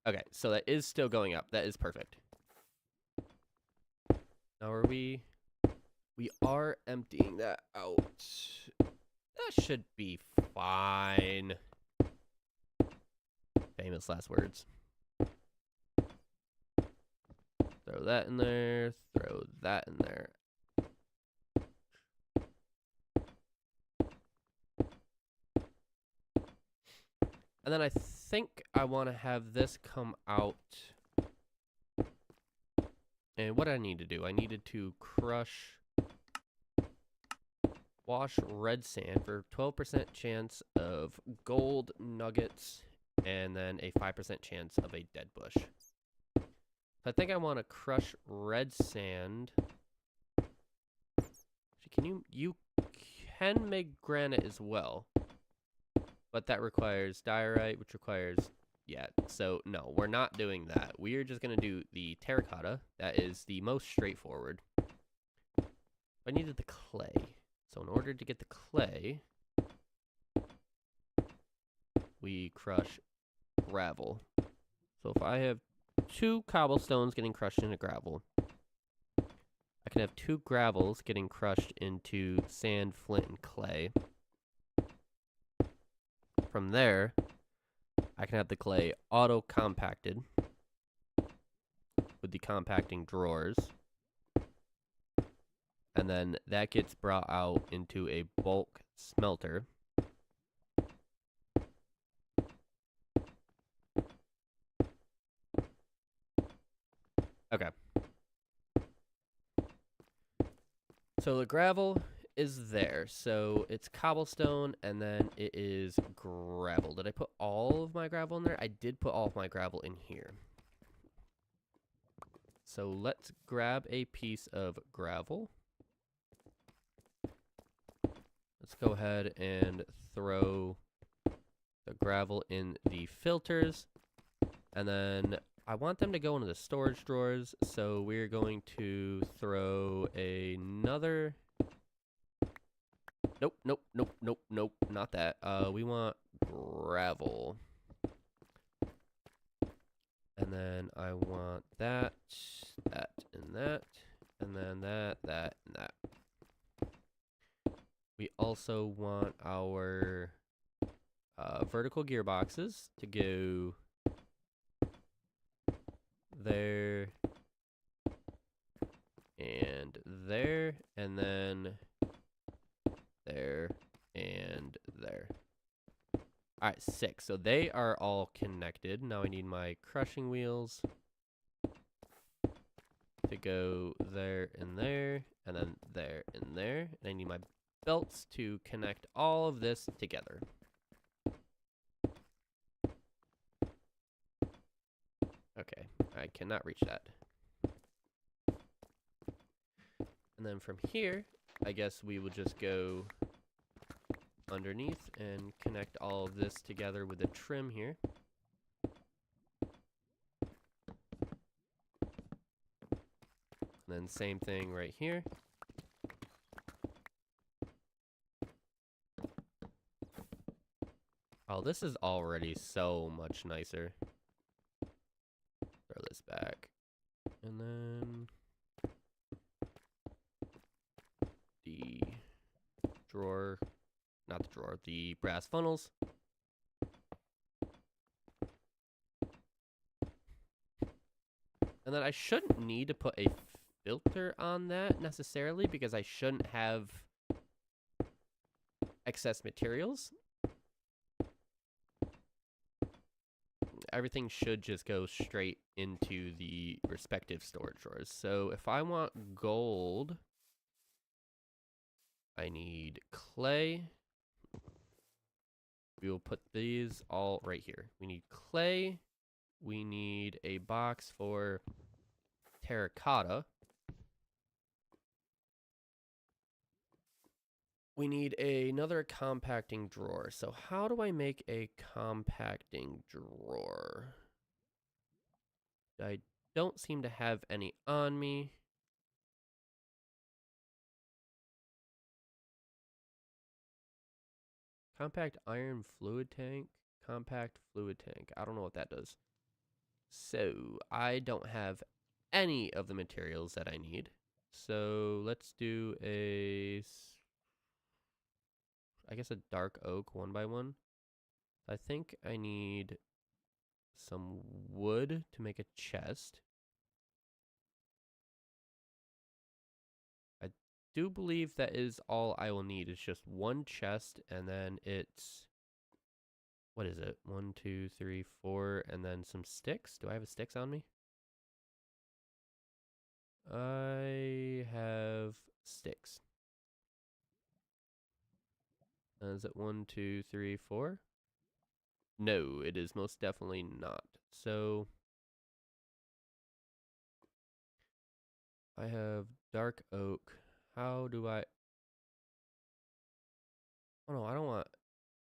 Okay, so that is still going up. That is perfect. Now are we are emptying that out. That should be fine. Famous last words. Throw that in there. Throw that in there. And then I think I want to have this come out. And what I need to do, I needed to wash red sand for 12% chance of gold nuggets, and then a 5% chance of a dead bush. So I think I want to crush red sand. Actually, you can make granite as well. But that requires diorite, which requires, yeah, so no, we're not doing that. We are just going to do the terracotta. That is the most straightforward. I needed the clay. So in order to get the clay, we crush gravel. So if I have 2 cobblestones getting crushed into gravel, I can have 2 gravels getting crushed into sand, flint, and clay. From there, I can have the clay auto-compacted with the compacting drawers. And then that gets brought out into a bulk smelter. Okay. So the gravel is there. So it's cobblestone and then it is gravel. Did I put all of my gravel in there? I did put all of my gravel in here. So let's grab a piece of gravel. Let's go ahead and throw the gravel in the filters. And then I want them to go into the storage drawers. So we're going to throw another... Nope, not that. We want gravel. And then I want that, and that, and then that, and that. We also want our vertical gearboxes to go there, and there, and then there, and there. Alright, 6. So they are all connected. Now I need my crushing wheels to go there and there, and then there and there. And I need my belts to connect all of this together. Okay, I cannot reach that. And then from here, I guess we will just go underneath and connect all of this together with a trim here. And then same thing right here. Oh, this is already so much nicer. Throw this back. And then the drawer, not the drawer, the brass funnels. And then I shouldn't need to put a filter on that necessarily because I shouldn't have excess materials. Everything should just go straight into the respective storage drawers. So if I want gold, I need clay. We will put these all right here. We need clay. We need a box for terracotta. We need another compacting drawer. So how do I make a compacting drawer? I don't seem to have any on me. Compact iron fluid tank. Compact fluid tank. I don't know what that does. So I don't have any of the materials that I need. So let's do I guess a dark oak 1x1. I think I need some wood to make a chest. I do believe that is all I will need. It's just one chest, and then it's, what is it? 1, 2, 3, 4, and then some sticks. Do I have a sticks on me? I have sticks. Is it 1, 2, 3, 4? No, it is most definitely not. So I have dark oak. How do I? Oh no, I don't want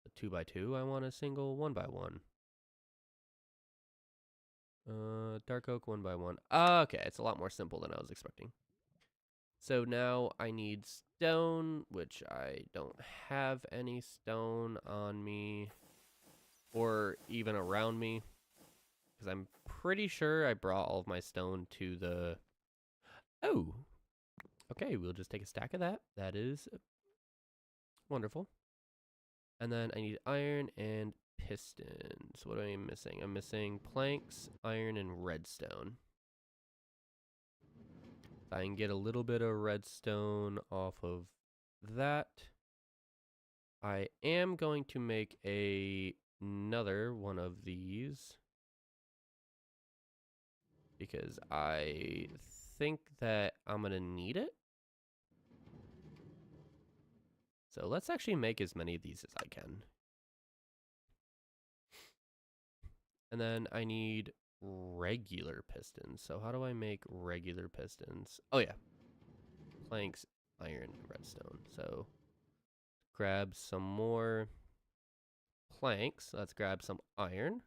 a 2x2. I want a single 1x1. Dark oak 1x1. Okay, it's a lot more simple than I was expecting. So now I need stone, which I don't have any stone on me or even around me, because I'm pretty sure I brought all of my stone to the... Oh, okay, we'll just take a stack of that. That is wonderful. And then I need iron and pistons. What am I missing? I'm missing planks, iron, and redstone. I can get a little bit of redstone off of that. I am going to make another one of these because I think that I'm going to need it. So let's actually make as many of these as I can. And then I need regular pistons. So how do I make regular pistons? Oh yeah. Planks, iron, redstone. So grab some more planks. Let's grab some iron.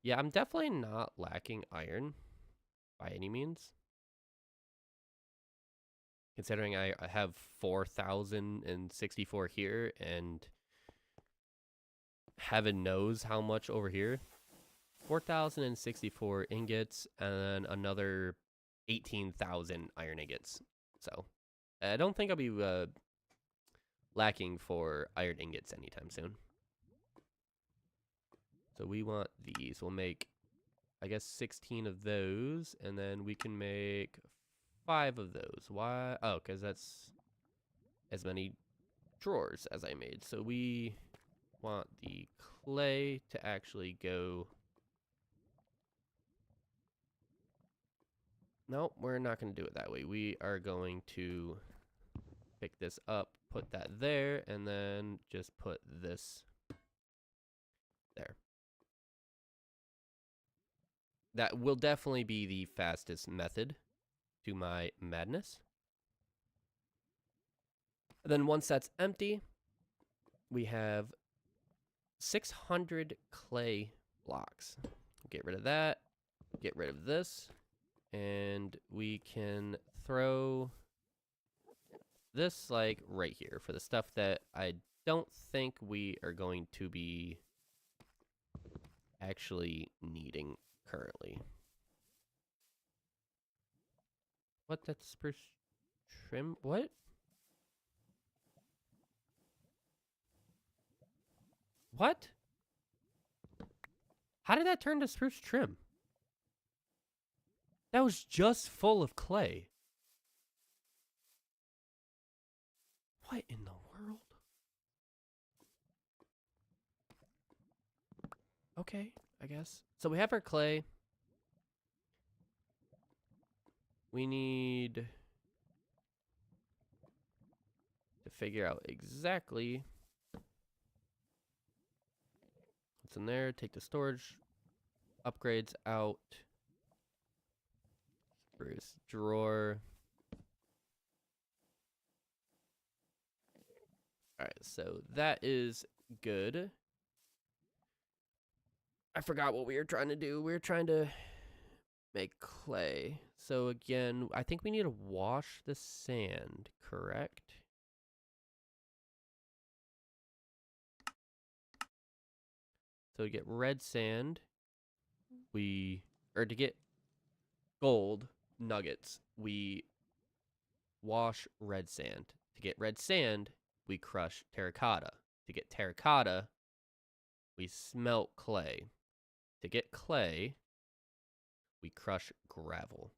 Yeah, I'm definitely not lacking iron by any means. Considering I have 4,064 here and heaven knows how much over here. 4,064 ingots and then another 18,000 iron ingots. So I don't think I'll be lacking for iron ingots anytime soon. So we want these. We'll make, I guess, 16 of those, and then we can make 5 of those. Why? Oh, because that's as many drawers as I made. So we want the clay to actually go... Nope, we're not going to do it that way. We are going to pick this up, put that there, and then just put this there. That will definitely be the fastest method to my madness. And then once that's empty, we have 600 clay blocks. Get rid of that. Get rid of this. And we can throw this like right here for the stuff that I don't think we are going to be actually needing currently. What? That's spruce trim? What? What? How did that turn to spruce trim? That was just full of clay. What in the world? Okay, I guess. So we have our clay. We need to figure out exactly what's in there. Take the storage upgrades out. Spruce drawer. Alright, so that is good. I forgot what we were trying to do. We were trying to make clay. So again, I think we need to wash the sand, correct? So to get red sand, to get gold nuggets, we wash red sand. To get red sand, we crush terracotta. To get terracotta, we smelt clay. To get clay, we crush gravel.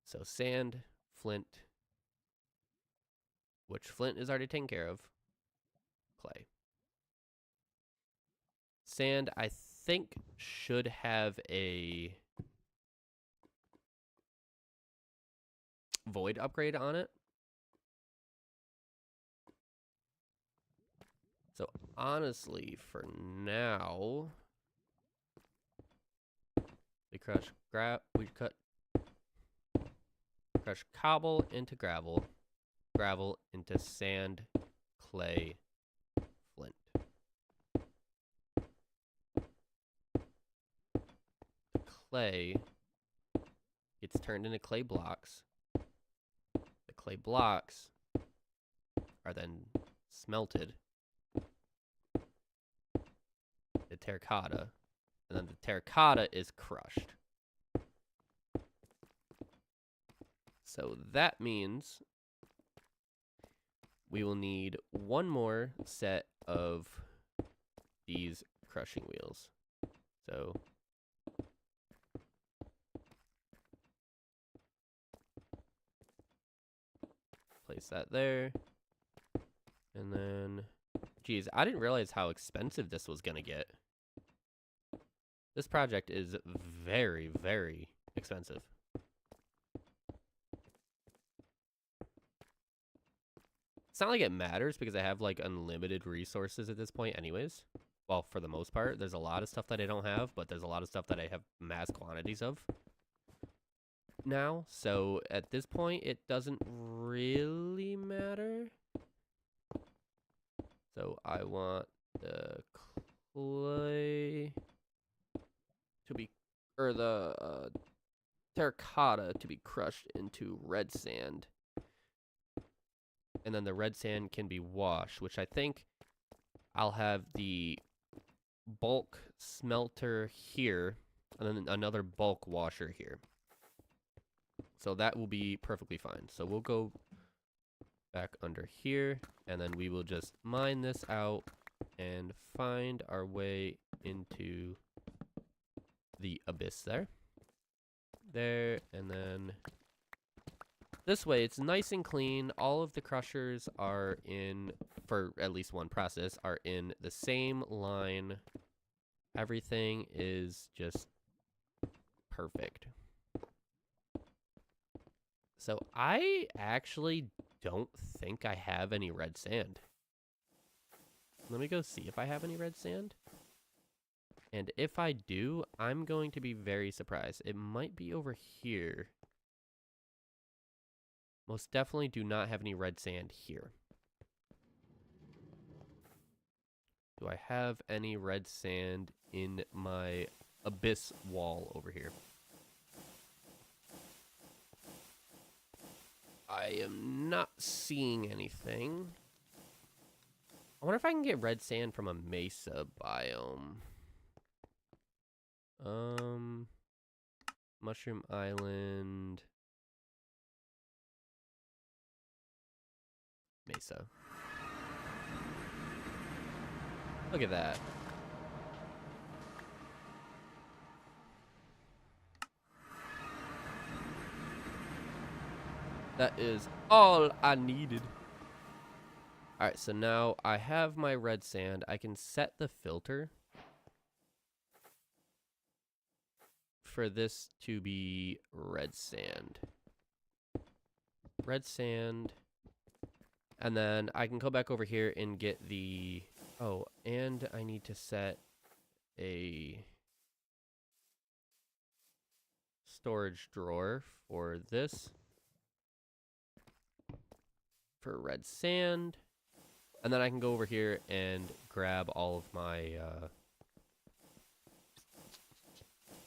So sand, flint, which flint is already taken care of, clay. Sand, I think, should have a void upgrade on it. So honestly, for now, we crush cobble into gravel, gravel into sand, clay, flint. The clay gets turned into clay blocks. The clay blocks are then smelted. The terracotta, and then the terracotta is crushed. So that means we will need one more set of these crushing wheels. So place that there. And then, geez, I didn't realize how expensive this was gonna get. This project is very, very expensive. It's not like it matters because I have like unlimited resources at this point anyways. Well, for the most part, there's a lot of stuff that I don't have, but there's a lot of stuff that I have mass quantities of now. So at this point, it doesn't really matter. So I want the clay to be, or the terracotta to be crushed into red sand. And then the red sand can be washed, which I think I'll have the bulk smelter here, and then another bulk washer here. So that will be perfectly fine. So we'll go back under here, and then we will just mine this out and find our way into the abyss there. There, and then this way it's nice and clean. All of the crushers are in, for at least one process, are in the same line. Everything is just perfect. So I actually don't think I have any red sand. Let me go see if I have any red sand. And if I do, I'm going to be very surprised. It might be over here. Most definitely do not have any red sand here. Do I have any red sand in my abyss wall over here. I am not seeing anything. I wonder if I can get red sand from a mesa biome. Mushroom Island. Mesa. Look at that. That is all I needed. Alright, so now I have my red sand. I can set the filter for this to be red sand. Red sand. And then I can go back over here and get the... Oh, and I need to set a storage drawer for this. For red sand. And then I can go over here and grab all of my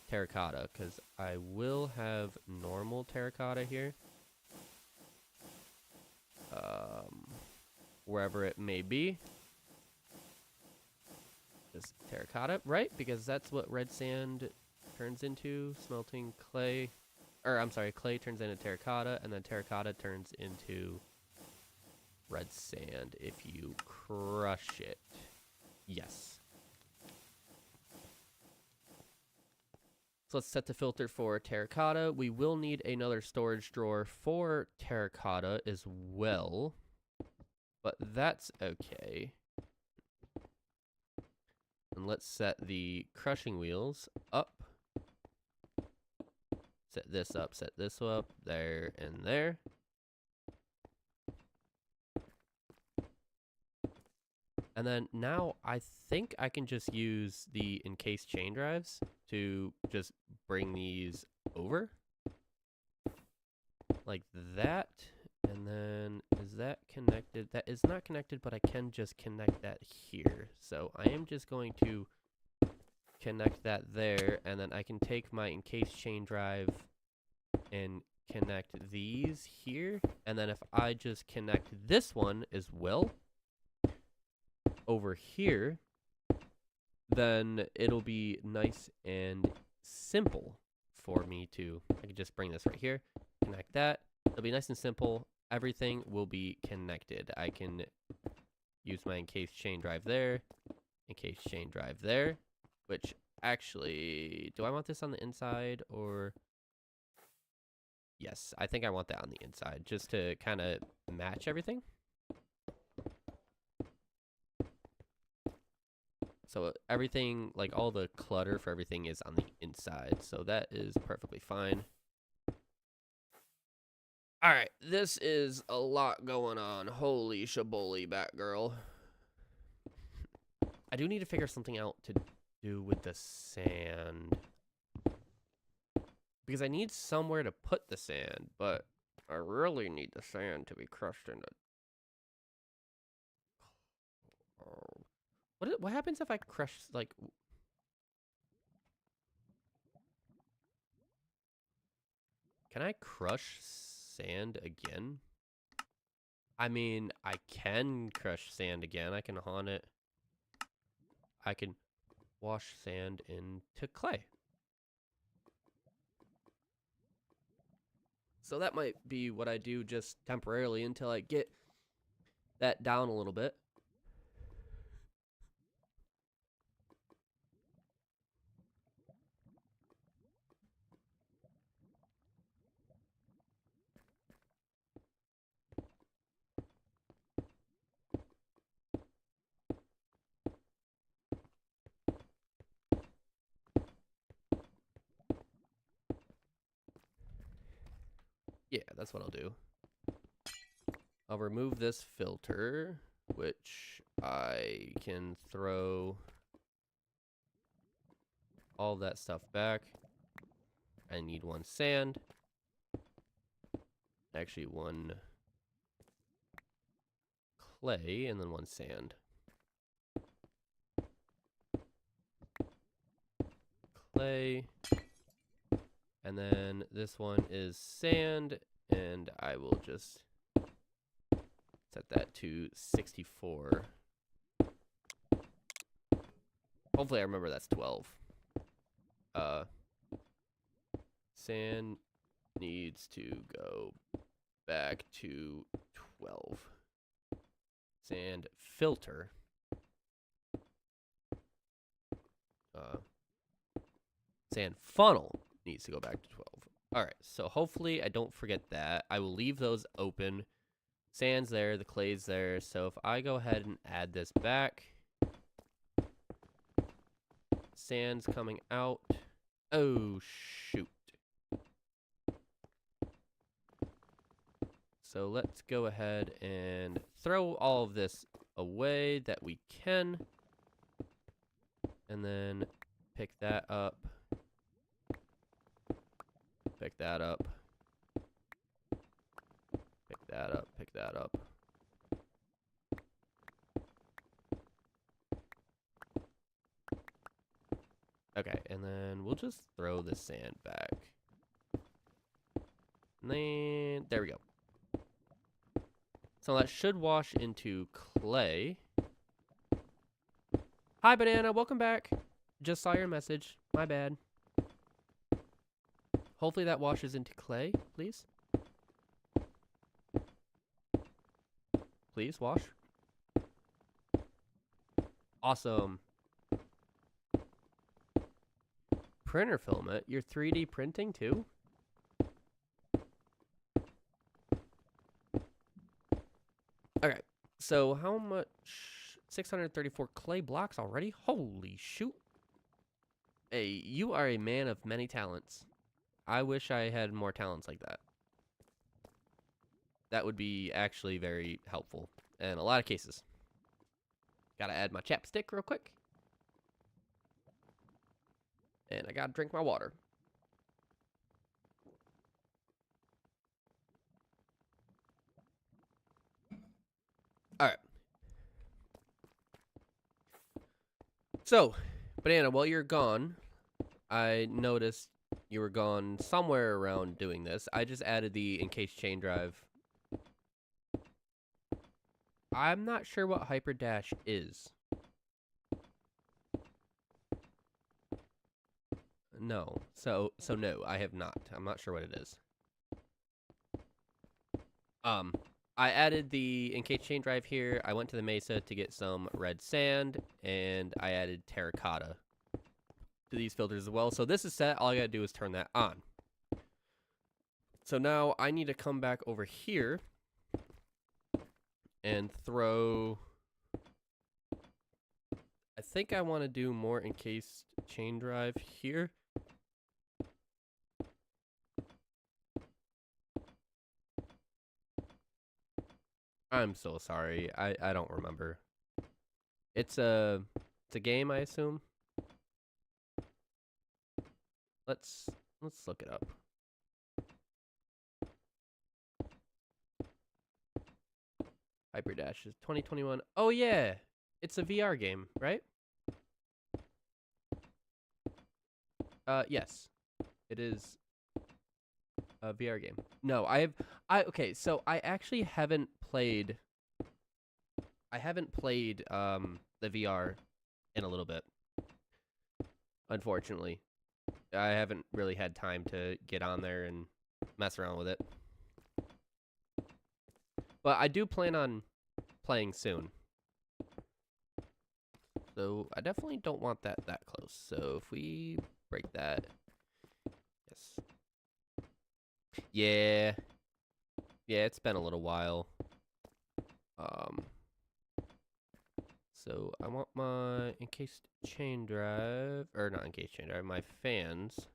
terracotta, because I will have normal terracotta here. Wherever it may be. Just terracotta, right? Because that's what red sand turns into. Smelting clay. Or, I'm sorry, clay turns into terracotta, and then terracotta turns into red sand if you crush it. Yes. So let's set the filter for terracotta. We will need another storage drawer for terracotta as well. But that's okay. And let's set the crushing wheels up. Set this up, there and there. And then now I think I can just use the encased chain drives to just bring these over. Like that. And then is that connected? That is not connected, but I can just connect that here. So I am just going to connect that there, and then I can take my encased chain drive and connect these here. And then if I just connect this one as well over here, then it'll be nice and simple for me to, I can just bring this right here, connect that. It'll be nice and simple. Everything will be connected. I can use my encased chain drive there, encased chain drive there, which actually, do I want this on the inside or? Yes, I think I want that on the inside just to kind of match everything. So everything, like all the clutter for everything is on the inside. So that is perfectly fine. All right, this is a lot going on. Holy shaboli, Batgirl. I do need to figure something out to do with the sand. Because I need somewhere to put the sand, but I really need the sand to be crushed into... What happens if I crush, like... Can I crush sand again? I mean, I can crush sand again. I can haunt it. I can wash sand into clay. So that might be what I do just temporarily until I get that down a little bit. Yeah, that's what I'll do. I'll remove this filter, which I can throw all that stuff back. I need one sand. Actually, one clay and then one sand. clay. And then this one is sand, and I will just set that to 64. Hopefully I remember that's 12. Sand needs to go back to 12. Sand filter. Sand funnel needs to go back to 12. All right, so hopefully I don't forget that. I will leave those open. Sand's there, the clay's there. So if I go ahead and add this back, sand's coming out. Oh, shoot. So let's go ahead and throw all of this away that we can. And then pick that up. Pick that up. Pick that up. Pick that up. Okay, and then we'll just throw the sand back. And then, there we go. So that should wash into clay. Hi, Banana, welcome back. Just saw your message. My bad. Hopefully that washes into clay, please. Please, wash. Awesome. Printer filament? You're 3D printing too? Okay, so how much? 634 clay blocks already? Holy shoot. Hey, you are a man of many talents. I wish I had more talents like that. That would be actually very helpful in a lot of cases. Gotta add my chapstick real quick. And I gotta drink my water. Alright. So, Banana, while you're gone, I noticed you were gone somewhere around doing this. I just added the encased chain drive. I'm not sure what Hyperdash is. No. So no, I have not. I'm not sure what it is. I added the encased chain drive here. I went to the mesa to get some red sand, and I added terracotta to these filters as well. So this is set. All I gotta do is turn that on. So now I need to come back over here and throw... I think I want to do more encased chain drive here. I'm so sorry. I don't remember. It's a game, I assume. Let's look it up. Hyperdash is 2021. Oh yeah, it's a VR game, right? Yes, it is a VR game. No, okay, so I actually haven't played. I haven't played the VR in a little bit. Unfortunately, I haven't really had time to get on there and mess around with it. But I do plan on playing soon. So I definitely don't want that close. So if we break that. Yes. Yeah. Yeah, it's been a little while. So I want my encased chain drive, or not encased chain drive, my fans,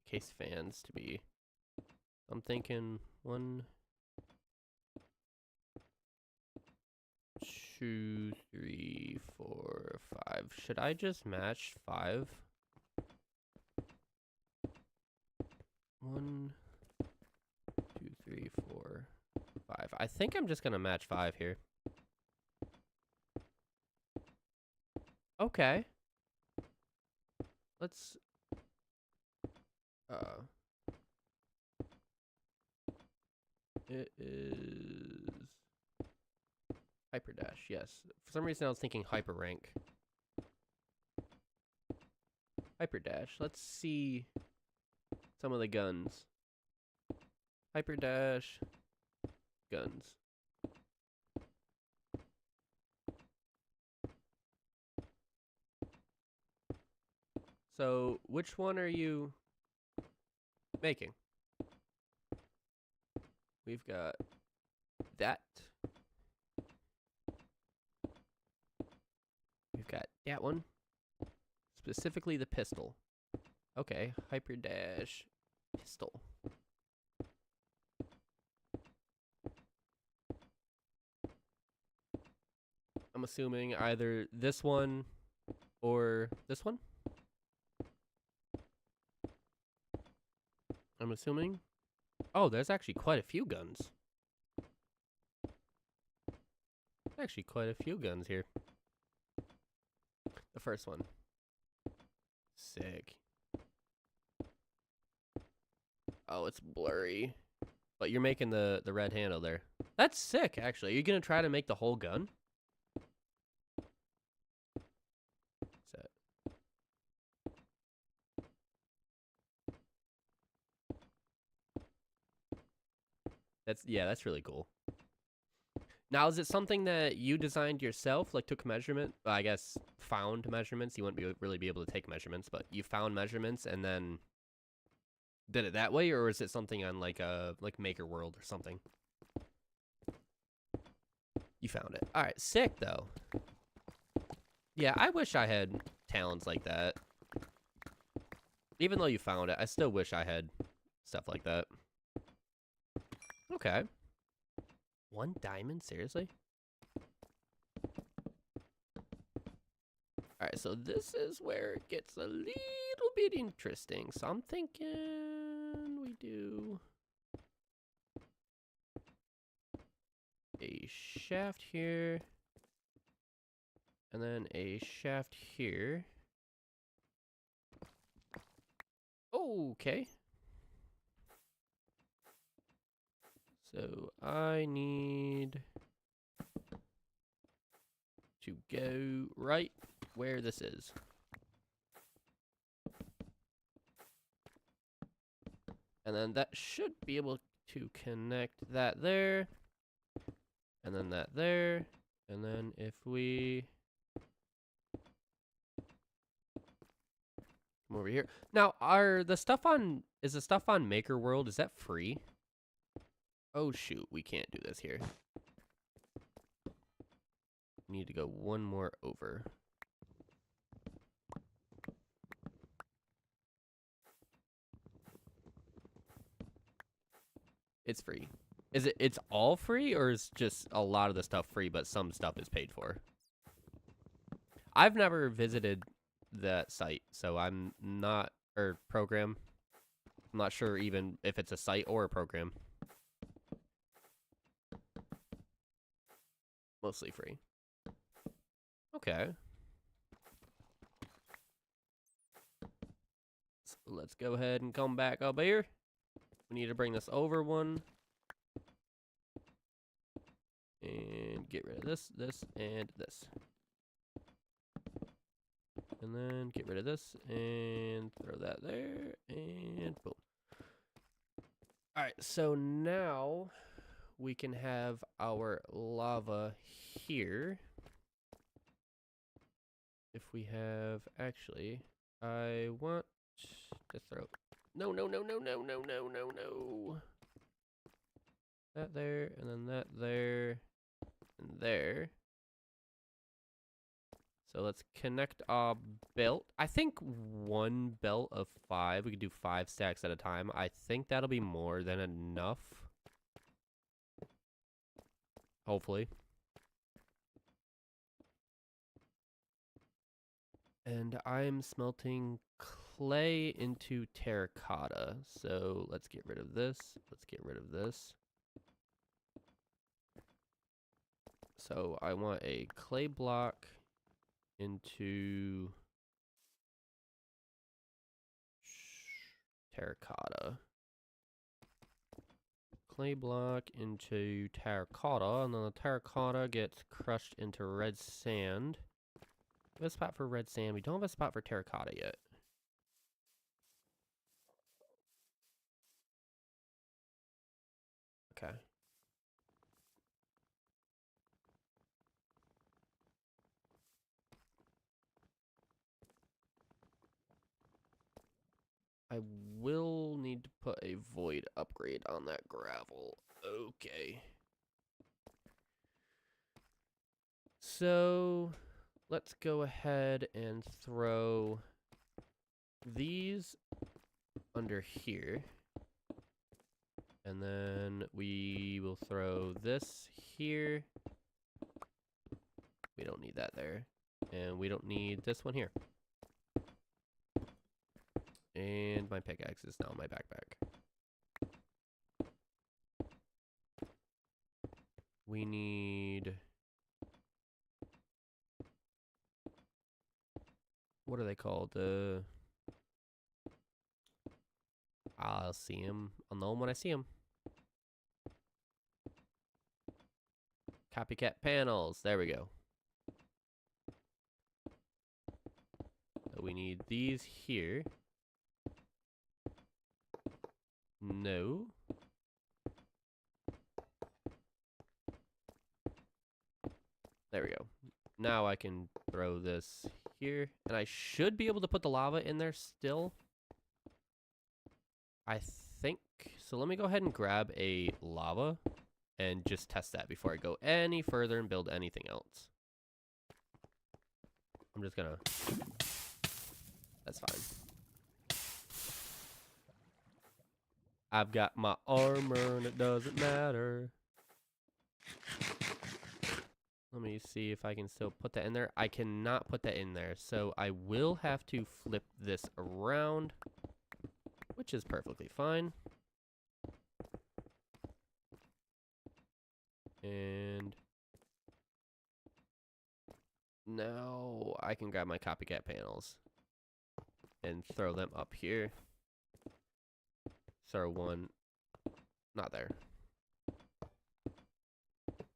encased fans to be, I'm thinking 1, 2, 3, 4, 5. Should I just match 5? 1, 2, 3, 4, 5. I think I'm just gonna match 5 here. Okay. Let's It is Hyperdash, yes. For some reason I was thinking Hyper Rank. Hyperdash. Let's see some of the guns. Hyperdash guns. So, which one are you making? We've got that. We've got that one. Specifically the pistol. Okay, Hyperdash pistol. I'm assuming either this one or this one. I'm assuming. Oh, there's actually quite a few guns. Actually quite a few guns here. The first one. Sick. Oh, it's blurry. But you're making the red handle there. That's sick, actually. Are you gonna try to make the whole gun? Set. That's really cool. Now, is it something that you designed yourself, like took measurement? Well, I guess found measurements. You wouldn't really be able to take measurements, but you found measurements and then did it that way, or is it something on like a Maker World or something? You found it. All right, sick though. Yeah, I wish I had talents like that. Even though you found it, I still wish I had stuff like that. Okay. 1 diamond? Seriously? Alright, so this is where it gets a little bit interesting. So I'm thinking we do a shaft here. And then a shaft here. Okay. So I need to go right where this is. And then that should be able to connect that there. And then that there. And then if we come over here. Now, is the stuff on Maker World, is that free? Oh shoot, we can't do this here. We need to go one more over. It's free. It's all free, or is just a lot of the stuff free, but some stuff is paid for? I've never visited that site, so I'm not, or program. I'm not sure even if it's a site or a program. Mostly free. Okay. So let's go ahead and come back up here. We need to bring this over one. And get rid of this, this, and this. And then get rid of this and throw that there and boom. Alright, so now we can have our lava here. If we have, actually, I want to throw, no. That there, and then that there, and there. So let's connect our belt. I think 1 belt of 5. We could do 5 stacks at a time. I think that'll be more than enough. Hopefully. And I'm smelting clay into terracotta. So let's get rid of this. Let's get rid of this. So I want a clay block into terracotta. clay block into terracotta, and then the terracotta gets crushed into red sand. We have a spot for red sand. We don't have a spot for terracotta yet. Okay. I will need to put a void upgrade on that gravel. Okay. So let's go ahead and throw these under here. And then we will throw this here. We don't need that there. And we don't need this one here. And my pickaxe is now in my backpack. We need... what are they called? I'll see them. I'll know them when I see them. Copycat panels. There we go. So we need these here. No. There we go. Now I can throw this here. And I should be able to put the lava in there still. I think. So let me go ahead and grab a lava and just test that before I go any further and build anything else. I'm just gonna... that's fine. I've got my armor and it doesn't matter. Let me see if I can still put that in there. I cannot put that in there, so I will have to flip this around, which is perfectly fine. And now I can grab my copycat panels and throw them up here. Throw one, not there,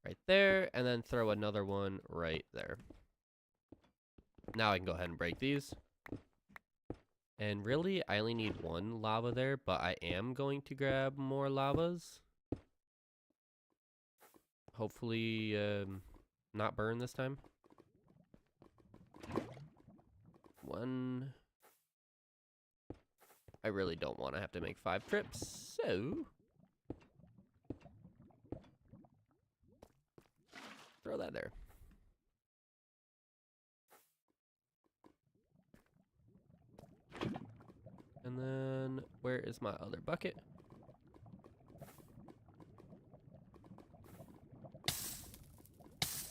right there, and then throw another one right there. Now I can go ahead and break these. And really, I only need one lava there, but I am going to grab more lavas. Hopefully, not burn this time. One. I really don't want to have to make 5 trips, so throw that there. And then, where is my other bucket?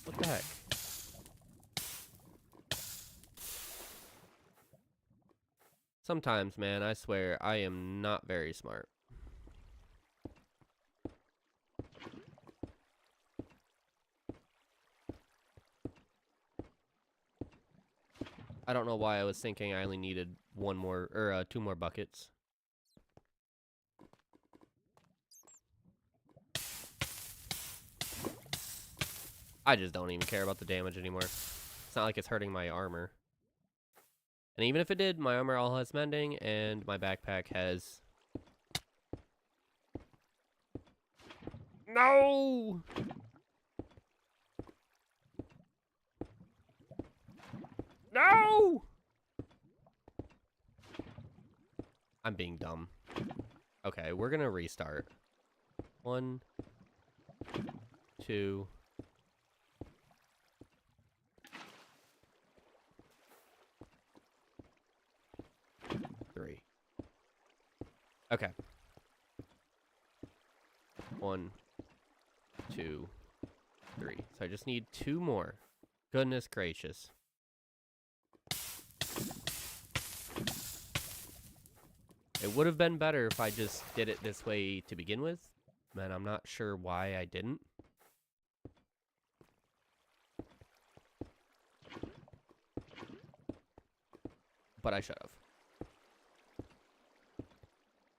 What the heck? Sometimes, man, I swear, I am not very smart. I don't know why I was thinking I only needed one more, or 2 more buckets. I just don't even care about the damage anymore. It's not like it's hurting my armor. And even if it did, my armor all has mending, and my backpack has... no! No! I'm being dumb. Okay, we're gonna restart. 1, 2... 3. Okay. 1, 2, 3. So I just need 2 more. Goodness gracious. It would have been better if I just did it this way to begin with. Man, I'm not sure why I didn't. But I should have.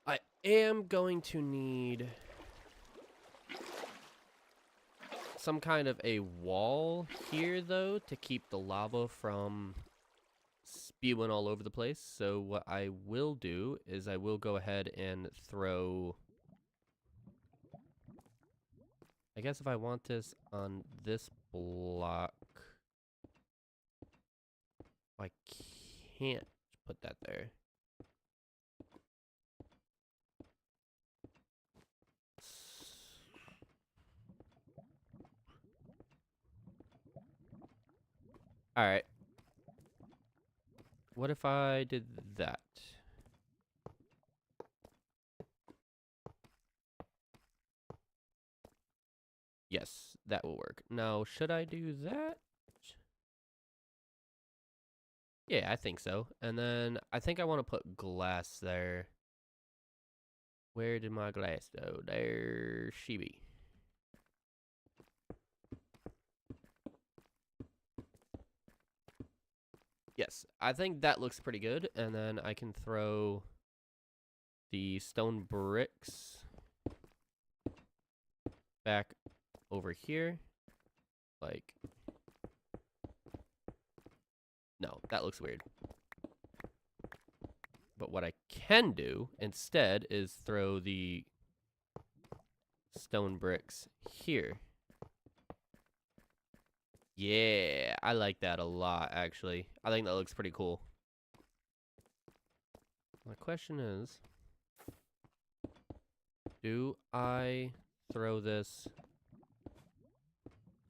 I am going to need some kind of a wall here, though, to keep the lava from spewing all over the place. So what I will do is I will go ahead and throw... I guess if I want this on this block, I can't put that there. All right. What if I did that? Yes, that will work. Now, should I do that? Yeah, I think so. And then I think I want to put glass there. Where did my glass go? There she be. Yes, I think that looks pretty good. And then I can throw the stone bricks back over here. Like, no, that looks weird. But what I can do instead is throw the stone bricks here. Yeah, I like that a lot, actually. I think that looks pretty cool. My question is, do I throw this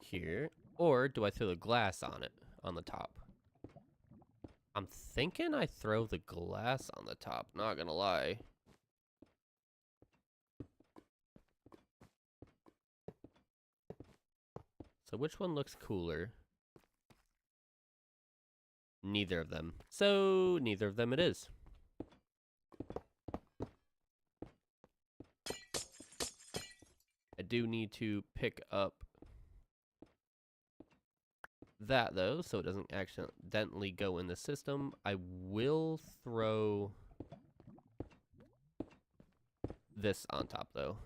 here, or do I throw the glass on it, on the top? I'm thinking I throw the glass on the top, not gonna lie. So which one looks cooler? Neither of them. So neither of them it is. I do need to pick up that though, so it doesn't accidentally go in the system. I will throw this on top though.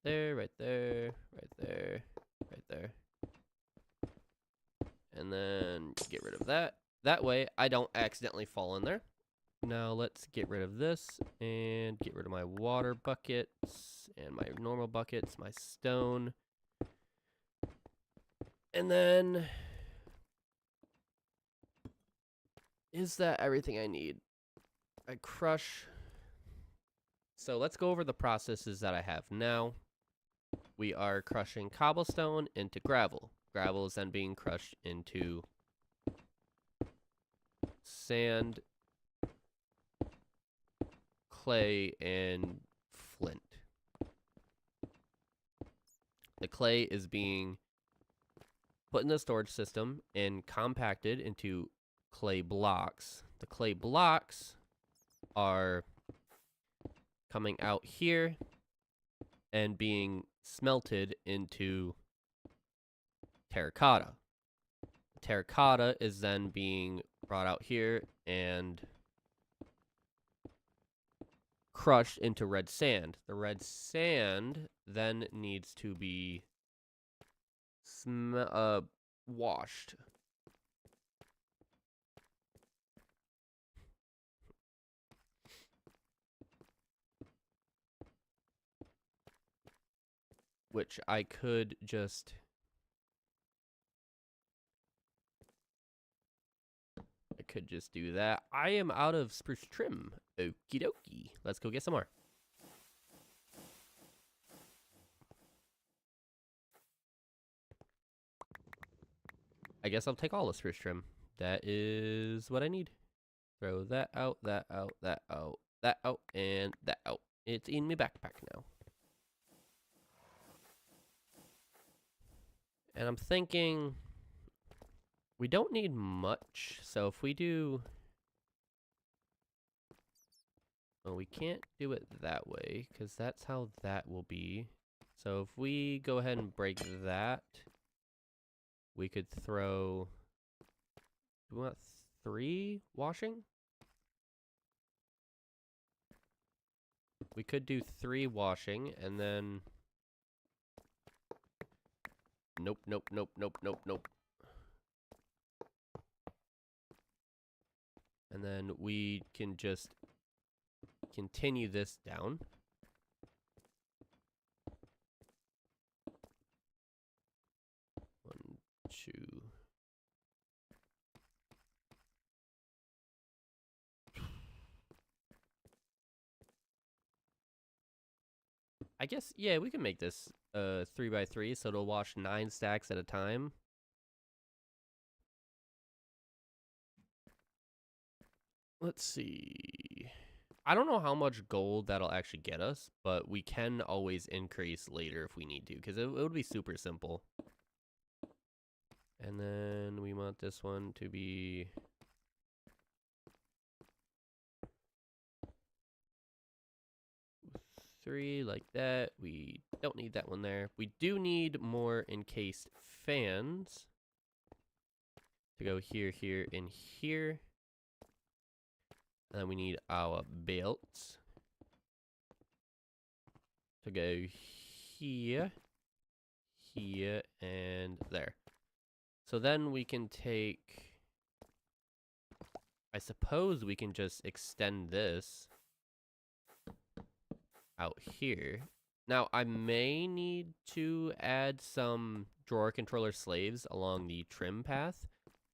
There, right there, right there, right there. And then get rid of that. That way I don't accidentally fall in there. Now let's get rid of this and get rid of my water buckets and my normal buckets, my stone. And then, is that everything I need? I crush. So let's go over the processes that I have now. We are crushing cobblestone into gravel. Gravel is then being crushed into sand, clay, and flint. The clay is being put in the storage system and compacted into clay blocks. The clay blocks are coming out here and being smelted into terracotta. Terracotta is then being brought out here and crushed into red sand. The red sand then needs to be washed. Which I could just... do that. I am out of spruce trim. Okie dokie. Let's go get some more. I guess I'll take all the spruce trim. That is what I need. Throw that out, that out, that out, that out, and that out. It's in my backpack now. And I'm thinking we don't need much. So if we do... Well, we can't do it that way because that's how that will be. So if we go ahead and break that, we could throw... Do we want 3 washing? We could do 3 washing, and then... Nope, nope, nope, nope, nope, nope. And then we can just continue this down. One, two. I guess, yeah, we can make this 3x3, so it'll wash 9 stacks at a time. Let's see. I don't know how much gold that'll actually get us, but we can always increase later if we need to, because it would be super simple. And then we want this one to be... three, like that. We don't need that one there. We do need more encased fans to go here, here, and here. And then we need our belts to go here, here, and there. So then we can take... I suppose we can just extend this out here. Now, I may need to add some drawer controller slaves along the trim path.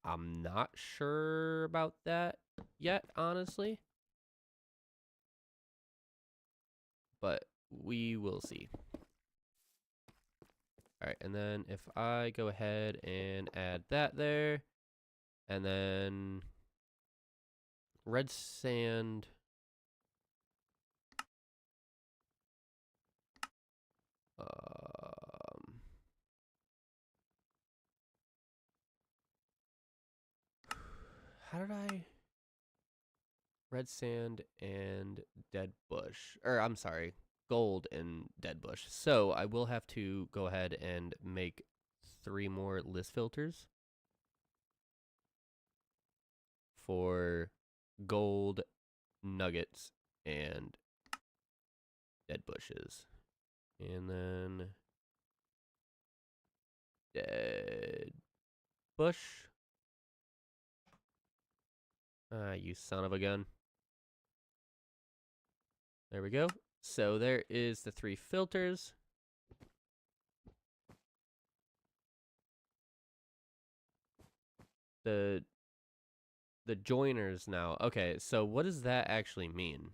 I'm not sure about that yet, honestly. But we will see. Alright, and then if I go ahead and add that there, and then red sand... how did I... red sand and dead bush. Or, I'm sorry, gold and dead bush. So, I will have to go ahead and make 3 more list filters for gold, nuggets, and dead bushes. And then... dead bush. You son of a gun. There we go. So there is the 3 filters. The joiners now. Okay, so what does that actually mean?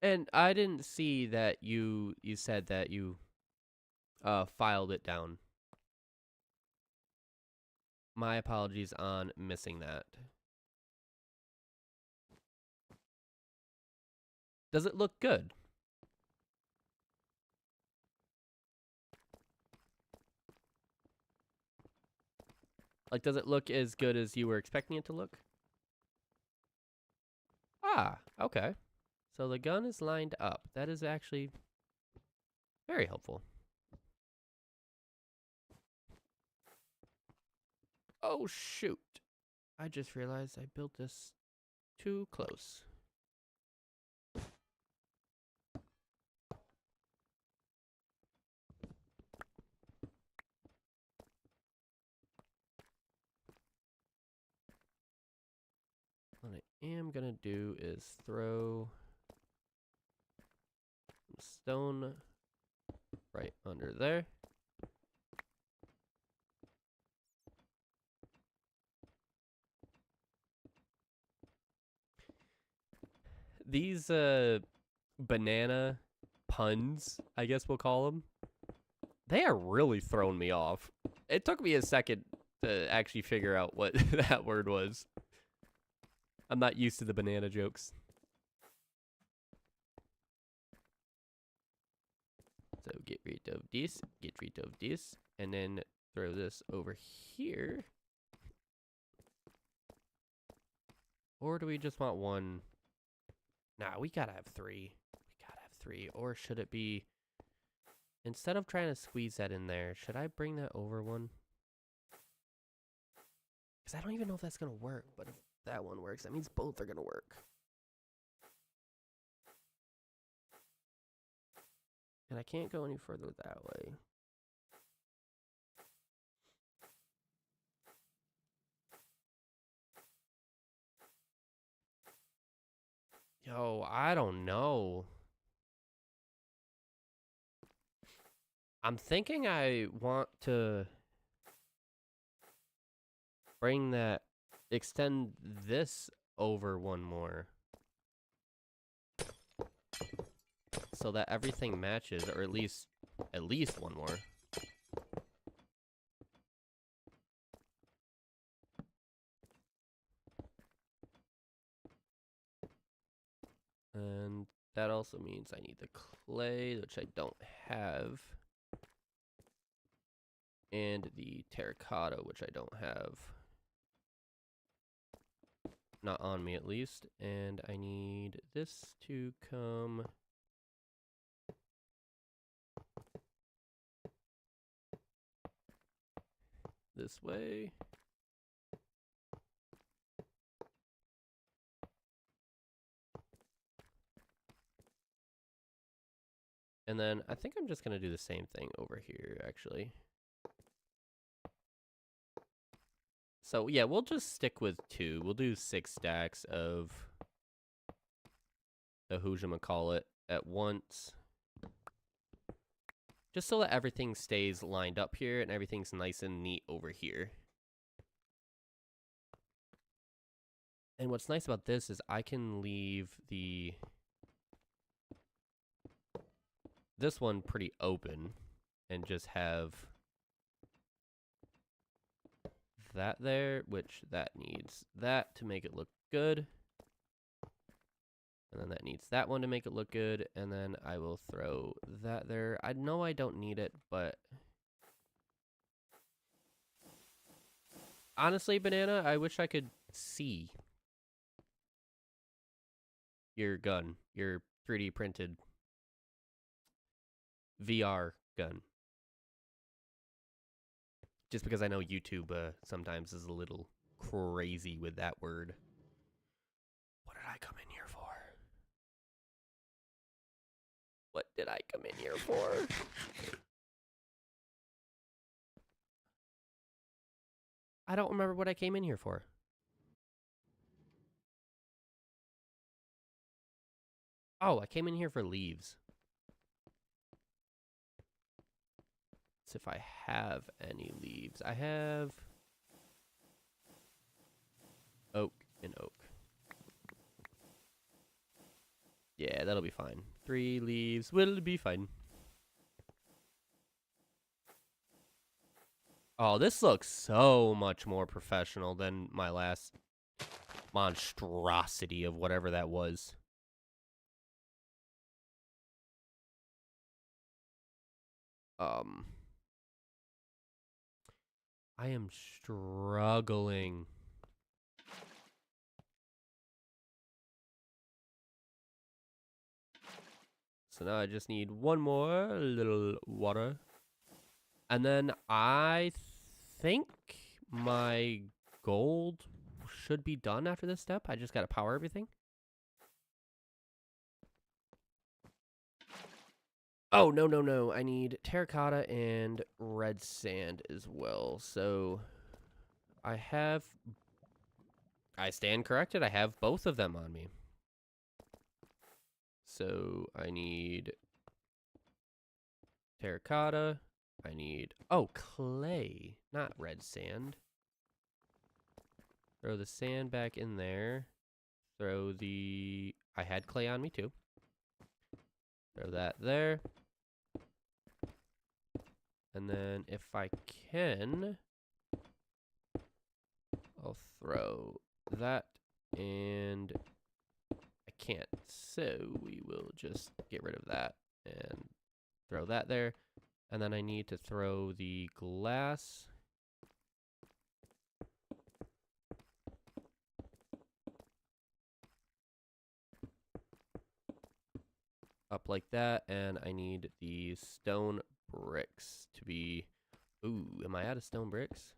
And I didn't see that you said that you filed it down. My apologies on missing that. Does it look good? Like, does it look as good as you were expecting it to look? Ah, okay. So the gun is lined up. That is actually very helpful. Oh, shoot. I just realized I built this too close. What I am gonna do is throw some stone right under there. These banana puns, I guess we'll call them, they are really throwing me off. It took me a second to actually figure out what that word was. I'm not used to the banana jokes. So get rid of this, and then throw this over here. Or do we just want 1? Nah, we gotta have 3. We gotta have 3. Or should it be... instead of trying to squeeze that in there, should I bring that over 1? Because I don't even know if that's gonna work, but that one works. That means both are going to work. And I can't go any further that way. Yo, I don't know. I'm thinking I want to bring that, extend this over one more. So that everything matches, or at least one more. And that also means I need the clay, which I don't have. And the terracotta, which I don't have. Not on me, at least. And I need this to come this way. And then I think I'm just going to do the same thing over here, actually. So, yeah, we'll just stick with 2. We'll do 6 stacks of the whoojamacallit at once. Just so that everything stays lined up here and everything's nice and neat over here. And what's nice about this is I can leave this one pretty open and just have that there, which that needs that to make it look good. And then that needs that one to make it look good. And then I will throw that there. I know I don't need it, but honestly, Banana, I wish I could see your gun, your 3D printed VR gun. Just because I know YouTube sometimes is a little crazy with that word. What did I come in here for? What did I come in here for? I don't remember what I came in here for. Oh, I came in here for leaves. Let's see if I have any leaves. I have oak and oak. Yeah, that'll be fine. 3 leaves will be fine. Oh, this looks so much more professional than my last monstrosity of whatever that was. I am struggling. So now I just need one more little water. And then I think my gold should be done after this step. I just gotta power everything. Oh, no. I need terracotta and red sand as well. So I stand corrected. I have both of them on me. So I need terracotta. I need, oh, clay, not red sand. Throw the sand back in there. Throw the, I had clay on me too. Throw that there. And then if I can, I'll throw that, and I can't. So we will just get rid of that and throw that there. And then I need to throw the glass. Up like that, and I need the stone bricks to be, ooh, am I out of stone bricks?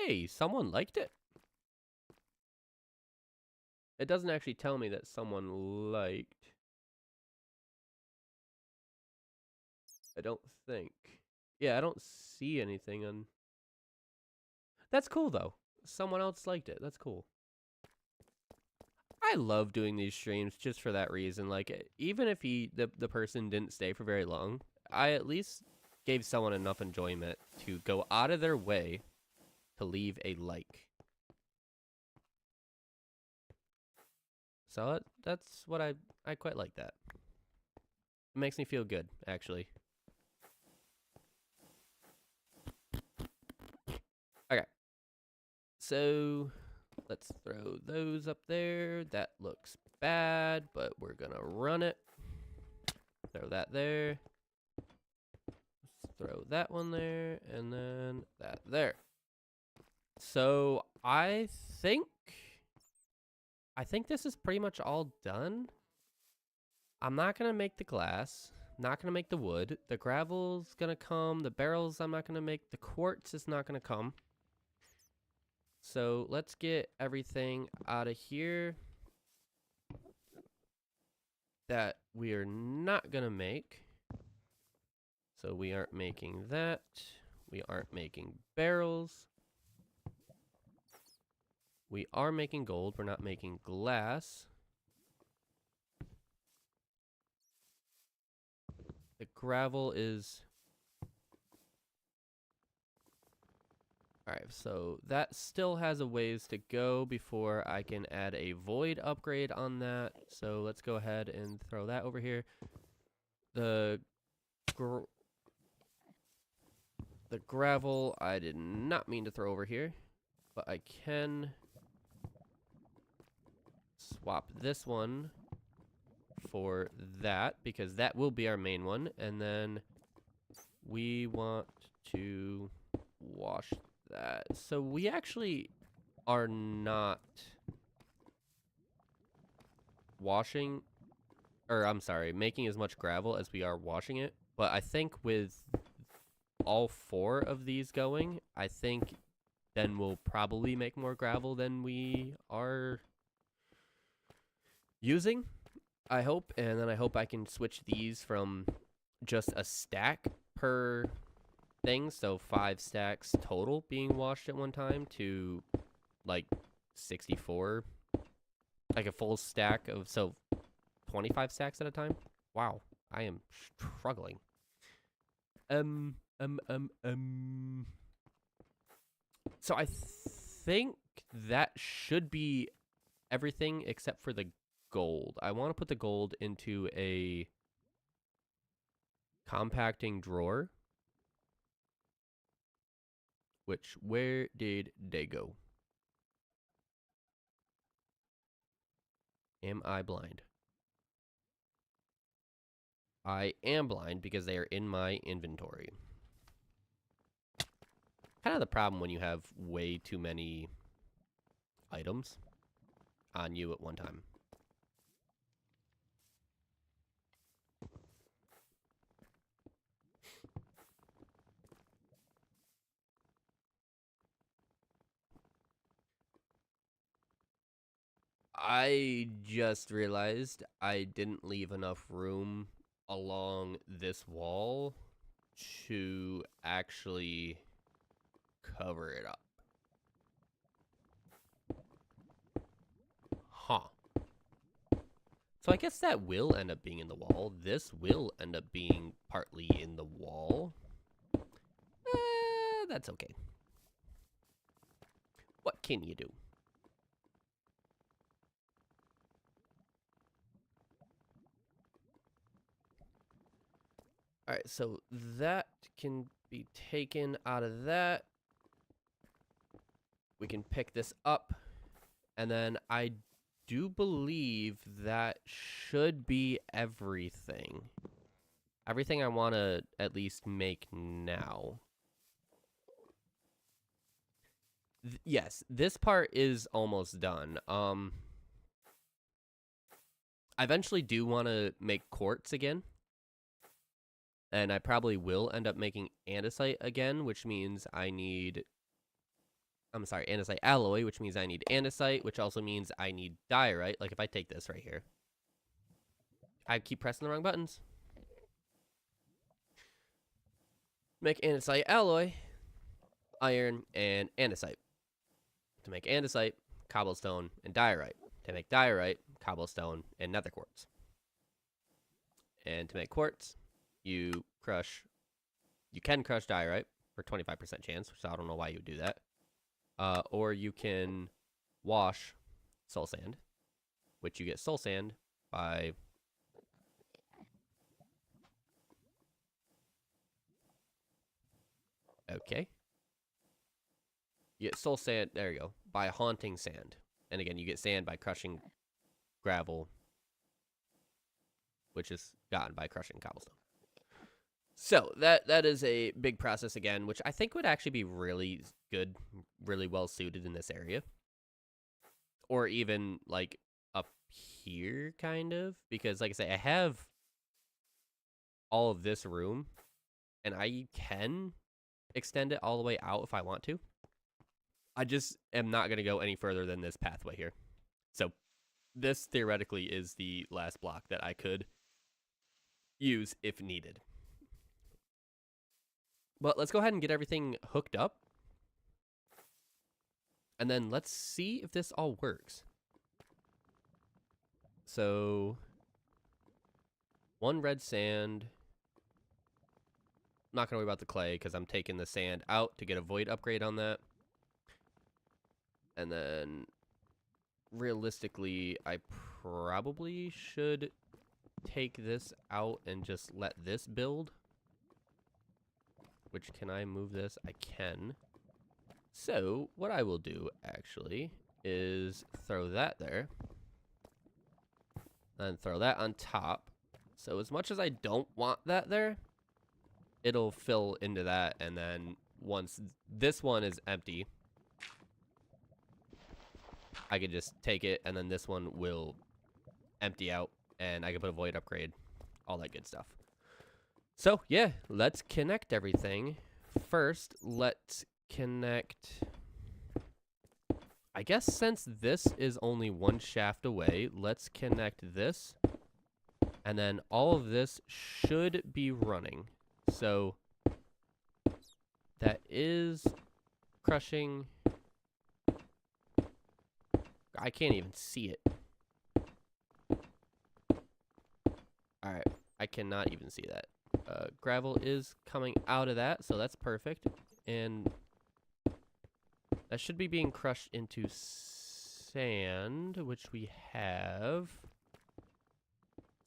Hey, someone liked it. It doesn't actually tell me that someone liked. I don't think. Yeah, I don't see anything on. That's cool though. Someone else liked it. That's cool. I love doing these streams just for that reason. Like, even if the person didn't stay for very long, I at least gave someone enough enjoyment to go out of their way to leave a like. So that's what I quite like that. It makes me feel good, actually. Okay. So let's throw those up there. That looks bad, but we're gonna run it. Throw that there. Let's throw that one there, and then that there. So I think this is pretty much all done. I'm not gonna make the glass. Not gonna make the wood. The gravel's gonna come. The barrels I'm not gonna make. The quartz is not gonna come. So let's get everything out of here that we are not gonna make. So we aren't making that. We aren't making barrels. We are making gold. We're not making glass. The gravel is... Alright, so that still has a ways to go before I can add a void upgrade on that. So let's go ahead and throw that over here. The gravel I did not mean to throw over here, but I can swap this one for that because that will be our main one. And then we want to wash that. So we actually are not washing, or I'm sorry, making as much gravel as we are washing it. But I think with all 4 of these going, I think then we'll probably make more gravel than we are using. I hope, and then I hope I can switch these from just a stack per thing, so 5 stacks total being washed at one time to like 64, like a full stack of, so 25 stacks at a time. Wow, I am struggling. So I think that should be everything except for the gold. I want to put the gold into a compacting drawer. Which, where did they go? Am I blind? I am blind because they are in my inventory. Kind of the problem when you have way too many items on you at one time. I just realized I didn't leave enough room along this wall to actually cover it up. Huh. So I guess that will end up being in the wall. This will end up being partly in the wall. That's okay. What can you do? Alright, so that can be taken out of that. We can pick this up. And then I do believe that should be everything. Everything I want to at least make now. Yes, this part is almost done. I eventually do want to make quartz again. And I probably will end up making andesite again, which means I need I'm sorry, andesite alloy, which means I need andesite, which also means I need diorite. Like if I take this right here, I keep pressing the wrong buttons. Make andesite alloy, iron, and andesite. To make andesite, cobblestone, and diorite. To make diorite, cobblestone, and nether quartz. And to make quartz, you can crush diorite for 25% chance, so I don't know why you would do that. Or you can wash soul sand, which you get soul sand by okay. You get soul sand, there you go, by haunting sand. And again, you get sand by crushing gravel, which is gotten by crushing cobblestone. So that is a big process again, which I think would actually be really good, really well suited in this area. Or even like up here, kind of. Because like I say, I have all of this room, and I can extend it all the way out if I want to. I just am not going to go any further than this pathway here. So this theoretically is the last block that I could use if needed. But let's go ahead and get everything hooked up. And then let's see if this all works. So, 1 red sand. I'm not going to worry about the clay because I'm taking the sand out to get a void upgrade on that. And then, realistically, I probably should take this out and just let this build. Which, can I move this? I can. So, what I will do, actually, is throw that there. And throw that on top. So, as much as I don't want that there, it'll fill into that. And then, once this one is empty, I can just take it, and then this one will empty out. And I can put a void upgrade. All that good stuff. So, yeah, let's connect everything. First, let's connect... I guess since this is only 1 shaft away, let's connect this. And then all of this should be running. So, that is crushing... I can't even see it. Alright, I cannot even see that. Gravel is coming out of that, so that's perfect. And that should be being crushed into sand, which we have.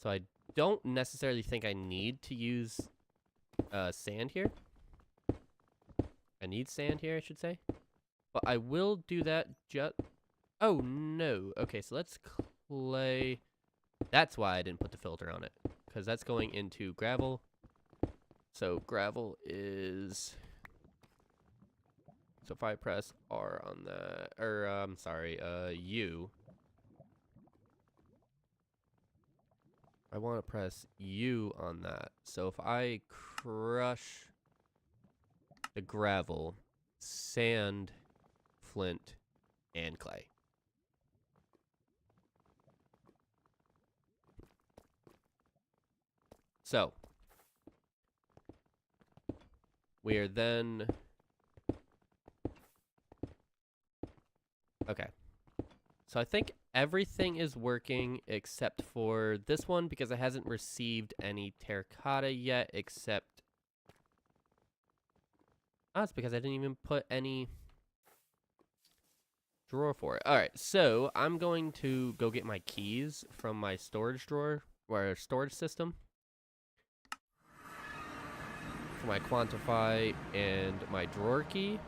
So I don't necessarily think I need to use sand here. I need sand here, I should say. But I will do that just... Oh, no. Okay, so let's clay... That's why I didn't put the filter on it. Because that's going into gravel. So gravel is... So if I press R on that... Or, I'm sorry, U. I want to press U on that. So if I crush the gravel, sand, flint, and clay. So, we are then... Okay. So I think everything is working except for this one because it hasn't received any terracotta yet except... Oh, it's because I didn't even put any drawer for it. Alright, so I'm going to go get my keys from my storage drawer, or storage system. For my quantify and my drawer key.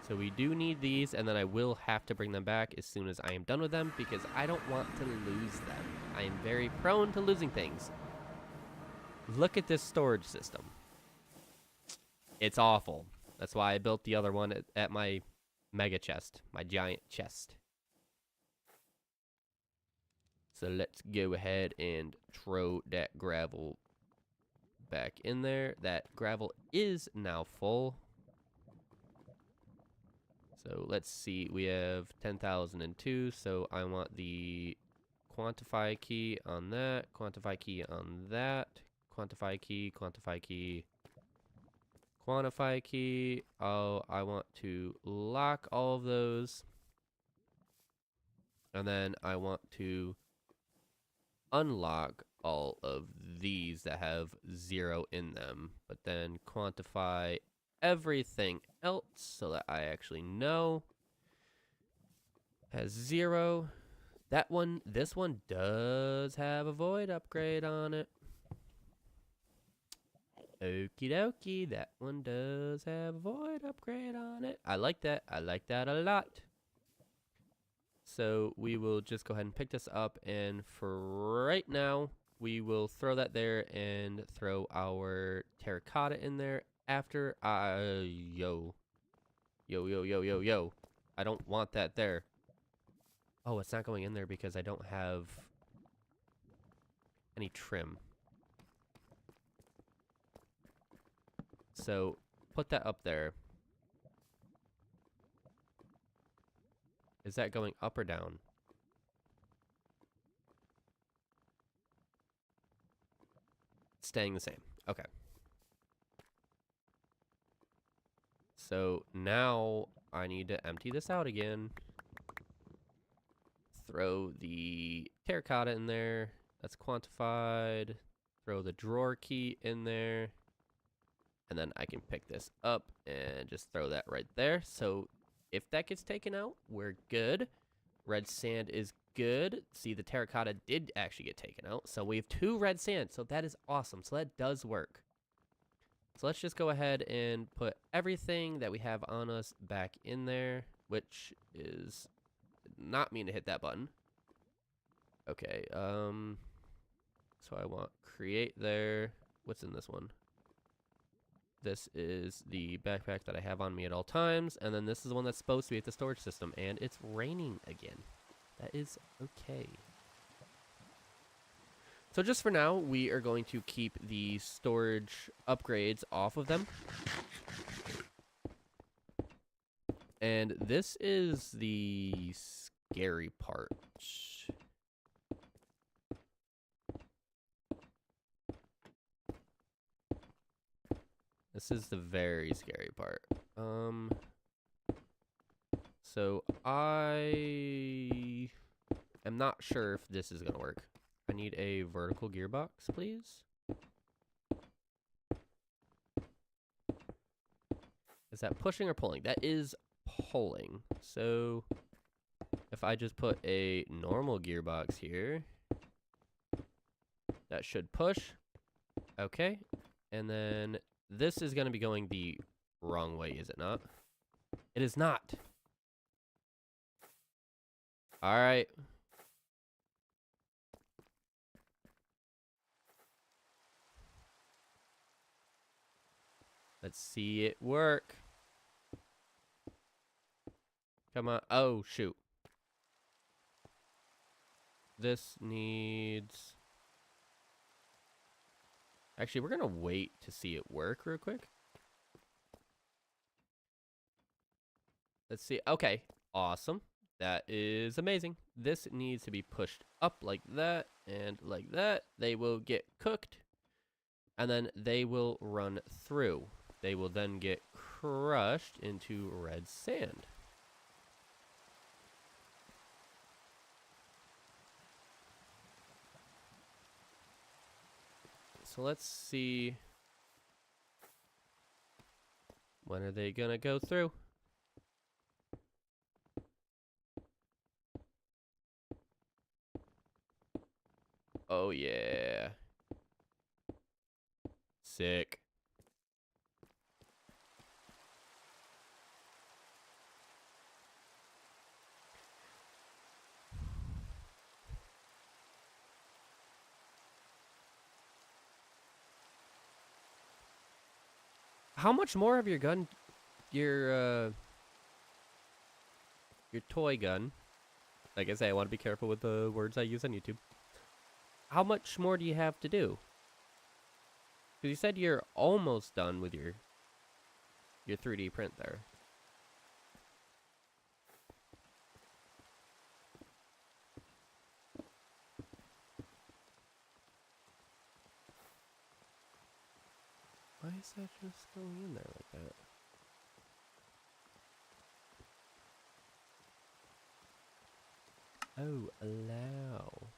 So we do need these, and then I will have to bring them back as soon as I am done with them because I don't want to lose them. I am very prone to losing things. Look at this storage system. It's awful. That's why I built the other one at my mega chest, my giant chest. So let's go ahead and throw that gravel back in there. That gravel is now full. So let's see, we have 10,002, so I want the quantify key on that, quantify key on that, quantify key, quantify key, quantify key. Oh, I want to lock all of those. And then I want to unlock all of these that have 0 in them, but then quantify everything else so that I actually know has 0. That one, this one does have a void upgrade on it. Okie dokie, that one does have a void upgrade on it. I like that. I like that a lot. So we will just go ahead and pick this up, and for right now, we will throw that there and throw our terracotta in there after yo. I don't want that there. Oh, it's not going in there because I don't have any trim. So put that up there. Is that going up or down? Staying the same. Okay. So now I need to empty this out again. Throw the terracotta in there. That's quantified. Throw the drawer key in there. And then I can pick this up and just throw that right there. So if that gets taken out, we're good. Red sand is good. See, the terracotta did actually get taken out. So we have 2 red sand. So that is awesome. So that does work. So let's just go ahead and put everything that we have on us back in there, which is not mean to hit that button. Okay, so I want create there. What's in this one? This is the backpack that I have on me at all times, and then this is the one that's supposed to be at the storage system, and it's raining again. That is okay. So just for now, we are going to keep the storage upgrades off of them. And this is the scary part. This is the very scary part. So I am not sure if this is gonna work. I need a vertical gearbox, please. Is that pushing or pulling? That is pulling. So if I just put a normal gearbox here, that should push. Okay. And then this is going to be going the wrong way, is it not? It is not. All right. Let's see it work. Come on. Oh, shoot. This needs... Actually, we're going to wait to see it work real quick. Let's see. Okay. Awesome. That is amazing. This needs to be pushed up like that and like that. They will get cooked. And then they will run through. They will then get crushed into red sand. So let's see. When are they gonna go through? Oh yeah. Sick. How much more of your gun, your toy gun? Like I say, I want to be careful with the words I use on YouTube. How much more do you have to do? Because you said you're almost done with your 3D print there. Why is that just going in there like that? Oh, allow.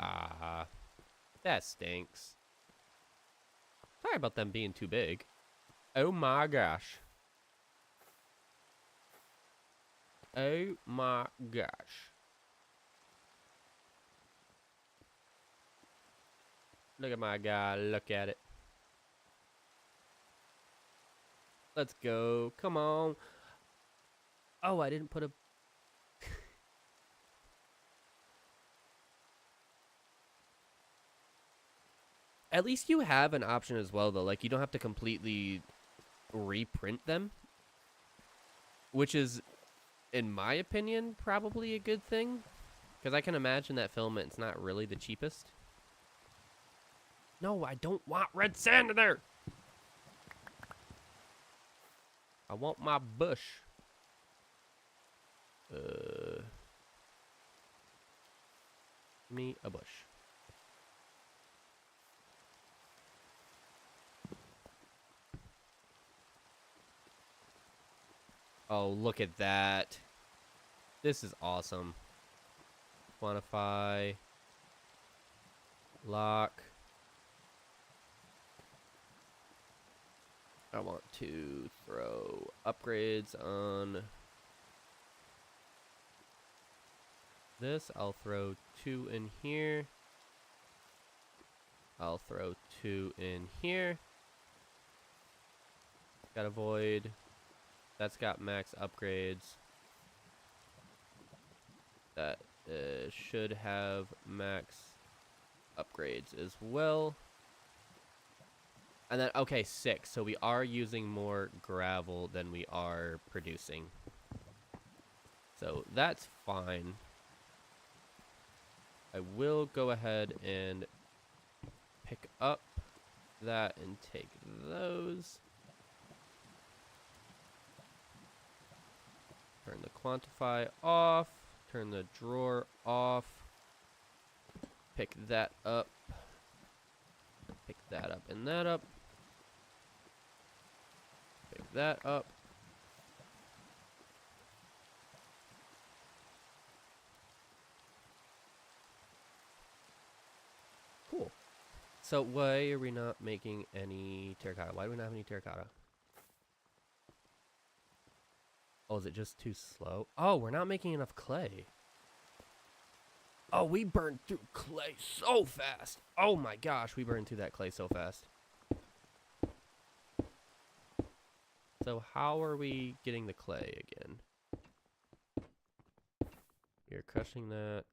Ah, that stinks. Sorry about them being too big. Oh my gosh. Oh my gosh. Look at my guy. Look at it. Let's go. Come on. Oh, I didn't put a... At least you have an option as well, though. Like, you don't have to completely reprint them. Which is, in my opinion, probably a good thing. Because I can imagine that filament's not really the cheapest. No, I don't want red sand in there. I want my bush. Give me a bush. Oh, look at that. This is awesome. Quantify. Lock. I want to throw upgrades on this. I'll throw 2 in here. I'll throw 2 in here. Got a void. That's got max upgrades. That should have max upgrades as well. And then, okay, 6. So we are using more gravel than we are producing. So that's fine. I will go ahead and pick up that and take those. Turn the quantify off. Turn the drawer off. Pick that up. Pick that up and that up. Pick that up. Cool. So why are we not making any terracotta? Why do we not have any terracotta? Oh, is it just too slow? Oh, we're not making enough clay. Oh, we burned through clay so fast. Oh my gosh, we burned through that clay so fast. So how are we getting the clay again? You're crushing that.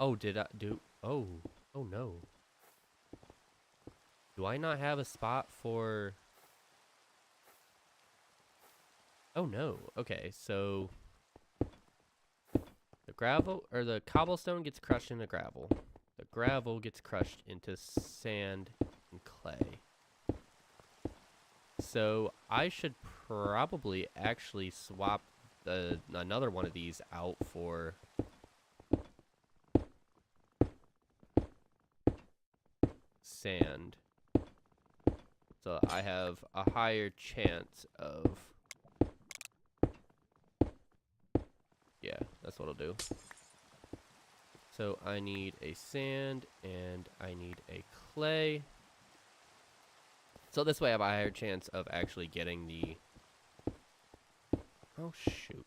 Oh, did I do? Oh, oh no. Do I not have a spot for... Oh no. Okay, so the gravel or the cobblestone gets crushed into gravel. The gravel gets crushed into sand and clay. So I should probably actually swap another one of these out for sand. So I have a higher chance of... Yeah, that's what I'll do. So I need a sand and I need a clay. So this way I have a higher chance of actually getting the... Oh, shoot.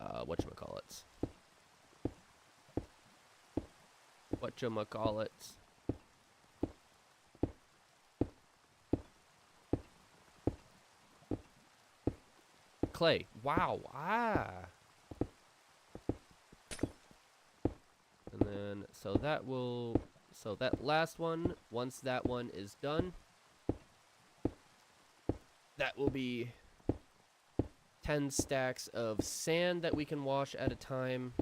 Whatchamacallits. Whatchamacallits. Clay. Wow. Ah. And then, so that will... So that last one, once that one is done, that will be 10 stacks of sand that we can wash at a time.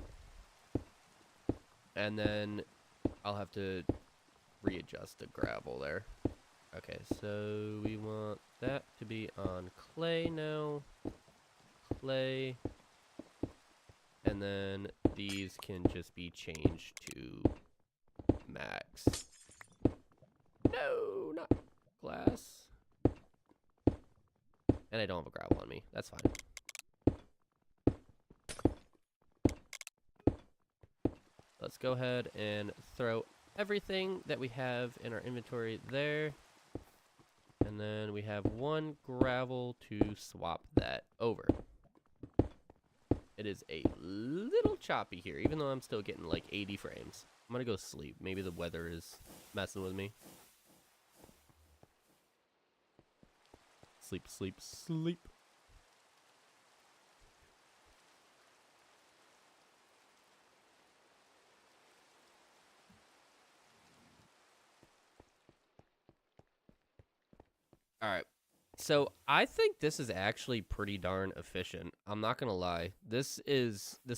And then I'll have to readjust the gravel there. Okay, so we want that to be on clay now. Clay. And then these can just be changed to max. No, not glass. And I don't have a gravel on me. That's fine. Let's go ahead and throw everything that we have in our inventory there. And then we have 1 gravel to swap that over. It is a little choppy here, even though I'm still getting like 80 frames. I'm gonna go sleep. Maybe the weather is messing with me. Sleep, sleep, sleep. All right. So I think this is actually pretty darn efficient. I'm not gonna lie. This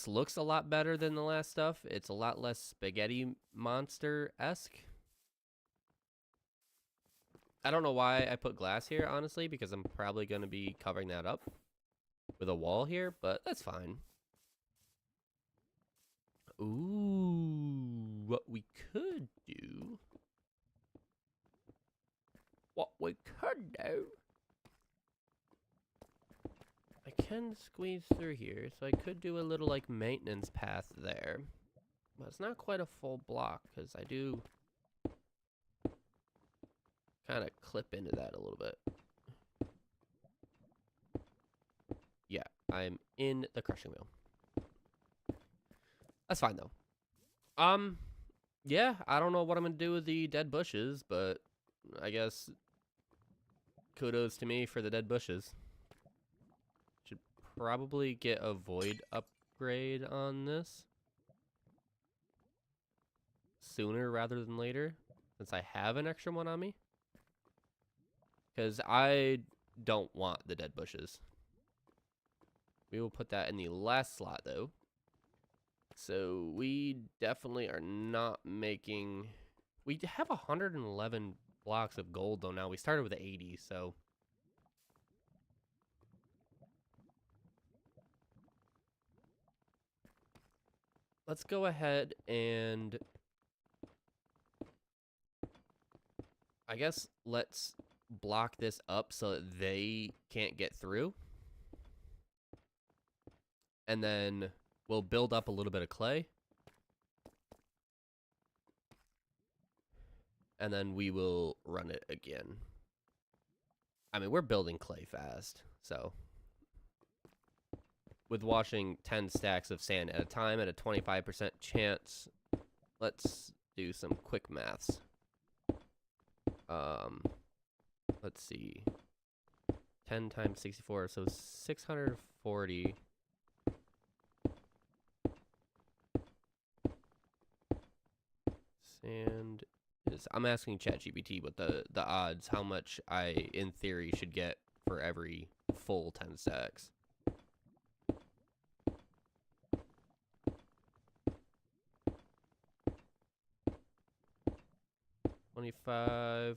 looks a lot better than the last stuff. It's a lot less spaghetti monster-esque. I don't know why I put glass here, honestly, because I'm probably gonna be covering that up with a wall here, but that's fine. Ooh, what we could do. I can squeeze through here, so I could do a little, like, maintenance path there. But it's not quite a full block, because I do kind of clip into that a little bit. Yeah, I'm in the crushing wheel. That's fine, though. Yeah, I don't know what I'm going to do with the dead bushes, but I guess kudos to me for the dead bushes. Should probably get a void upgrade on this sooner rather than later, since I have an extra one on me. Because I don't want the dead bushes. We will put that in the last slot, though. So we definitely are not making... We have 111 blocks of gold, though, now. We started with 80, so... Let's go ahead and... I guess let's block this up so that they can't get through. And then we'll build up a little bit of clay. And then we will run it again. I mean, we're building clay fast, so... With washing 10 stacks of sand at a time at a 25% chance, let's do some quick maths. Let's see. 10 times 64, so 640. Sand is... I'm asking ChatGPT what the odds, how much I, in theory, should get for every full 10 stacks. 25%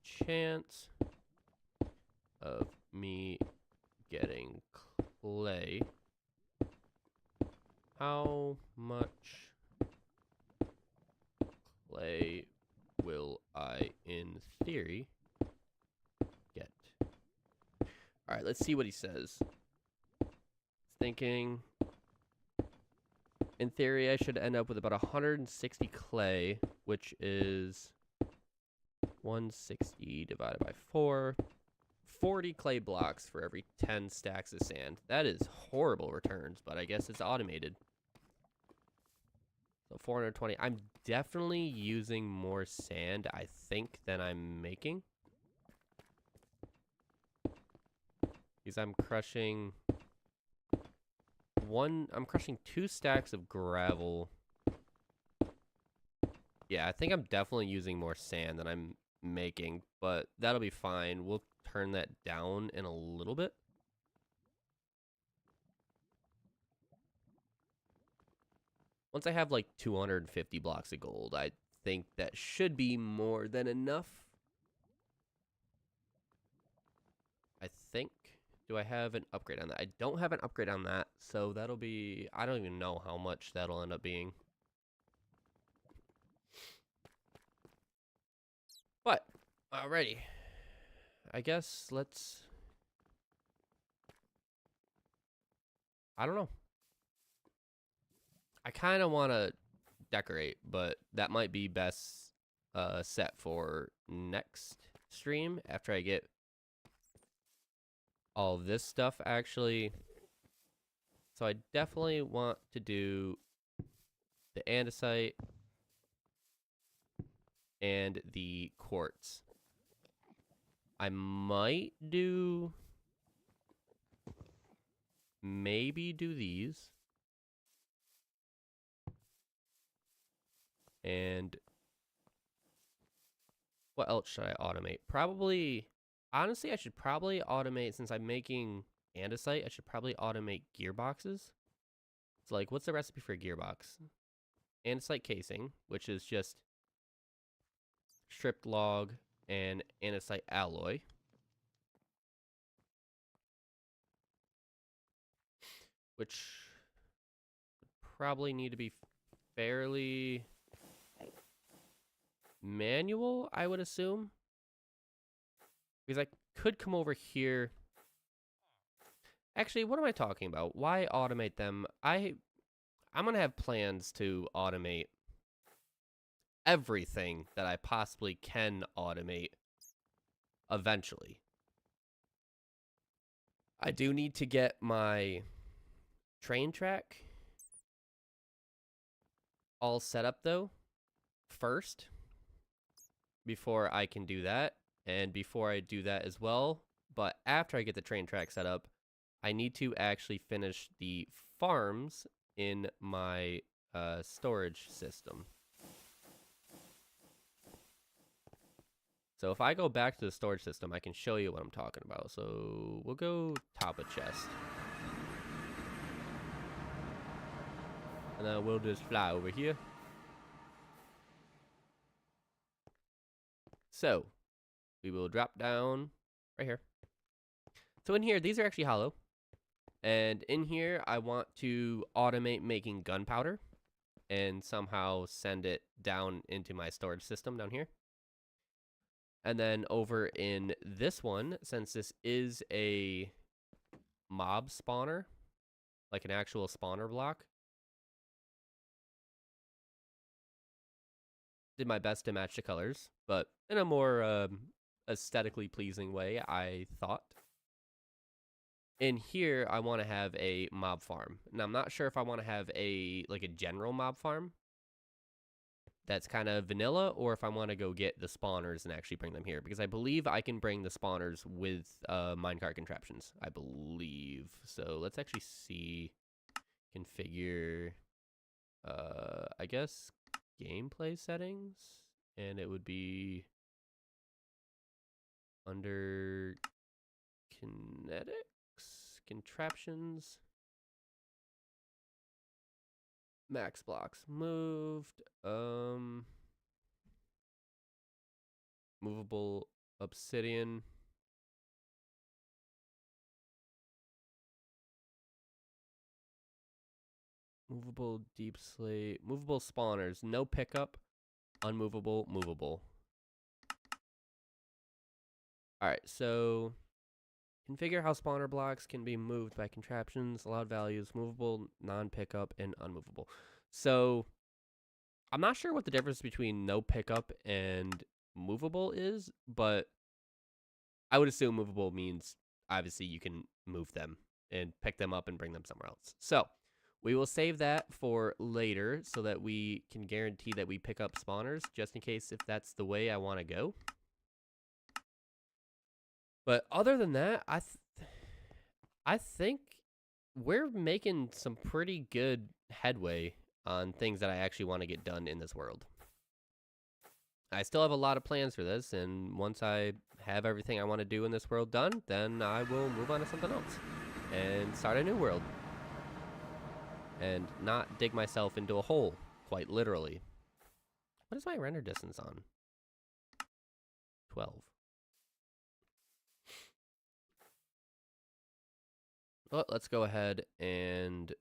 chance of me getting clay. How much clay will I, in theory, get? All right, let's see what he says. Thinking, in theory, I should end up with about 160 clay, which is 160 divided by 4. 40 clay blocks for every 10 stacks of sand. That is horrible returns, but I guess it's automated. So 420. I'm definitely using more sand, I think, than I'm making. Because I'm crushing... I'm crushing 2 stacks of gravel. Yeah, I think I'm definitely using more sand than I'm making, but that'll be fine. We'll turn that down in a little bit. Once I have like 250 blocks of gold, I think that should be more than enough. I think. Do I have an upgrade on that? I don't have an upgrade on that, so that'll be... I don't even know how much that'll end up being. But, alrighty. I guess let's... I don't know. I kind of want to decorate, but that might be best set for next stream after I get all of this stuff actually. So I definitely want to do the andesite and the quartz. I might do... maybe do these. And what else should I automate? Probably, honestly, I should probably automate, since I'm making andesite, I should probably automate gearboxes. So like, what's the recipe for a gearbox? Andesite casing, which is just stripped log and andesite alloy. Which would probably need to be fairly manual, I would assume. Because I could come over here. Actually, what am I talking about? Why automate them? I'm going to have plans to automate everything that I possibly can automate eventually. I do need to get my train track all set up though first before I can do that, and before I do that as well, but after I get the train track set up, I need to actually finish the farms in my storage system. So if I go back to the storage system, I can show you what I'm talking about. So we'll go top of chest. And then we'll just fly over here. So we will drop down right here. So in here, these are actually hollow. And in here, I want to automate making gunpowder and somehow send it down into my storage system down here. And then over in this one, since this is a mob spawner, like an actual spawner block, did my best to match the colors, but in a more aesthetically pleasing way, I thought. In here, I want to have a mob farm. Now, I'm not sure if I want to have a general mob farm that's kind of vanilla, or if I want to go get the spawners and actually bring them here, because I believe I can bring the spawners with minecart contraptions. I believe. So let's actually see. Configure, I guess, gameplay settings, and it would be under kinetics, contraptions, max blocks moved, movable obsidian, movable deep slate, movable spawners, no pickup, unmovable, movable. Alright, so configure how spawner blocks can be moved by contraptions, allowed values, movable, non-pickup, and unmovable. So I'm not sure what the difference between no pickup and movable is, but I would assume movable means obviously you can move them and pick them up and bring them somewhere else. So we will save that for later so that we can guarantee that we pick up spawners, just in case if that's the way I want to go. But other than that, I think we're making some pretty good headway on things that I actually want to get done in this world. I still have a lot of plans for this, and once I have everything I want to do in this world done, then I will move on to something else and start a new world. And not dig myself into a hole, quite literally. What is my render distance on? 12. Well, let's go ahead and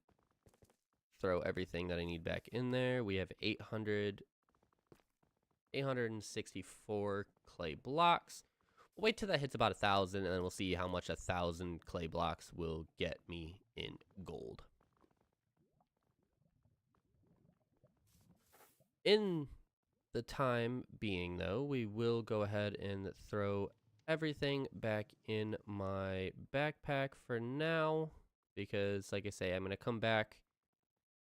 throw everything that I need back in there. We have 864 clay blocks. We'll wait till that hits about 1,000, and then we'll see how much 1,000 clay blocks will get me in gold. In the time being, though, we will go ahead and throw everything back in my backpack for now, because, like I say, I'm going to come back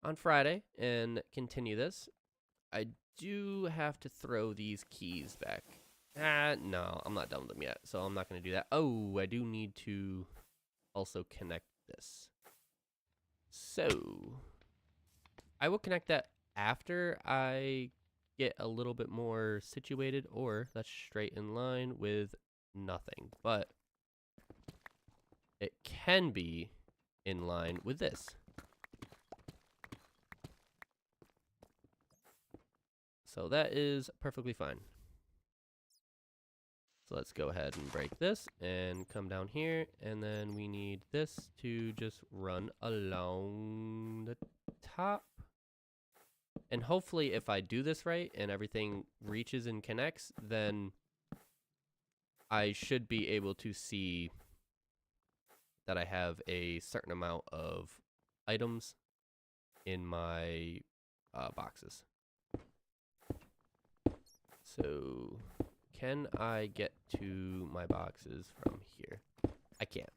on Friday and continue this. I do have to throw these keys back. No, I'm not done with them yet, so I'm not going to do that. Oh, I do need to also connect this. So, I will connect that after I get a little bit more situated, or that's straight in line with nothing. But it can be in line with this. So that is perfectly fine. So let's go ahead and break this and come down here, and then we need this to just run along the top. And hopefully if I do this right and everything reaches and connects, then I should be able to see that I have a certain amount of items in my boxes. So, can I get to my boxes from here? I can't.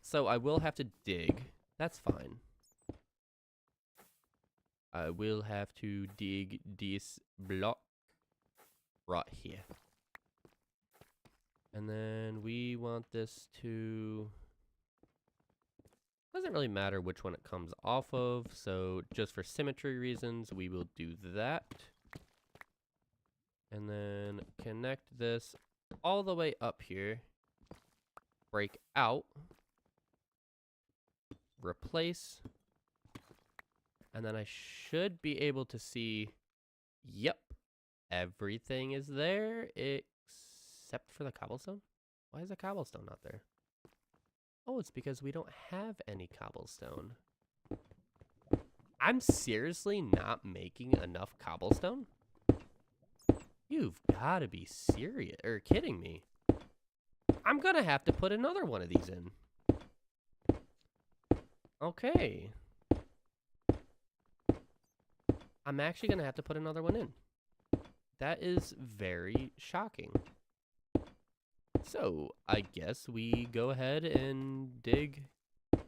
So I will have to dig. That's fine. I will have to dig this block right here. And then we want this to... Doesn't really matter which one it comes off of, so just for symmetry reasons, we will do that. And then connect this all the way up here. Break out. Replace. And then I should be able to see, yep, everything is there except for the cobblestone. Why is the cobblestone not there? Oh, it's because we don't have any cobblestone. I'm seriously not making enough cobblestone? You've got to be serious or kidding me. I'm going to have to put another one of these in. Okay. I'm actually going to have to put another one in. That is very shocking. So, I guess we go ahead and dig, I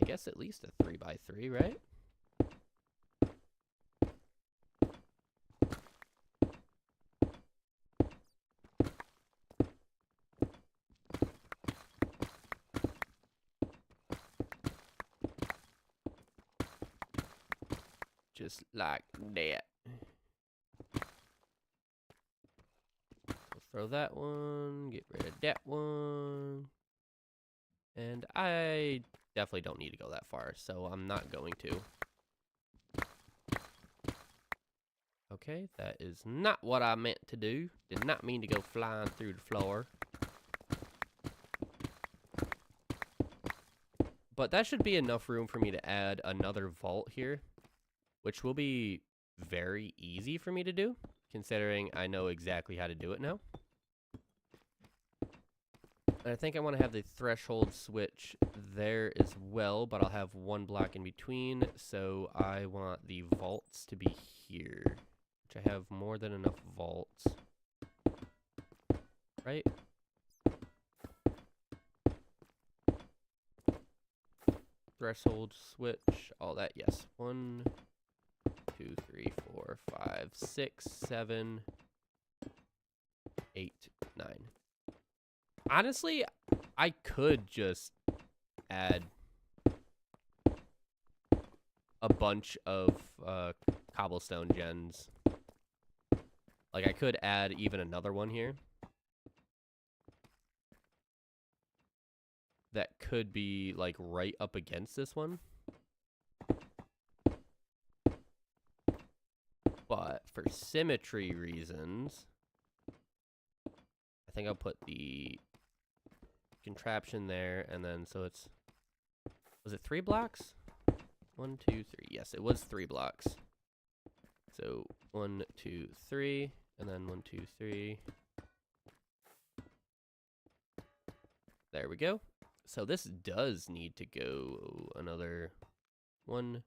guess at least a 3x3, right? Just like that. Throw that one, get rid of that one. And I definitely don't need to go that far, so I'm not going to. Okay, that is not what I meant to do. Did not mean to go flying through the floor. But that should be enough room for me to add another vault here, which will be very easy for me to do, considering I know exactly how to do it now. And I think I want to have the threshold switch there as well, but I'll have one block in between, so I want the vaults to be here, which I have more than enough vaults. Right? Threshold switch, all that, yes. 1, 2, 3, 4, 5, 6, 7, 8, 9. Honestly, I could just add a bunch of cobblestone gens. Like, I could add even another one here. That could be, like, right up against this one. for symmetry reasons, I think I'll put the contraption there, and then so it's, was it 3 blocks? 1, 2, 3. Yes, it was 3 blocks. So 1, 2, 3, and then 1, 2, 3. There we go. So this does need to go another 1,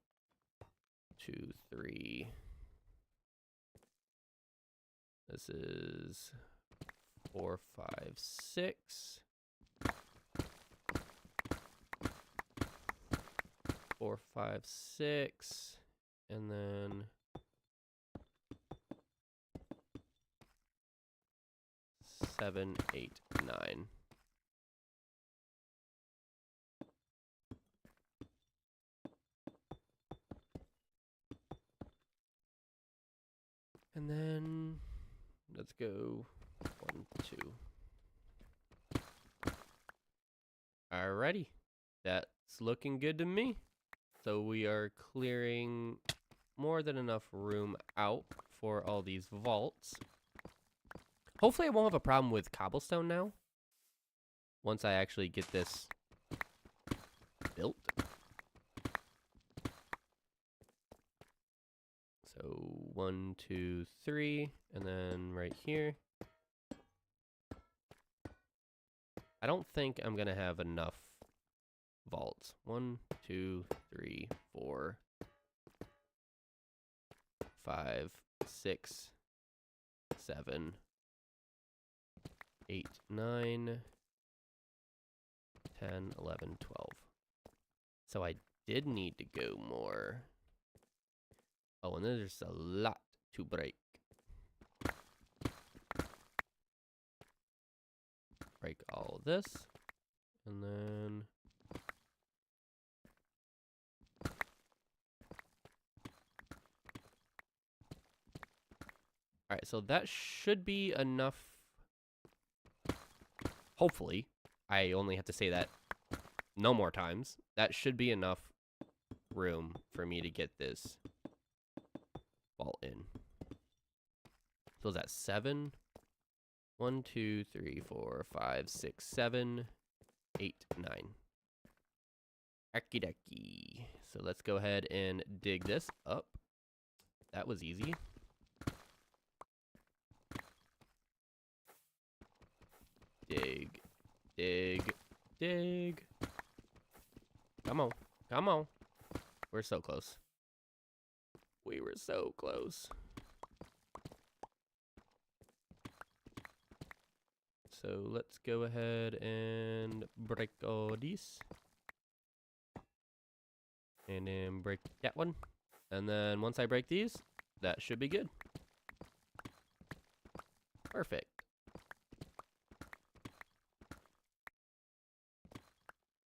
2, 3. This is 4, 5, 6. 4, 5, 6, and then 7, 8, 9. And then let's go 1, 2. Alrighty, that's looking good to me. So we are clearing more than enough room out for all these vaults. Hopefully I won't have a problem with cobblestone now, once I actually get this built. So 1, 2, 3, and then right here. I don't think I'm gonna have enough vaults. 1, 2, 3, 4, 5, 6, 7, 8, 9, 10, 11, 12. So I did need to go more. Oh, and there's a lot to break. Break all of this, and then alright, so that should be enough. Hopefully, I only have to say that no more times. That should be enough room for me to get this vault in. So is that 7? 1, 2, 3, 4, 5, 6, 7, 8, 9. Arky-ducky. So let's go ahead and dig this up. That was easy. Dig, dig, dig. Come on, come on. We're so close. We were so close. So let's go ahead and break all these. And then break that one. And then once I break these, that should be good. Perfect.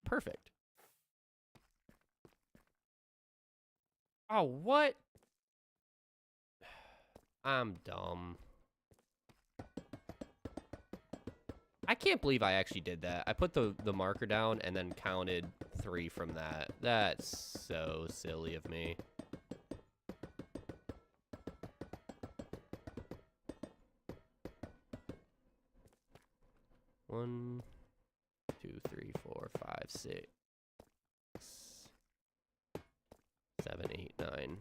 Perfect. Oh, what? I'm dumb. I can't believe I actually did that. I put the marker down and then counted 3 from that. That's so silly of me. One, 2, 3, 4, 5, 6, 7, 8, 9.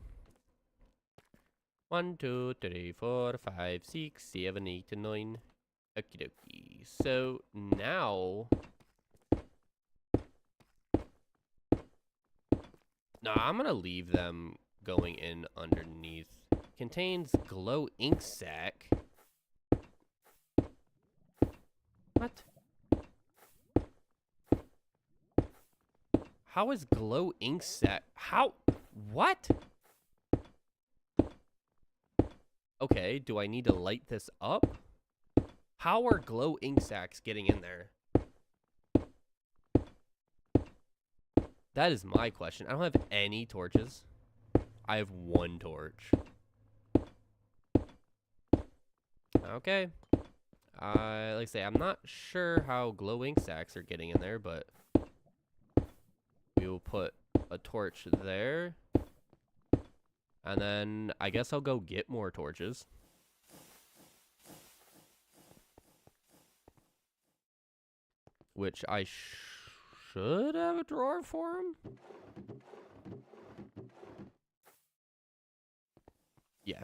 1, 2, 3, 4, 5, 6, 7, 8, 9. Okie dokie. So now, no, I'm gonna leave them going in underneath. Contains glow ink sac. What? How is glow ink sac? How? What? Okay, do I need to light this up? How are glow ink sacs getting in there? That is my question. I don't have any torches. I have 1 torch. Okay. Like I say, I'm not sure how glow ink sacs are getting in there, but we will put a torch there. And then I guess I'll go get more torches. Which I should have a drawer for him. Yeah.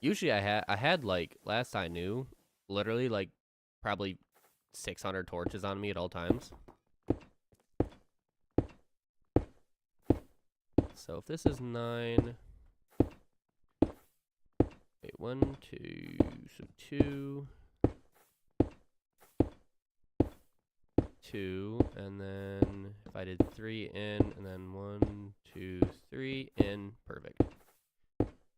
Usually I had like, last I knew, literally like probably 600 torches on me at all times. So if this is 9, wait, 1, 2, so 2, 2, and then if I did 3 in, and then 1, 2, 3 in, perfect.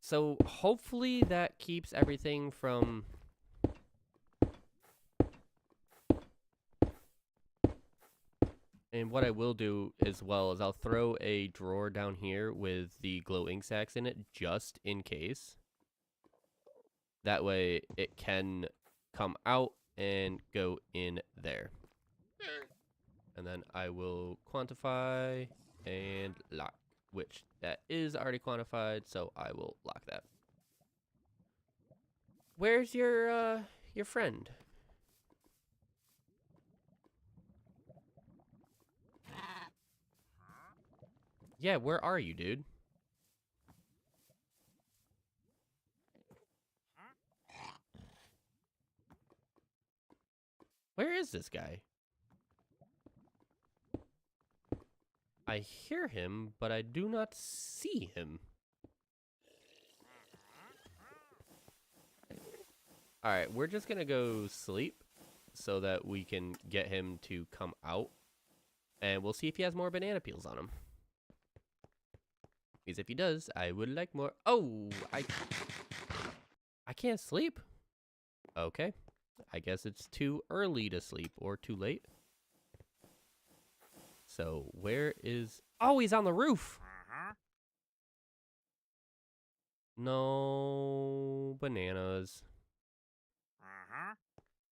So hopefully that keeps everything from and what I will do as well is I'll throw a drawer down here with the glow ink sacks in it just in case. That way it can come out and go in there. And then I will quantify and lock, which that is already quantified, so I will lock that. Where's your friend? Yeah, where are you, dude? Where is this guy? I hear him, but I do not see him. Alright, we're just gonna go sleep so that we can get him to come out. And we'll see if he has more banana peels on him. Because if he does, I would like more. Oh, I can't sleep. Okay. I guess it's too early to sleep or too late. So where is... Oh, he's on the roof. No bananas.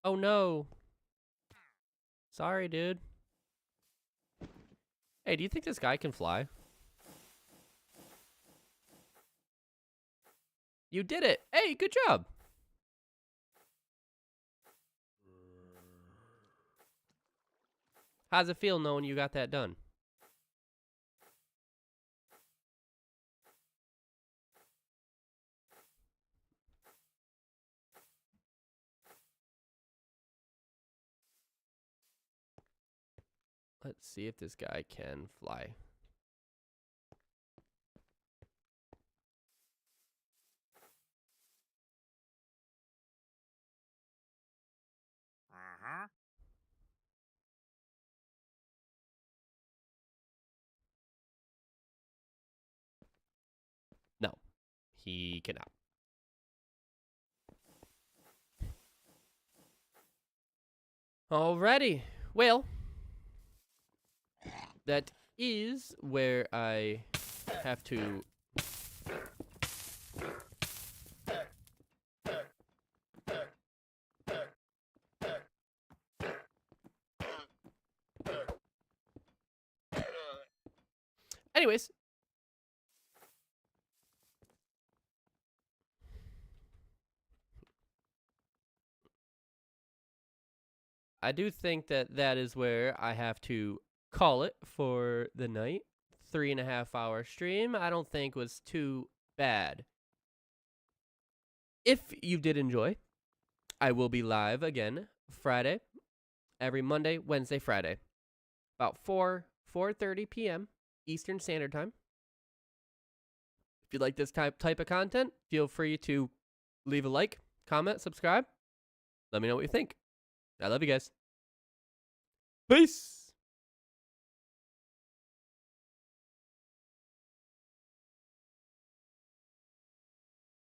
Oh, no. Sorry, dude. Hey, do you think this guy can fly? You did it. Hey, good job. How's it feel knowing you got that done? Let's see if this guy can fly. No, he cannot. Alrighty. Well, that is where I have to... Anyways. I do think that that is where I have to call it for the night. 3.5 hour stream, I don't think was too bad. If you did enjoy, I will be live again Friday, every Monday, Wednesday, Friday, about 4:30 p.m. Eastern Standard Time. If you like this type of content, feel free to leave a like, comment, subscribe. Let me know what you think. I love you guys. Peace.